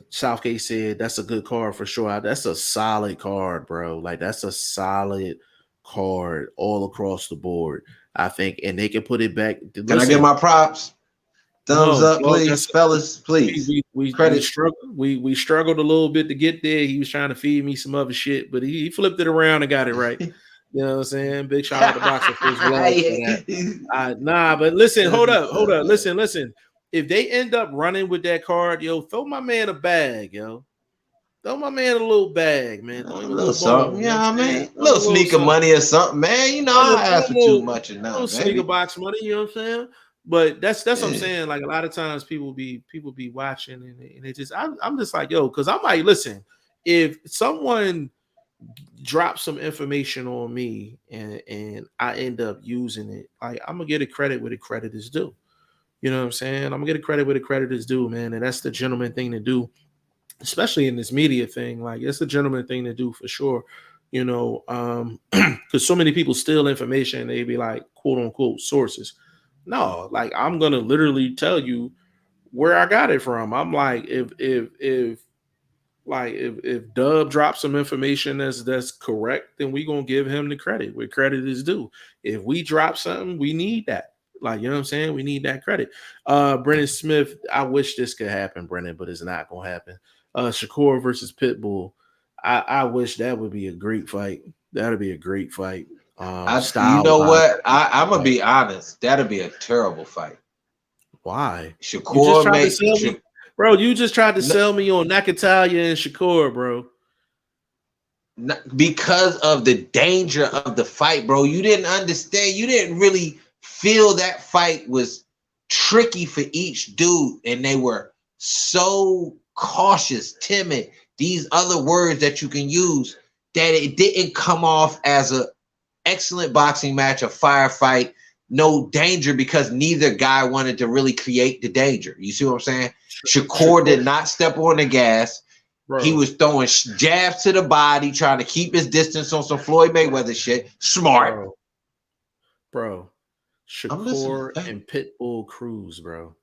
Southgate said that's a good card for sure. That's a solid card, bro. Like that's a solid card all across the board, I think. And they can put it back. Can I get my props? Thumbs up, please, fellas, please. We struggled a little bit to get there. He was trying to feed me some other shit, but he flipped it around and got it right. You know what I'm saying? Big shout out to BoxingFirstVlog. Nah, but listen, hold up. Listen. If they end up running with that card, yo, throw my man a bag, yo. Throw my man a little bag, man. A little something, yeah, man. A little sneaker money or something, man. You know, I ask for too much enough. Little sneaker box money, you know what I'm saying? But that's what I'm saying. Like a lot of times people be watching and it just I'm just like, yo, because I'm like, listen, if someone drops some information on me and I end up using it, like I'm gonna get a credit where the credit is due. You know what I'm saying? I'm gonna get a credit where the credit is due, man. And that's the gentleman thing to do, especially in this media thing. Like it's a gentleman thing to do for sure. You know, because so many people steal information and they be like, quote unquote sources. No, like I'm gonna literally tell you where I got it from. I'm like, if Dub drops some information that's correct, then we gonna give him the credit where credit is due. If we drop something, we need that. Like, you know what I'm saying? We need that credit. Brennan Smith, I wish this could happen, Brennan, but it's not gonna happen. Shakur versus Pitbull. I wish that would be a great fight. That'd be a great fight. You know what? I'm gonna be honest. That'd be a terrible fight. Why? Shakur bro, you just tried to sell me on Nakatalia and Shakur, bro. Because of the danger of the fight, bro. You didn't understand. You didn't really feel that fight was tricky for each dude, and they were so cautious, timid, these other words that you can use, that it didn't come off as a excellent boxing match, a firefight, no danger, because neither guy wanted to really create the danger. You see what I'm saying? Shakur did not step on the gas. Bro. He was throwing jabs to the body, trying to keep his distance on some Floyd Mayweather shit. Smart. Bro. Shakur and Pitbull Cruz, bro.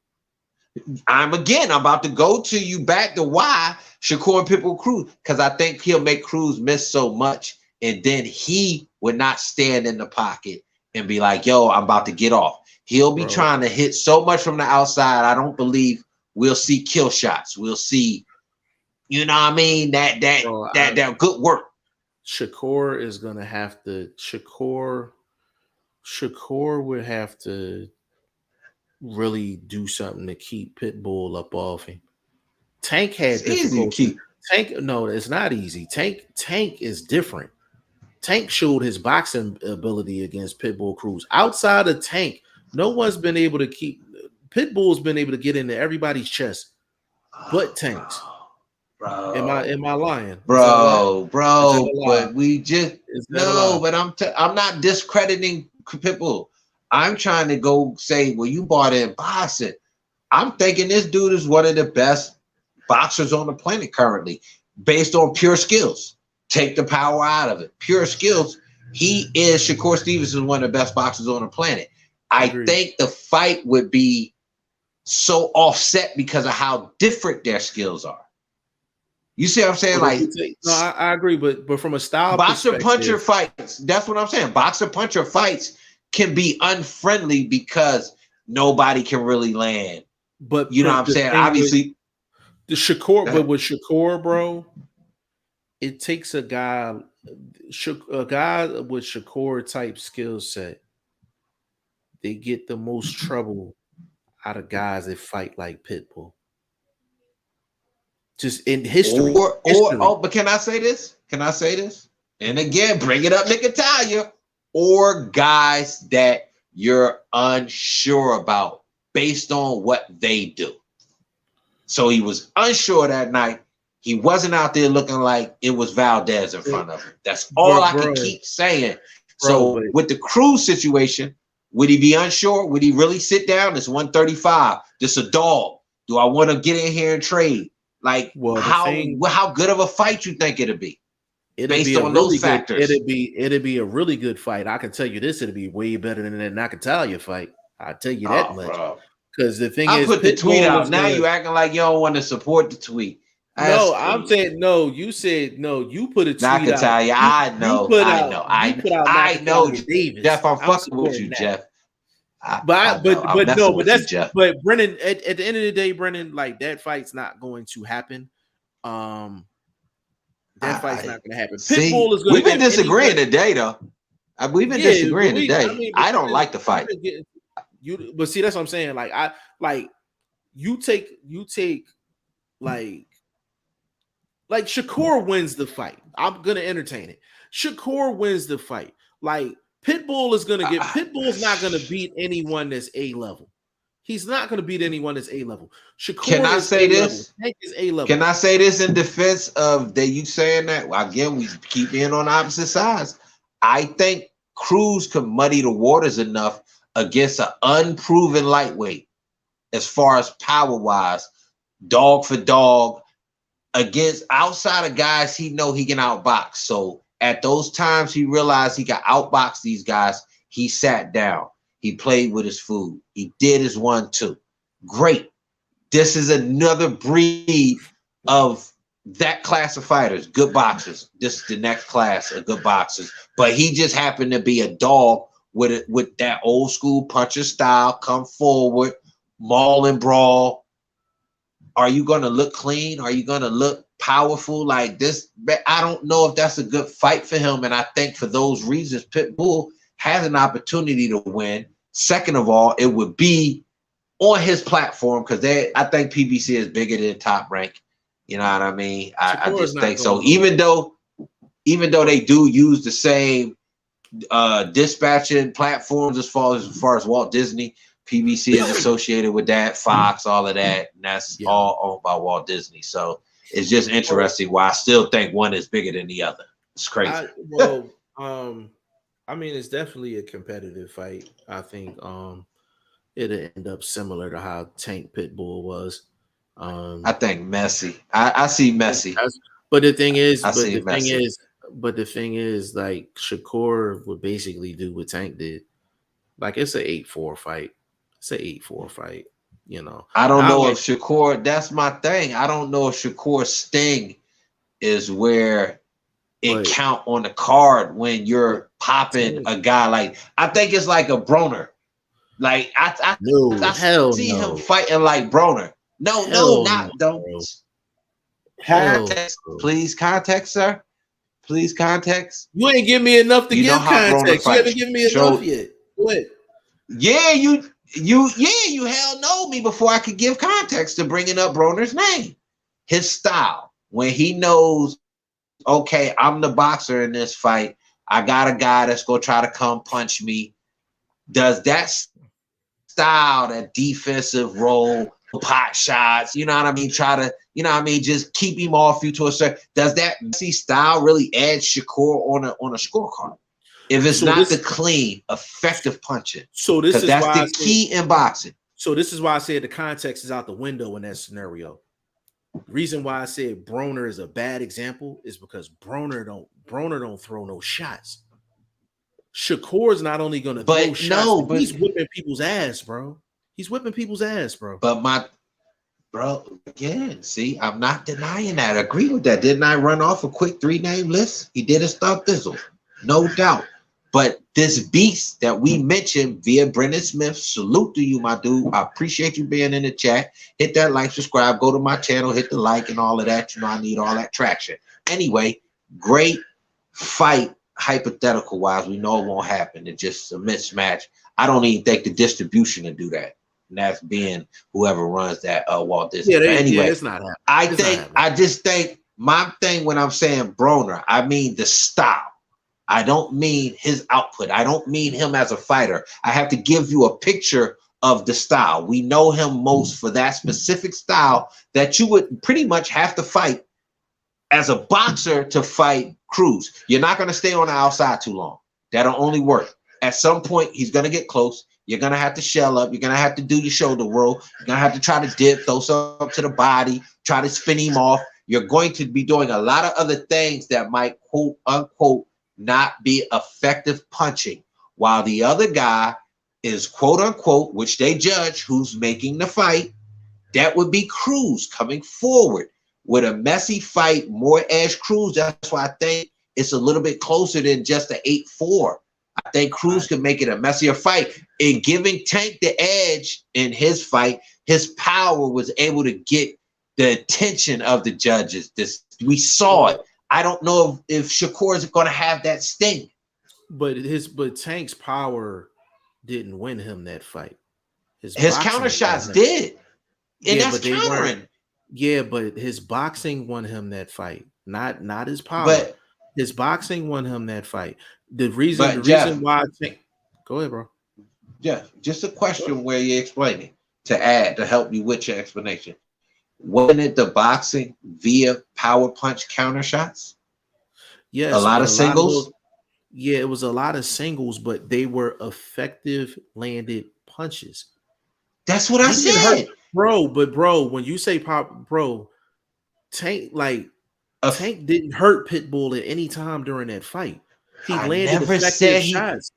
I'm about to go to you back to why Shakur and Pitbull Cruz, because I think he'll make Cruz miss so much, and then he would not stand in the pocket and be like, yo, I'm about to get off. He'll be trying to hit so much from the outside. I don't believe we'll see kill shots. We'll see, you know what I mean? That good work. Shakur is gonna have to Shakur would have to really do something to keep Pitbull up off him. Tank had difficulty. No, it's not easy. Tank is different. Tank showed his boxing ability against Pitbull Cruz. Outside of Tank, no one's been able to keep. Pitbull's been able to get into everybody's chest, but Tank's. Bro, am I lying? Bro, but we just but I'm not discrediting Pitbull. I'm trying to go say, well, you bought in boxing. I'm thinking this dude is one of the best boxers on the planet currently, based on pure skills. Take the power out of it. Pure skills. He is Shakur Stevenson, one of the best boxers on the planet. I think the fight would be so offset because of how different their skills are. You see what I'm saying? Like, no, I agree, but from a style boxer puncher fights, that's what I'm saying. Boxer puncher fights can be unfriendly because nobody can really land. But you know what I'm saying? Obviously, the Shakur, but with Shakur, bro, it takes a guy with Shakur type skill set. They get the most trouble out of guys that fight like Pitbull. Just in history. But can I say this? And again, bring it up, Nick Italia. Or guys that you're unsure about based on what they do. So he was unsure that night. He wasn't out there looking like it was Valdez in front of him. That's all I can keep saying. So with the Cruz situation, would he be unsure? Would he really sit down? It's 135. This a dog. Do I want to get in here and trade? Like, how good of a fight you think it'll be? Based on those factors. It'd be a really good fight. I can tell you this, it'd be way better than that Nakatalia fight. I'll tell you that much. Because the thing is, I put the tweet out. Now you acting like you don't want to support the tweet. No, I'm saying no. You said no. You put a tweet out. Nakatalia, I know. Jeff, I'm fucking with you, Jeff. But Brennan, at the end of the day, Brennan, like that fight's not going to happen. That fight's not going to happen. Pitbull is going to. We've been disagreeing today, though. We've been disagreeing today. I don't like the fight. But see, that's what I'm saying. Like you take like Shakur wins the fight. I'm gonna entertain it. Shakur wins the fight. Like Pitbull is gonna get. Pitbull's not gonna beat anyone that's A level. He's not gonna beat anyone that's A level. Shakur. Can I say this? A level. Can I say this in defense of that? You saying that? Well, again, we keep being on opposite sides. I think Cruz could muddy the waters enough against an unproven lightweight, as far as power wise, dog for dog, against outside of guys he know he can outbox. So at those times he realized he got outbox these guys, he sat down. He played with his food. He did his 1-2. Great. This is another breed of that class of fighters, good boxers. This is the next class of good boxers. But he just happened to be a dog with that old school puncher style, come forward, maul and brawl. Are you going to look clean? Are you going to look powerful like this? I don't know if that's a good fight for him. And I think for those reasons, Pitbull has an opportunity to win. Second of all, it would be on his platform because I think PBC is bigger than Top Rank. You know what I mean? I just think so. Even though they do use the same dispatching platforms as far as Walt Disney, PBC is associated with that, Fox, all of that, and that's all owned by Walt Disney. So it's just interesting why I still think one is bigger than the other. It's crazy. I mean, it's definitely a competitive fight. I think it'll end up similar to how Tank Pitbull was. I think messy. I see messy. But the thing is, the thing is, like Shakur would basically do what Tank did. Like it's an 8-4 fight. It's an 8-4 fight. You know. I don't know if Shakur. That's my thing. I don't know if Shakur's sting is where it count on the card when you're popping a guy like. I think it's like a Broner. Like I see him fighting like Broner. Don't. Context, please. Context, sir. Please, context. You ain't give me enough to give context. You haven't given me enough yet. What? Yeah, you hell know me before I could give context to bringing up Broner's name. His style, when he knows, okay, I'm the boxer in this fight. I got a guy that's gonna try to come punch me. Does that style, that defensive role, pot shots, you know what I mean? Try to, you know what I mean, just keep him off you to a certain. Does that messy style really add Shakur on a scorecard? If it's not the clean, effective punching. So this is that's the key in boxing. So this is why I said the context is out the window in that scenario. Reason why I said Broner is a bad example is because Broner don't throw no shots. Shakur's not only going to throw shots, but he's whipping people's ass, bro. He's whipping people's ass, bro. But bro, again, see, I'm not denying that. I agree with that. Didn't I run off a quick 3-name list? He did a stuff thizzle, no doubt. But this beast that we mentioned via Brendan Smith, salute to you, my dude. I appreciate you being in the chat. Hit that like, subscribe, go to my channel, hit the like and all of that. You know, I need all that traction. Anyway, great fight, hypothetical wise. We know it won't happen. It's just a mismatch. I don't even think the distribution to do that. And that's being whoever runs that Walt Disney. Yeah, anyway, it's not happening. I just think my thing when I'm saying Broner, I mean the style. I don't mean his output. I don't mean him as a fighter. I have to give you a picture of the style. We know him most for that specific style that you would pretty much have to fight as a boxer to fight Cruz. You're not going to stay on the outside too long. That'll only work. At some point, he's going to get close. You're going to have to shell up. You're going to have to do your shoulder roll. You're going to have to try to dip, throw some up to the body, try to spin him off. You're going to be doing a lot of other things that might, quote unquote, not be effective punching, while the other guy is, quote unquote, which they judge who's making the fight. That would be Cruz coming forward with a messy fight, more edge Cruz. That's why I think it's a little bit closer than just the 8-4. I think Cruz could make it a messier fight. In giving Tank the edge in his fight, his power was able to get the attention of the judges. We saw it. I don't know if Shakur is going to have that sting. But Tank's power didn't win him that fight. His counter shots did. And that's countering. Yeah, but his boxing won him that fight. Not his power. But his boxing won him that fight. The reason why I think, go ahead, bro. Yeah, just a question where you're explaining to add to help you with your explanation. Wasn't it the boxing via power punch counter shots? Yes, a lot of singles. Yeah, it was a lot of singles, but they were effective landed punches. That's what I said, bro. But bro, when you say pop, bro, Tank Tank didn't hurt Pitbull at any time during that fight. He landed effective shots,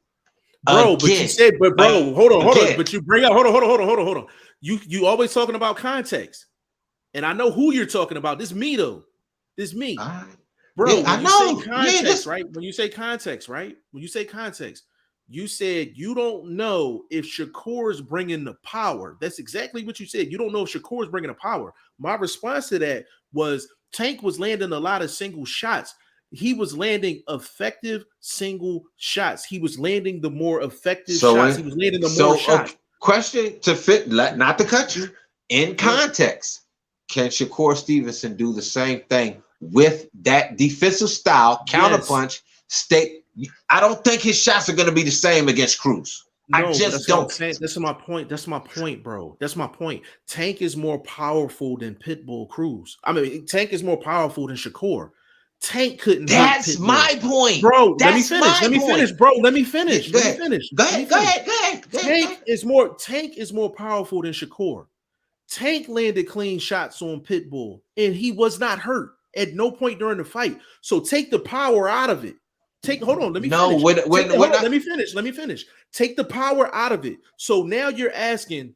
bro. But you said, but bro, hold on. But you bring up, hold on. You always talking about context. And I know who you're talking about. This me though. This me. Bro, yeah, when you say context, right? When you say context, you said you don't know if Shakur is bringing the power. That's exactly what you said. You don't know if Shakur is bringing the power. My response to that was Tank was landing a lot of single shots. He was landing effective single shots. He was landing the more effective shots. He was landing the more shots. Question to fit, not to cut you, in context. Can Shakur Stevenson do the same thing with that defensive style, counterpunch, I don't think his shots are going to be the same against Cruz. No, I just don't. That's my point. That's my point, bro. That's my point. Tank is more powerful than Pitbull Cruz. I mean, Tank is more powerful than Shakur. Tank couldn't. That's my point, bro. Let me finish, bro. Let me finish. Go ahead. Tank is more powerful than Shakur. Tank landed clean shots on Pitbull, and he was not hurt at no point during the fight. So take the power out of it. Hold on. Let me finish. Let me finish. Take the power out of it. So now you're asking,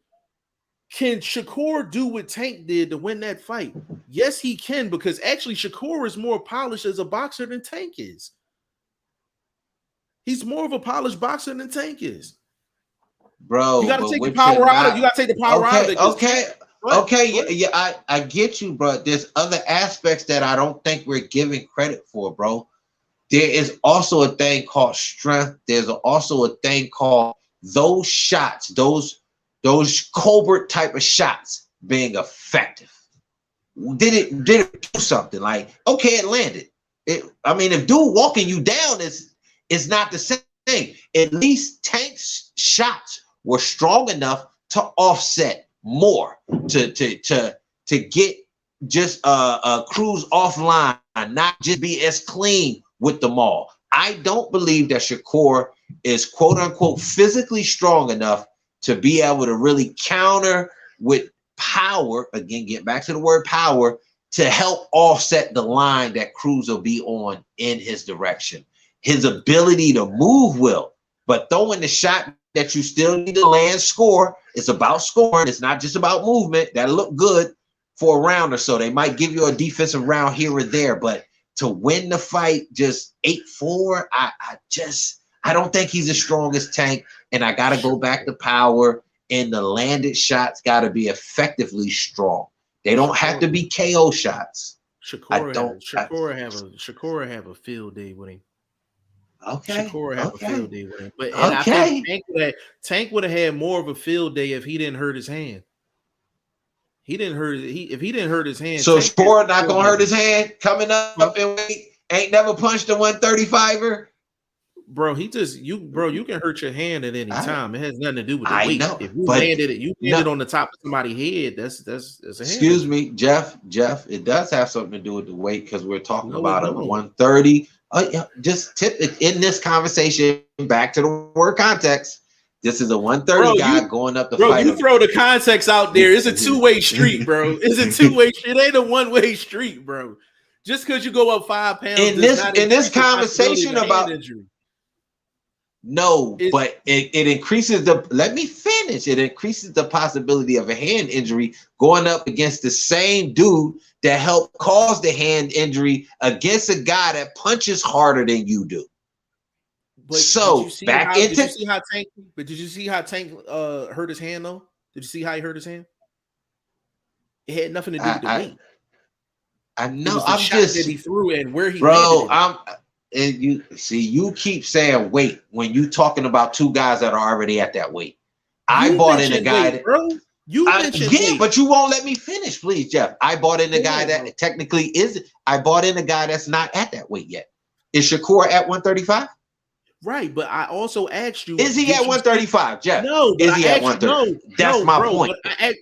can Shakur do what Tank did to win that fight? Yes, he can, because actually Shakur is more polished as a boxer than Tank is. He's more of a polished boxer than Tank is. Bro, you gotta take the power out of it. You gotta take the power out of it. Okay, I get you, bro. There's other aspects that I don't think we're giving credit for, bro. There is also a thing called strength. There's also a thing called those shots, those Colbert type of shots being effective. Did it do something? Like, okay, it landed. If dude walking you down is is not the same. At least Tank's shots were strong enough to offset more, to get just Cruz offline, not just be as clean with the maul. I don't believe that Shakur is quote unquote physically strong enough to be able to really counter with power. Again, get back to the word power, to help offset the line that Cruz will be on in his direction. His ability to move will, but throwing the shot that you still need to land score, it's about scoring. It's not just about movement. That'll look good for a round or so. They might give you a defensive round here or there, but to win the fight just 8-4, I don't think he's as strong as Tank. And I got to go back to power, and the landed shots got to be effectively strong. They don't have to be KO shots. Shakur have a field day with him. Okay. Shakur have a field day with him. But I think Tank would have had more of a field day if he didn't hurt his hand. If he didn't hurt his hand. So Shakur not gonna hurt his hand coming up and weight. Ain't never punched a 135er. Bro, you can hurt your hand at any time. It has nothing to do with the weight. Know, if you landed on the top of somebody's head, that's a hand. Excuse me, Jeff, it does have something to do with the weight, because we're talking about a 130. Just tip it in this conversation back to the word context. This is a 130 guy going up the fight. You throw the context out there. It's a two-way street, bro. It's a two-way street. It ain't a one-way street, bro. Just because you go up 5 pounds in this conversation about injury. No, but it increases the. Let me finish. It increases the possibility of a hand injury going up against the same dude that helped cause the hand injury against a guy that punches harder than you do. But so did you see how Tank hurt his hand though? Did you see how he hurt his hand? It had nothing to do with the weight. I know. I'm just that he threw and where he and you keep saying weight when you talking about two guys that are already at that weight. I bought in a guy that, bro. You mentioned weight, but you won't let me finish, please, Jeff. I bought in a guy that technically is. I bought in a guy that's not at that weight yet. Is Shakur at 135? Right, but I also asked you, is he at 135, Jeff? No, is he at 130? That's my point. I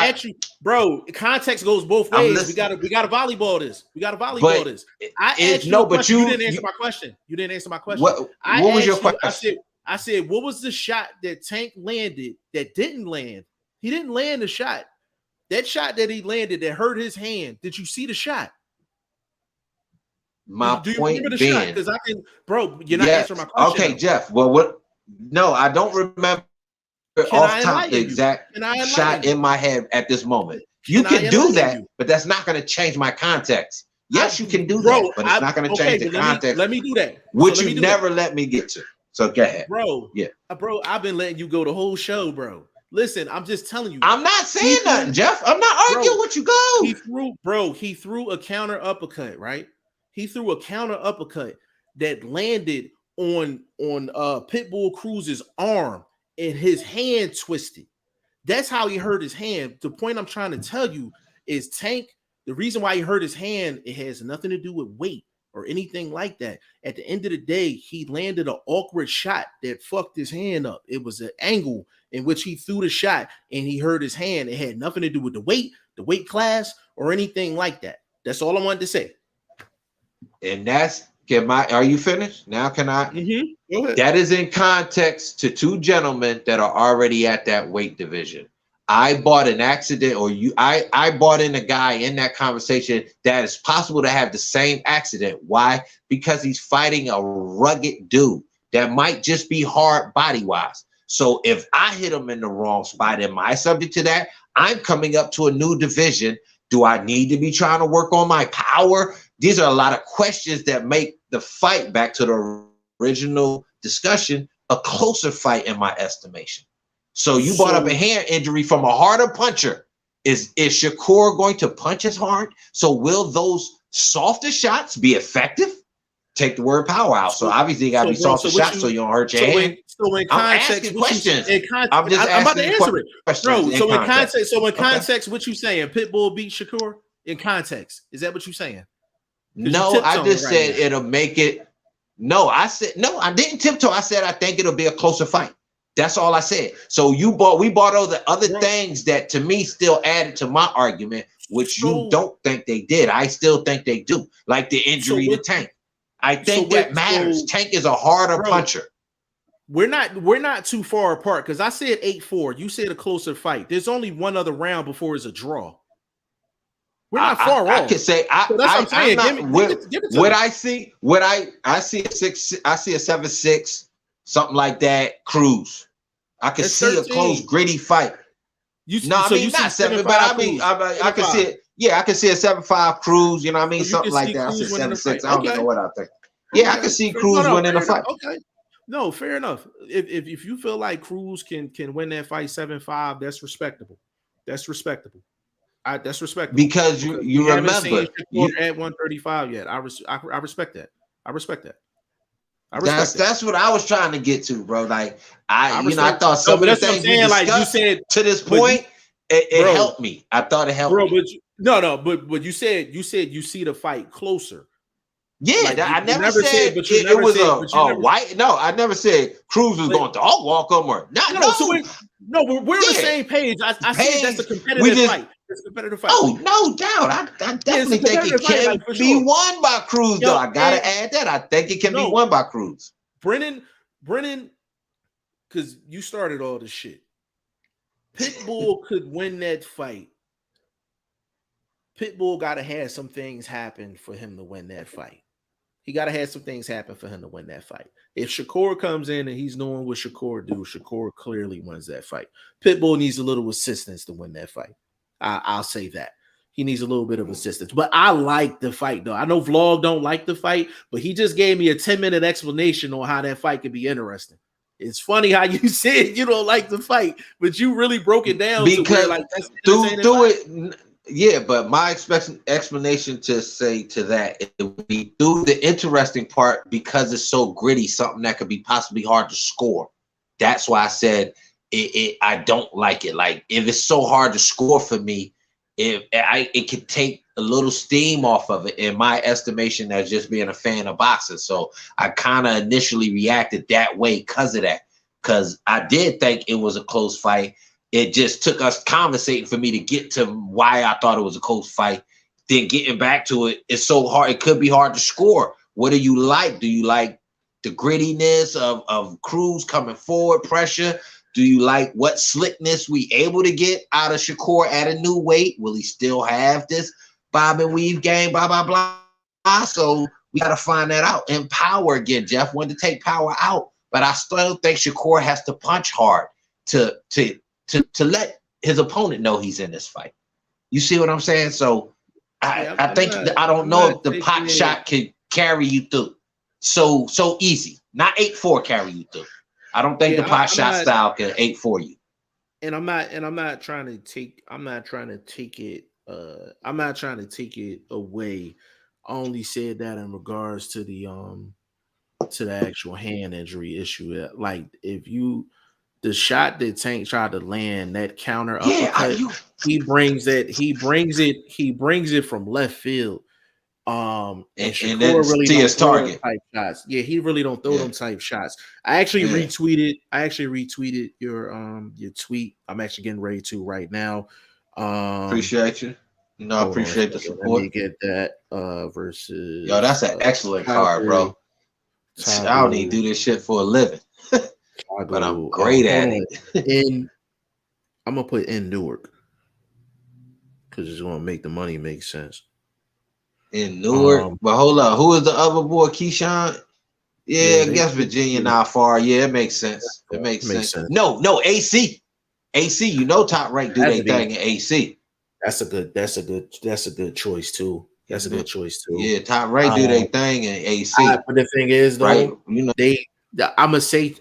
asked you, bro. Context goes both ways. We got to volleyball this. I asked you, but you didn't answer my question. You didn't answer my question. What was your question? I said, what was the shot that Tank landed that didn't land? He didn't land the shot. That shot that he landed that hurt his hand. Did you see the shot? My point being, because I can, bro, you're not answering my question. Okay, Jeff. Well, what? No, I don't remember off top the exact shot in my head at this moment. You can do that, but that's not going to change my context. Yes, you can do that, but it's not going to change the context. Let me do that. Which you never let me get to. So go ahead, bro. Yeah, bro. I've been letting you go the whole show, bro. Listen, I'm just telling you. I'm not saying nothing, Jeff. I'm not arguing with you. Go. He threw a counter uppercut, right? He threw a counter uppercut that landed on Pitbull Cruz's arm, and his hand twisted. That's how he hurt his hand. The point I'm trying to tell you is Tank, the reason why he hurt his hand, it has nothing to do with weight or anything like that. At the end of the day, he landed an awkward shot that fucked his hand up. It was an angle in which he threw the shot and he hurt his hand. It had nothing to do with the weight class, or anything like that. That's all I wanted to say. And are you finished? Now can I? Mm-hmm. Go ahead. That is in context to two gentlemen that are already at that weight division. I bought an accident, I bought in a guy in that conversation that is possible to have the same accident. Why? Because he's fighting a rugged dude that might just be hard body-wise. So if I hit him in the wrong spot, am I subject to that? I'm coming up to a new division. Do I need to be trying to work on my power? These are a lot of questions that make the fight, back to the original discussion, a closer fight in my estimation. So you brought up a hand injury from a harder puncher. Is Shakur going to punch as hard? So will those softer shots be effective? Take the word power out. So obviously you got to be softer shots so you don't hurt your hand. I'm asking questions. I'm about to answer it, bro. So in context, what you saying? Pitbull beat Shakur in context. Is that what you saying? No, I just said it'll make it. No, I said no. I didn't tiptoe. I said I think it'll be a closer fight. That's all I said. So we bought all the other things that to me still added to my argument, which you don't think they did. I still think they do, like the injury to Tank. I think that matters. Tank is a harder puncher. We're not too far apart because I said 8-4. You said a closer fight. There's only one other round before it's a draw. We're not far off. I could say I see a 7-6. Something like that, Cruz. I can see 13. A close, gritty fight. I mean not 7, but I mean I can see it. Yeah, I can see a 7-5 Cruz. You know what I mean? So something like that. I said 7-6. I don't know what I think. Yeah, I can see Cruz winning the fight. Okay. No, fair enough. If you feel like Cruz can win that fight 7-5, that's respectable. That's respectable. That's respectable. Because you remember you at 135 yet. I respect that. I respect that. That's what I was trying to get to, bro. Like I thought some of the things we discussed like you said to this point, it helped me. I thought it helped me. But you said you see the fight closer. Yeah, like, I never said it was a Whyte. No, I never said Cruz was going to dog walk him or not. No, we're on the same page. I said that's a competitive fight. It's a competitive fight. Oh, no doubt. I definitely think it can be won by Cruz, though. I gotta add that. I think it can be won by Cruz. Brennan, because you started all this shit. Pitbull could win that fight. Pitbull gotta have some things happen for him to win that fight. He gotta have some things happen for him to win that fight. If Shakur comes in and he's doing what Shakur do, Shakur clearly wins that fight. Pitbull needs a little assistance to win that fight. I'll say that. He needs a little bit of assistance. But I like the fight, though. I know Vlog don't like the fight, but he just gave me a 10-minute explanation on how that fight could be interesting. It's funny how you said you don't like the fight, but you really broke it down because through it. Yeah, but my explanation to say to that, it would be through the interesting part because it's so gritty, something that could be possibly hard to score. That's why I said I don't like it. Like if it's so hard to score for me, it could take a little steam off of it in my estimation as just being a fan of boxing. So I kind of initially reacted that way because of that. Because I did think it was a close fight. It just took us conversating for me to get to why I thought it was a close fight. Then getting back to it, it's so hard. It could be hard to score. What do you like? Do you like the grittiness of Cruz coming forward, pressure? Do you like what slickness we able to get out of Shakur at a new weight? Will he still have this bob and weave game? Blah, blah, blah. So we got to find that out. And power again, Jeff wanted to take power out. But I still think Shakur has to punch hard to let his opponent know he's in this fight. You see what I'm saying? So I think I don't know if the pot shot can carry you through so easy. Not 8-4 carry you through. I don't think the pot shot style can 8-4 you. And I'm not trying to take it away. I only said that in regards to the actual hand injury issue. Like the shot that Tank tried to land, that counter uppercut, he brings it from left field. And Shakur really don't his target type shots. Yeah, he really don't throw them type shots. I actually retweeted your tweet. I'm actually getting ready to right now. Appreciate you. I appreciate the support. Let me get that versus. Yo, that's an excellent card, bro. I don't even do this shit for a living. But I'm great at it. I'm gonna put in Newark because it's gonna make the money make sense. In Newark, but hold on, who is the other boy? Keyshawn? Yeah, I guess Virginia not far. Yeah, it makes sense. It makes sense. No, AC. You know, Top Rank do their thing in AC. That's a good choice too. That's a good choice too. Yeah, Top Rank do their thing in AC. But the thing is, though, right? You know, I'ma say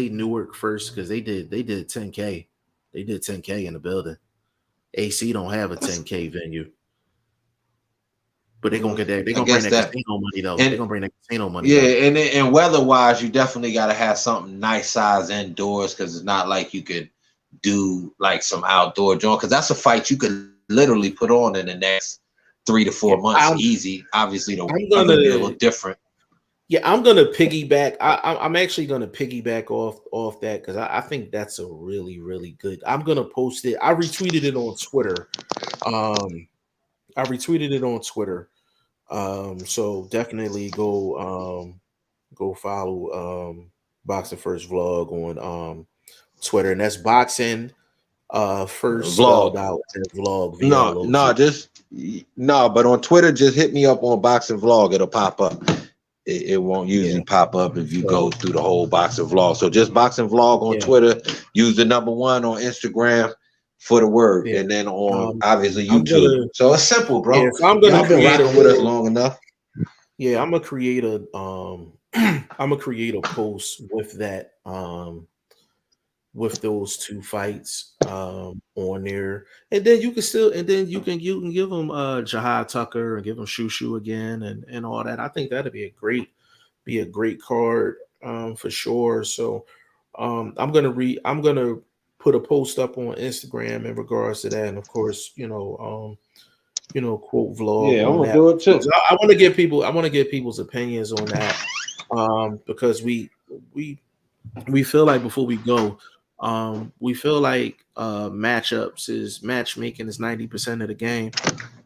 Newark first because they did 10K. They did 10K in the building. AC don't have a 10K venue. But they're gonna get that. They're gonna bring that casino money though. They're gonna bring that casino money. Yeah, and weather-wise, you definitely gotta have something nice size indoors because it's not like you could do like some outdoor joint because that's a fight you could literally put on in the next 3 to 4 months. Easy. Obviously, the weather will be a little different. Yeah, I'm gonna piggyback. I'm actually gonna piggyback off that because I think that's a really good. I'm gonna post it. I retweeted it on Twitter. Um, I retweeted it on Twitter. So definitely go follow Boxing First Vlog on Twitter, and that's Boxing First spelled Vlog. out and Vlog No, VLOG. but on Twitter, just hit me up on Boxing Vlog. It'll pop up. It won't Yeah. usually pop up if you go So through the whole Boxing Vlog. So just Boxing Vlog on yeah, Twitter. Use the number 1 on Instagram for the word, yeah. and then on obviously I'm YouTube. gonna So it's simple, yeah. bro. So I'm gonna Y'all been create a rocking with us whole long enough. yeah. I'm gonna create a I'm gonna create a post with that with those 2 fights on there, and then you can still and then you can give them Jahad Tucker and give them Shushu again and all that. I think that'd be a great card for sure. So I'm gonna put a post up on Instagram in regards to that, and of course quote vlog Yeah, I'm on gonna that. do it too. I want to get people's opinions on that because we feel like before we go, we feel like matchmaking is 90% of the game.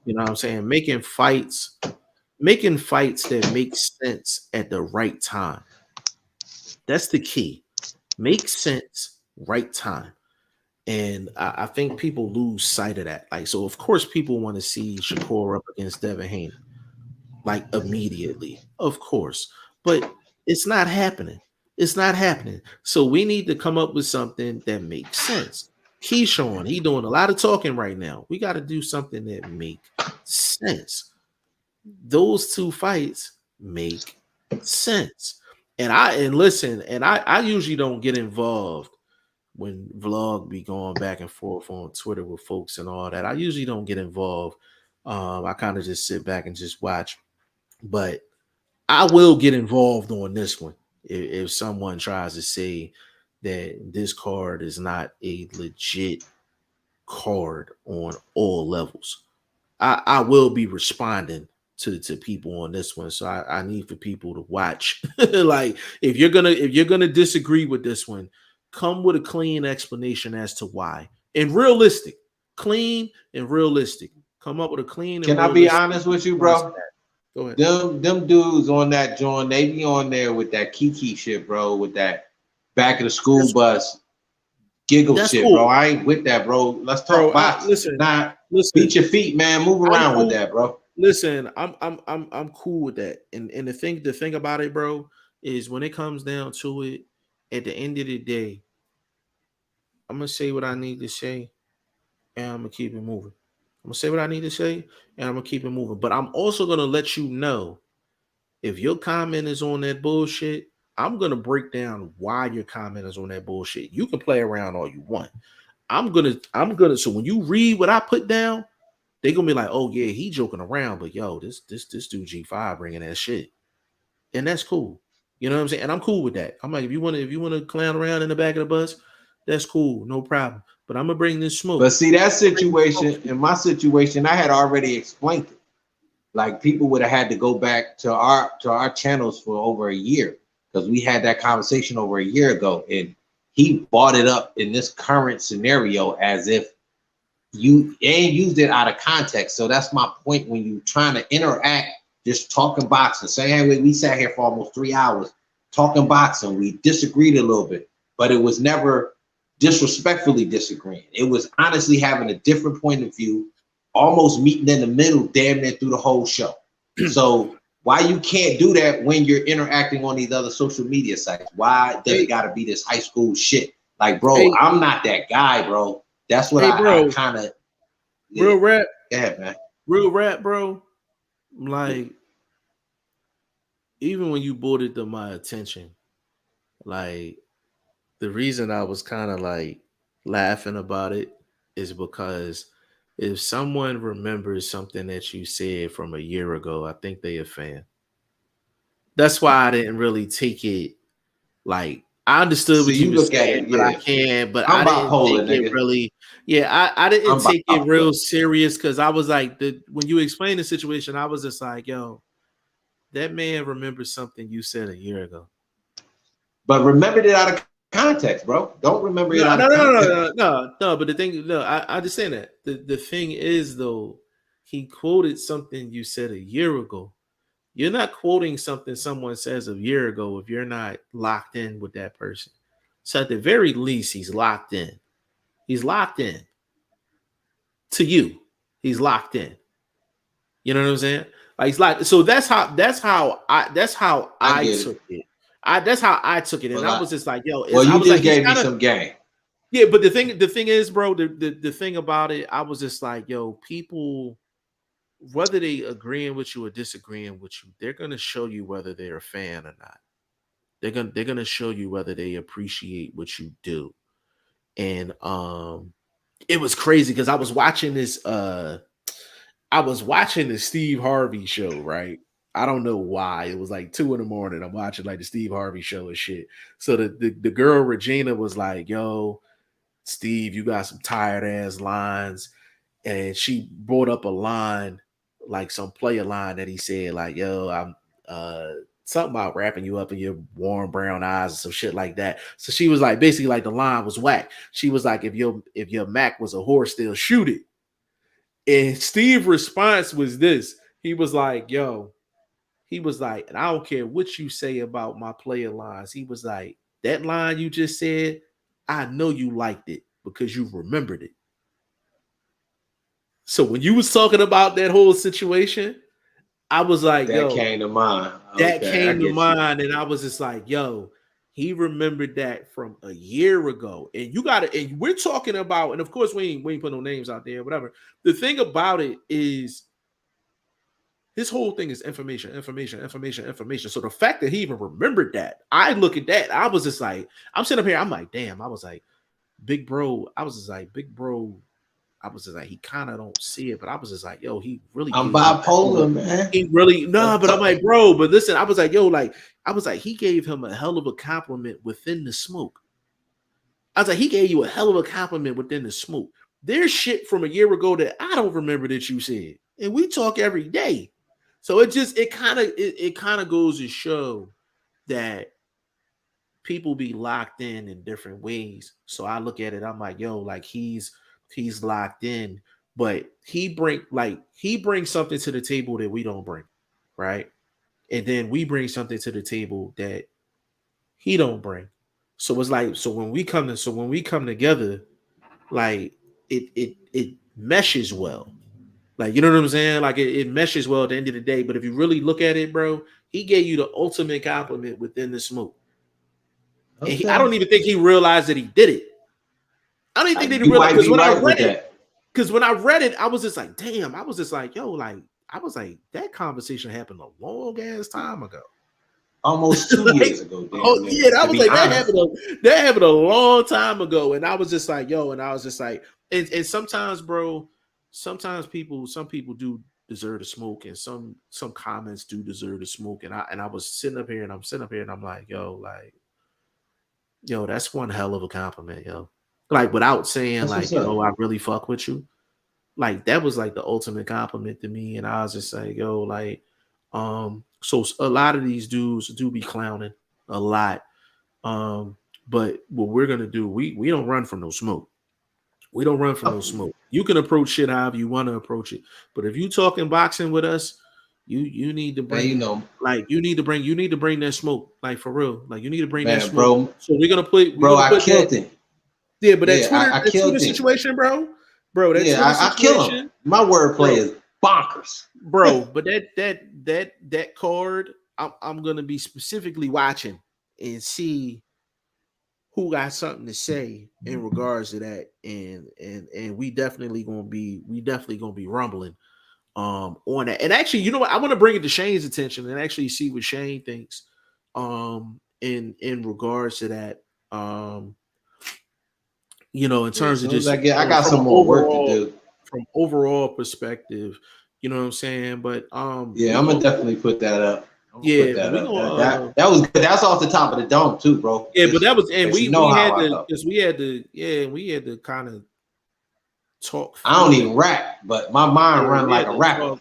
You know what I'm saying? Making fights that make sense at the right time. That's the key. Make sense, right time. And I think people lose sight of that. Like, so of course people want to see Shakur up against Devin Haney, like immediately, of course. But it's not happening. It's not happening. So we need to come up with something that makes sense. Keyshawn, he doing a lot of talking right now. We got to do something that make sense. Those 2 fights make sense. And listen, I usually don't get involved when vlog be going back and forth on Twitter with folks and all that. I usually don't get involved. I kind of just sit back and just watch. But I will get involved on this one if someone tries to say that this card is not a legit card on all levels. I will be responding to people on this one. So I need for people to watch. Like if you're gonna disagree with this one, come with a clean explanation as to why. And realistic, clean and realistic. Come up with a clean and Can I be realistic. honest with you, bro? Go ahead. Them dudes on that joint, they be on there with that Kiki shit, bro, with that back of the school bus giggle shit, Cool. bro. I ain't with that, bro. Let's talk boxing. Listen, beat your feet, man. Move around with that, bro. Listen, I'm cool with that. And the thing about it, bro, is when it comes down to it, at the end of the day, I'm gonna say what I need to say, and I'm gonna keep it moving. I'm gonna say what I need to say, and I'm gonna keep it moving. But I'm also gonna let you know if your comment is on that bullshit. I'm gonna break down why your comment is on that bullshit. You can play around all you want. I'm gonna. So when you read what I put down, they're gonna be like, oh yeah, he joking around, but yo, this dude G5 bringing that shit. And that's cool. You know what I'm saying? And I'm cool with that. I'm like, if you want to clown around in the back of the bus, that's cool, no problem. But I'm gonna bring this smoke. But see, that situation, in my situation, I had already explained it. Like people would have had to go back to our channels for over a year because we had that conversation over a year ago, and he brought it up in this current scenario as if you ain't used it out of context. So that's my point when you trying to interact, just talking boxing. Say, hey, we sat here for almost 3 hours talking boxing. We disagreed a little bit, but it was never disrespectfully disagreeing. It was honestly having a different point of view, almost meeting in the middle, damn near through the whole show. So why you can't do that when you're interacting on these other social media sites? Why does it got to be this high school shit? Like, bro, I'm not that guy, bro. That's what I kind of real rap. Yeah, man. Real rap, bro. Like, even when you brought it to my attention, like the reason I was kind of like laughing about it is because if someone remembers something that you said from a year ago, I think they a fan. That's why I didn't really take it like I understood what you were saying, but I can't. But I didn't take it really. Yeah, I didn't take it real serious because I was like, when you explained the situation, I was just like, yo, that man remembers something you said a year ago. But remembered it out of context, bro. Don't remember it out of context. No. But the thing, no, I understand that. The thing is, though, he quoted something you said a year ago. You're not quoting something someone says a year ago if you're not locked in with that person. So at the very least, he's locked in. He's locked in. To you, he's locked in. You know what I'm saying? Like he's like, so that's how I took it. That's how I took it, and I was just like, yo. Well, you just like, gave me some game. Yeah, but the thing is, bro, the thing about it, I was just like, yo, people, whether they agreeing with you or disagreeing with you, they're gonna show you whether they're a fan or not. They're gonna show you whether they appreciate what you do. And it was crazy because I was watching the Steve Harvey show, right? I don't know why. It was like 2 a.m. I'm watching like the Steve Harvey show and shit. So the girl Regina was like, yo, Steve, you got some tired ass lines. And she brought up a line, like some player line that he said, like, yo, I'm something about wrapping you up in your warm brown eyes and some shit like that. So she was like, basically, like the line was whack. She was like, if your Mac was a horse, they'll shoot it. And Steve's response was this. He was like, yo, and I don't care what you say about my player lines. He was like, that line you just said, I know you liked it because you remembered it. So when you was talking about that whole situation, I was like, that came to mind. That came to mind, and I was just like, yo, he remembered that from a year ago. And you got to, and we're talking about, and of course, we ain't put no names out there, whatever. The thing about it is, this whole thing is information. So the fact that he even remembered that, I look at that, I was just like, I'm sitting up here, I'm like, damn, I was like, big bro, he kind of don't see it, but I was just like, yo, he really. I'm bipolar, man. He really, but I'm like, bro, but listen, I was like, yo, he gave him a hell of a compliment within the smoke. I was like, he gave you a hell of a compliment within the smoke. There's shit from a year ago that I don't remember that you said, and we talk every day. So it kind of goes to show that people be locked in different ways. So I look at it, I'm like, yo, like he's locked in, but he brings something to the table that we don't bring, right? And then we bring something to the table that he don't bring. So it's like, so when we come together, like it meshes well. Like, you know what I'm saying? Like it meshes well at the end of the day. But if you really look at it, bro, he gave you the ultimate compliment within the smoke. Okay. And I don't even think he realized that he did it. I don't even think that he realized, because when I read it, I was just like, damn, I was just like, yo, like, I was like, that conversation happened a long ass time ago. Almost 2 years ago. Oh yeah, that was like that happened a long time ago. And I was just like, yo, and I was just like, and sometimes, bro, some people do deserve to smoke, and some comments do deserve to smoke. And I was sitting up here and I'm like, yo, that's one hell of a compliment, yo. Like, without saying, like, yo, I really fuck with you. Like, that was like the ultimate compliment to me. And I was just like, yo, like, so a lot of these dudes do be clowning a lot. But what we're gonna do, we don't run from no smoke. We don't run from no smoke. You can approach shit however you want to approach it. But if you talking boxing with us, you need to bring, you need to bring that smoke, like, for real. Like, you need to bring that smoke, bro. So we're gonna put, I killed him. Yeah, but that Twitter situation, bro. I kill him. My wordplay is bonkers, bro. But that card, I'm gonna be specifically watching and see who got something to say in regards to that, and we definitely gonna be rumbling on that. And actually, you know what? I want to bring it to Shane's attention and actually see what Shane thinks in regards to that. In terms of just, I got some more work to do from overall perspective. You know what I'm saying? But I'm gonna definitely put that up. Yeah, that was good. That's off the top of the dome too, bro. Yeah, but that was, and we had to kind of talk. I don't even rap, but my mind run like a rapper.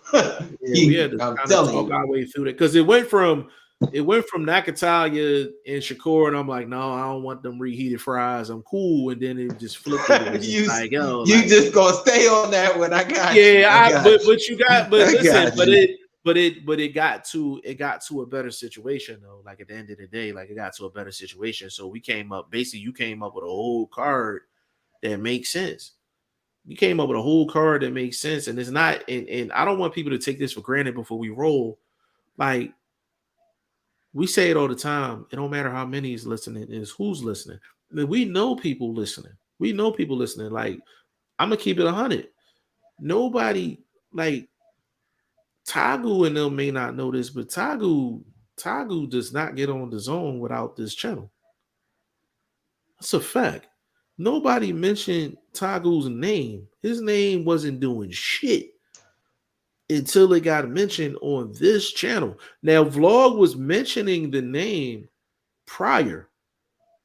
We had to I'm kind of telling talk you. our way through that because it went from Nakatalia and Shakur, and I'm like, no, I don't want them reheated fries. I'm cool, and then it just flipped it. It was you like, yo, you like, just gonna stay on that one. I got yeah, you. I got but you. you got, but I listen, got you. but it got to a better situation though. Like at the end of the day, like it got to a better situation. So we came up, basically, you came up with a whole card that makes sense. You came up with a whole card that makes sense, and it's not. And I don't want people to take this for granted before we roll. Like we say it all the time. It don't matter how many is listening, is who's listening. I mean, we know people listening. We know people listening. Like I'm gonna keep it 100. Nobody like Tagu and them may not know this, but Tagu does not get on the zone without this channel. That's a fact. Nobody mentioned Tagu's name. His name wasn't doing shit until it got mentioned on this channel. Now, Vlog was mentioning the name prior,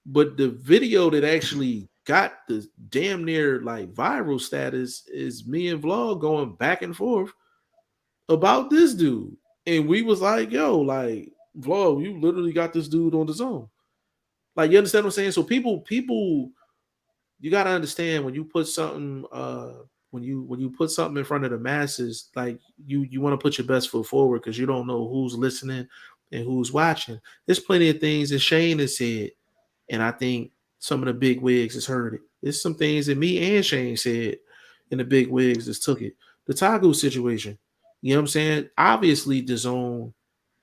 but the video that actually got the damn near like viral status is me and Vlog going back and forth about this dude. And we was like, yo, like, Vlog, you literally got this dude on the zone. Like, you understand what I'm saying? So people, you gotta understand when you put something when you put something in front of the masses, like you want to put your best foot forward because you don't know who's listening and who's watching. There's plenty of things that Shane has said, and I think some of the big wigs has heard it. There's some things that me and Shane said, and the big wigs just took it. The Tagu situation, you know what I'm saying? Obviously, the zone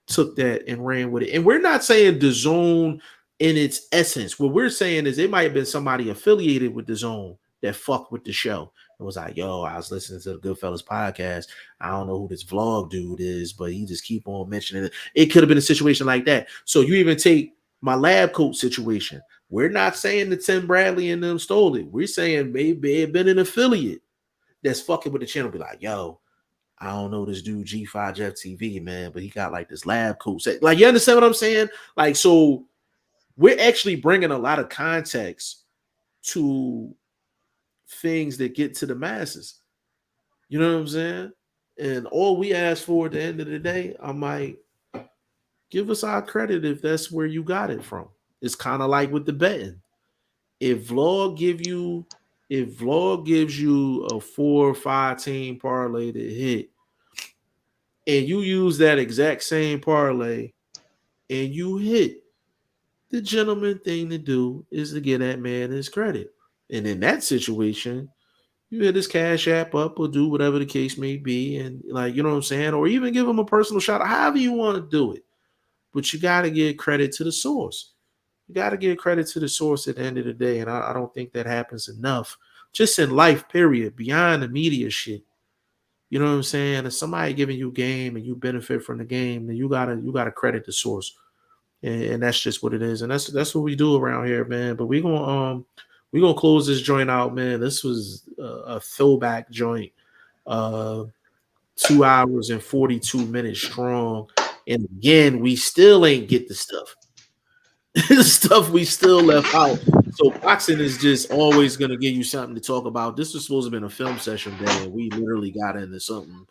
took that and ran with it. And we're not saying the zone in its essence. What we're saying is it might have been somebody affiliated with the zone that fucked with the show and was like, yo, I was listening to the Goodfellas podcast. I don't know who this vlog dude is, but he just keep on mentioning it. It could have been a situation like that. So you even take my lab coat situation. We're not saying that Tim Bradley and them stole it. We're saying maybe it had been an affiliate that's fucking with the channel. Be like, yo, I don't know this dude G5 Jeff TV, man, but he got like this lab coat set. Like, you understand what I'm saying? Like, so we're actually bringing a lot of context to things that get to the masses. You know what I'm saying? And all we ask for at the end of the day, I'm like, give us our credit if that's where you got it from. It's kind of like with the betting. If Vlog gives you a 4 or 5 team parlay to hit, and you use that exact same parlay and you hit, the gentleman thing to do is to get that man his credit. And in that situation, you hit his cash app up or do whatever the case may be. And like, you know what I'm saying? Or even give him a personal shout out, however you want to do it. But you got to give credit to the source. You got to give credit to the source at the end of the day. And I don't think that happens enough. Just in life, period, beyond the media shit. You know what I'm saying? If somebody giving you game and you benefit from the game, then you gotta credit the source, and that's just what it is, and that's what we do around here, man. But we gonna close this joint out, man. This was a throwback joint, 2 hours and 42 minutes strong, and again, we still ain't get the stuff. The stuff we still left out. So boxing is just always going to give you something to talk about. This was supposed to have been a film session day, and we literally got into something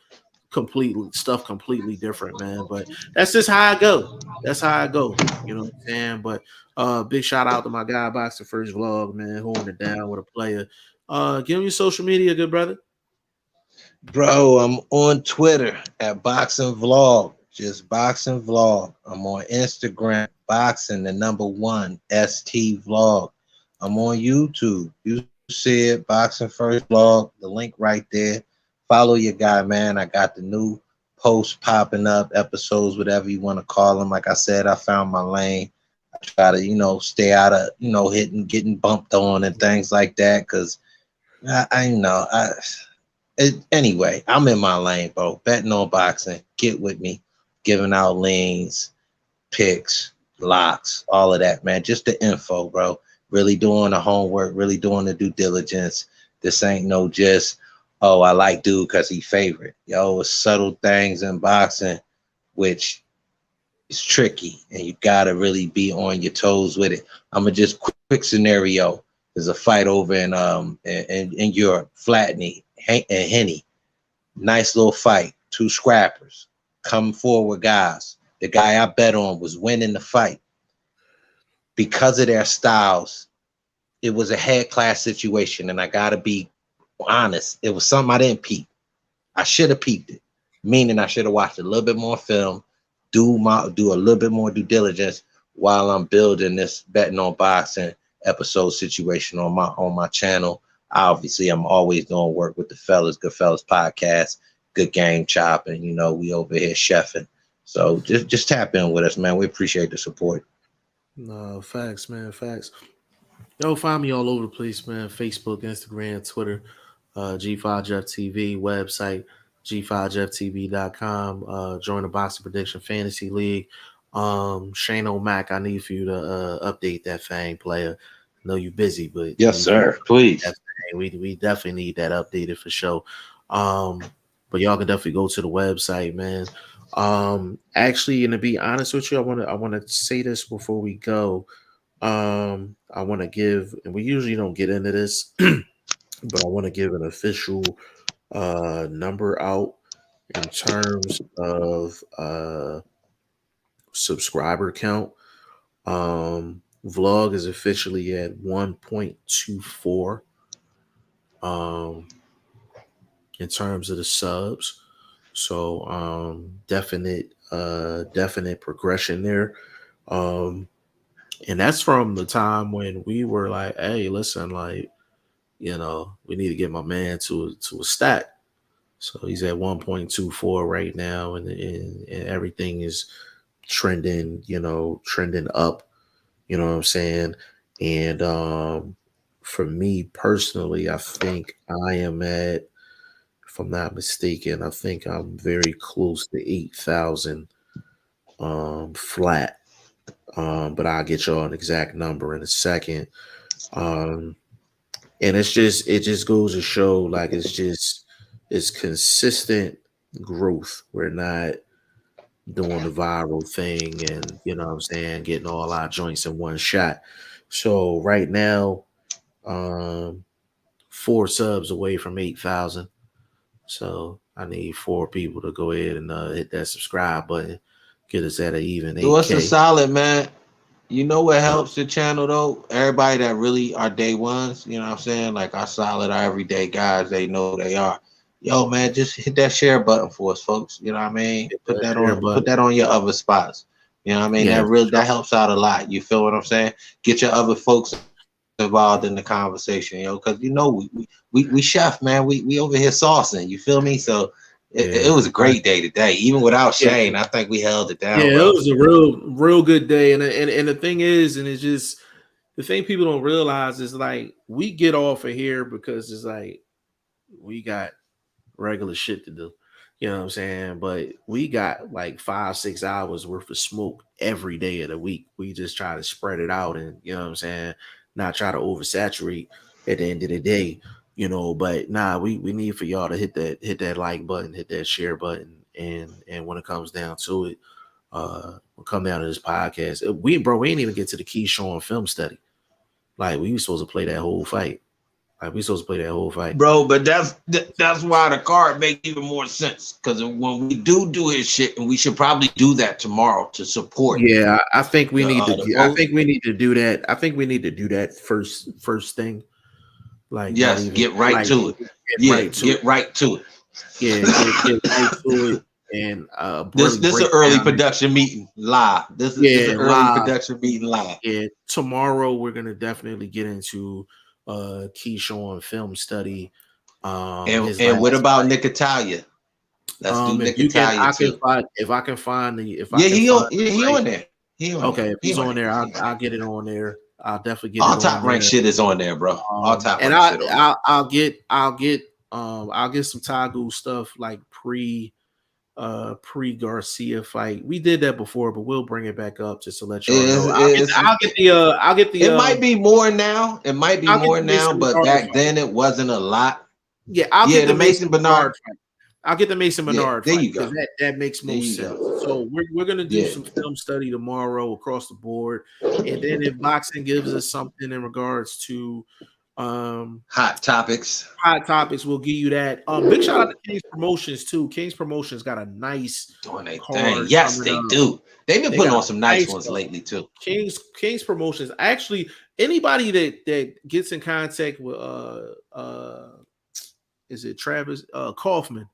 completely different, man. But that's just how I go. That's how I go. You know what I'm saying? But big shout out to my guy BoxingFirstVlog, man, holding it down with a player. Give me your social media, good brother. Bro, I'm on Twitter at BoxingVlog. Just BoxingVlog. I'm on Instagram, Boxing the #1 ST Vlog. I'm on YouTube. You see it, BoxingFirstVlog. The link right there. Follow your guy, man. I got the new posts popping up, episodes, whatever you want to call them. Like I said, I found my lane. I try to, stay out of, getting bumped on and things like that. Cause anyway, I'm in my lane, bro. Betting on boxing. Get with me. Giving out leans, picks, locks, all of that, man. Just the info, bro. Really doing the homework, really doing the due diligence. This ain't no just, oh, I like dude because he favorite. Yo, it's subtle things in boxing, which is tricky, and you got to really be on your toes with it. I'm going to just quick scenario. There's a fight over in Europe, Flatney and Henny. Nice little fight. 2 scrappers. Come forward guys. The guy I bet on was winning the fight. Because of their styles, it was a head class situation, and I gotta be honest. It was something I didn't peep. I should have peeped it, meaning I should have watched a little bit more film, do a little bit more due diligence while I'm building this betting on boxing episode situation on my channel. Obviously, I'm always doing work with the fellas, Goodfellas podcast, Good Game Chopping. You know, we over here chefing. So just tap in with us, man. We appreciate the support. No, facts, man, facts. Yo, find me all over the place, man. Facebook, Instagram, Twitter, G5JeffTV, website, G5JeffTV.com. Join the Boxing Prediction Fantasy League. Shane O'Mac, I need for you to update that thing, player. I know you're busy, but yes, sir. Please. We definitely need that updated for sure. But y'all can definitely go to the website, man. Actually, and to be honest with you, I want to say this before we go. I want to give, and we usually don't get into this, but I want to give an official number out in terms of subscriber count. Vlog is officially at 1.24 in terms of the subs. So definite progression there. And that's from the time when we were like, hey, listen, like, you know, we need to get my man to a stat. So he's at 1.24 right now, and everything is trending up. You know what I'm saying? And for me personally, I think I am at, if I'm not mistaken, I think I'm very close to 8,000 flat. But I'll get y'all an exact number in a second. And it just goes to show, like, it's consistent growth. We're not doing the viral thing and, you know what I'm saying, getting all our joints in one shot. So right now, 4 subs away from 8,000. So I need 4 people to go ahead and hit that subscribe button. Get us at an even 8K. Do us a solid, man. You know what helps the channel, though? Everybody that really are day ones, you know what I'm saying? Like our solid, our everyday guys, they know they are. Yo, man, just hit that share button for us, folks. You know what I mean? Put that on your other spots. You know what I mean? Yeah, that helps out a lot. You feel what I'm saying? Get your other folks involved in the conversation, because you know we chef, man. We over here saucing. You feel me? So it was a great day today, even without Shane. I think we held it down. Yeah, bro. it was a real good day, and the thing is, and it's just the thing people don't realize is, like, we get off of here because it's like we got regular shit to do. You know what I'm saying? But we got like 5-6 hours worth of smoke every day of the week. We just try to spread it out, and you know what I'm saying, not try to oversaturate at the end of the day. You know, but we need for y'all to hit that like button, hit that share button, and when it comes down to it, we'll come down to this podcast. We ain't even get to the Keyshawn film study. Like, we were supposed to play that whole fight. Bro, but that's why the card makes even more sense, because when we do his shit, and we should probably do that tomorrow to support. Yeah, I think we need to. I think we need to do that. I think we need to do that first thing. Like, yes, get right to it. Get right to it. Yeah, get right to it. And this is an early production meeting live. This is an early production meeting live. Yeah, tomorrow we're gonna definitely get into Keyshawn film study. And what about Nick Italia? Let's do Nick Italia too. If I can find the he on there. Okay, if he's on there, I'll get it on there. I'll definitely get all it top on rank there. shit is on there, bro. All top and rank shit. I'll get some Tagu stuff, like pre Garcia fight. We did that before, but we'll bring it back up just to let y'all know. I'll get the. It might be more now. It might be more now, but back then it wasn't a lot. Yeah, I'll get the Mason Bernard. I'll get the Mason Bernard. There you go. That makes most sense. So we're gonna do some film study tomorrow across the board, and then if boxing gives us something in regards to hot topics, we'll give you that. Big shout out to King's Promotions too. King's Promotions got a nice doing their card. thing. Yes, they do. They've been putting on some nice ones lately too. King's Promotions. Actually, anybody that gets in contact with is it Travis Kaufman?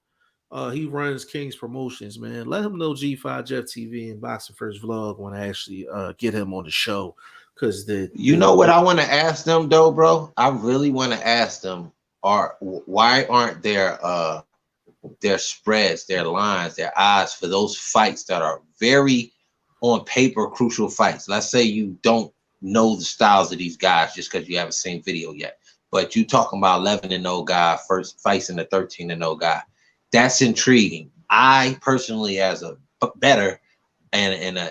He runs King's Promotions, man. Let him know G5 Jeff TV and Boxing First Vlog want to actually get him on the show. Because you know what I want to ask them though, bro? I really want to ask them, why aren't their spreads, their lines, their odds for those fights that are very on paper crucial fights? Let's say you don't know the styles of these guys just because you haven't seen video yet, but you talking about 11-0 guy first fights in the 13-0 guy. That's intriguing. I personally, as a better and a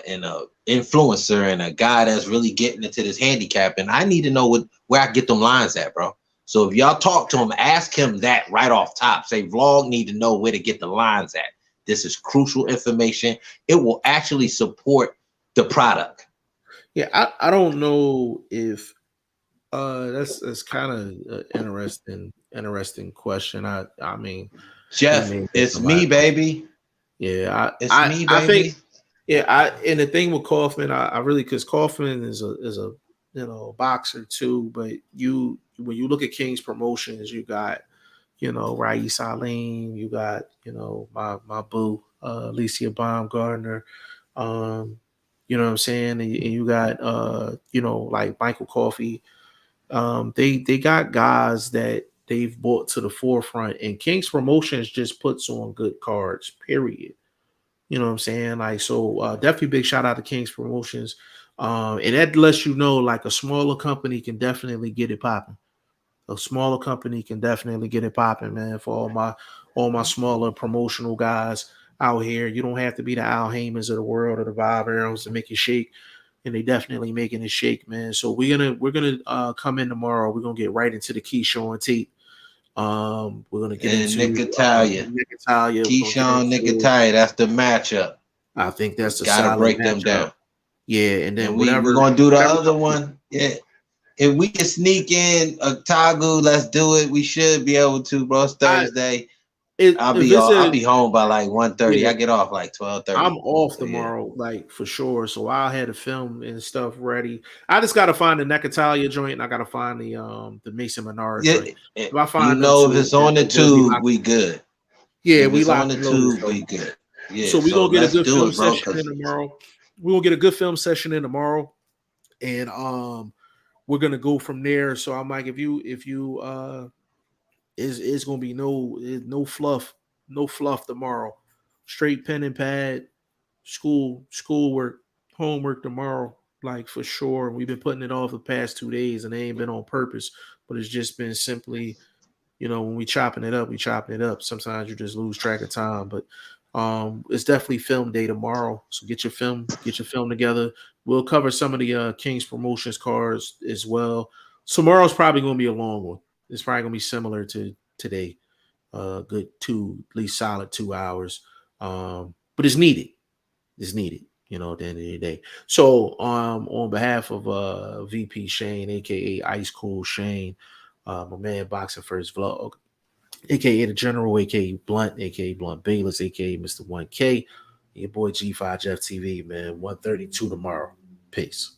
influencer and a guy that's really getting into this handicapping, I need to know where I get them lines at, bro. So if y'all talk to him, ask him that right off top. Say, Vlog need to know where to get the lines at. This is crucial information. It will actually support the product. Yeah, I don't know if that's kind of an interesting question. I mean, Jeff, it's me, baby. Yeah, it's me, baby. I think, and the thing with Kaufman, I really, because Kaufman is a boxer too. But when you look at King's Promotions, you got Rais Salim, you got my boo Alicia Baumgartner, you know what I'm saying, and you got like Michael Coffey. They got guys that they've brought to the forefront, and King's Promotions just puts on good cards, period. You know what I'm saying? Like, so definitely big shout out to King's Promotions. And that lets you know, like, a smaller company can definitely get it popping. A smaller company can definitely get it popping, man. For all my smaller promotional guys out here, you don't have to be the Al Haymans of the world or the Bob Arrows to make it shake. And they definitely making it shake, man. So we're gonna come in tomorrow. We're gonna get right into the Keyshawn tape. We're gonna get into Nick Italia. Keyshawn, Nick Italia. That's the matchup. I think that's the gotta break them down. Yeah, and then we're gonna do the other one. Yeah. If we can sneak in a Tagu, let's do it. We should be able to, bro. It's Thursday. I'll be home by like 1:30. Yeah. I get off like 12:30. I'm off tomorrow, like, for sure. So I'll have the film and stuff ready. I just gotta find the Necatalia joint, and I gotta find the Mason Menard joint. If I find if it's on the tube, we good. Yeah, we on the tube, we good. Yeah. So we're gonna get a good film session in tomorrow. We're gonna get a good film session in tomorrow, and we're gonna go from there. So I'm like, if you it's gonna be no fluff tomorrow. Straight pen and pad, schoolwork, homework tomorrow, like, for sure. We've been putting it off the past 2 days, and they ain't been on purpose, but it's just been simply, when we chopping it up. Sometimes you just lose track of time, but it's definitely film day tomorrow. So get your film together. We'll cover some of the King's Promotions cards as well. Tomorrow's probably going to be a long one. It's probably going to be similar to today. Good at least solid 2 hours. But it's needed. At the end of the day. So on behalf of VP Shane, aka Ice Cool Shane, my man Boxing First Vlog, aka the General, aka Blunt, aka Blunt Bayless, aka Mr. 1K, your boy G5 Jeff TV, man. 1:32 tomorrow. Peace.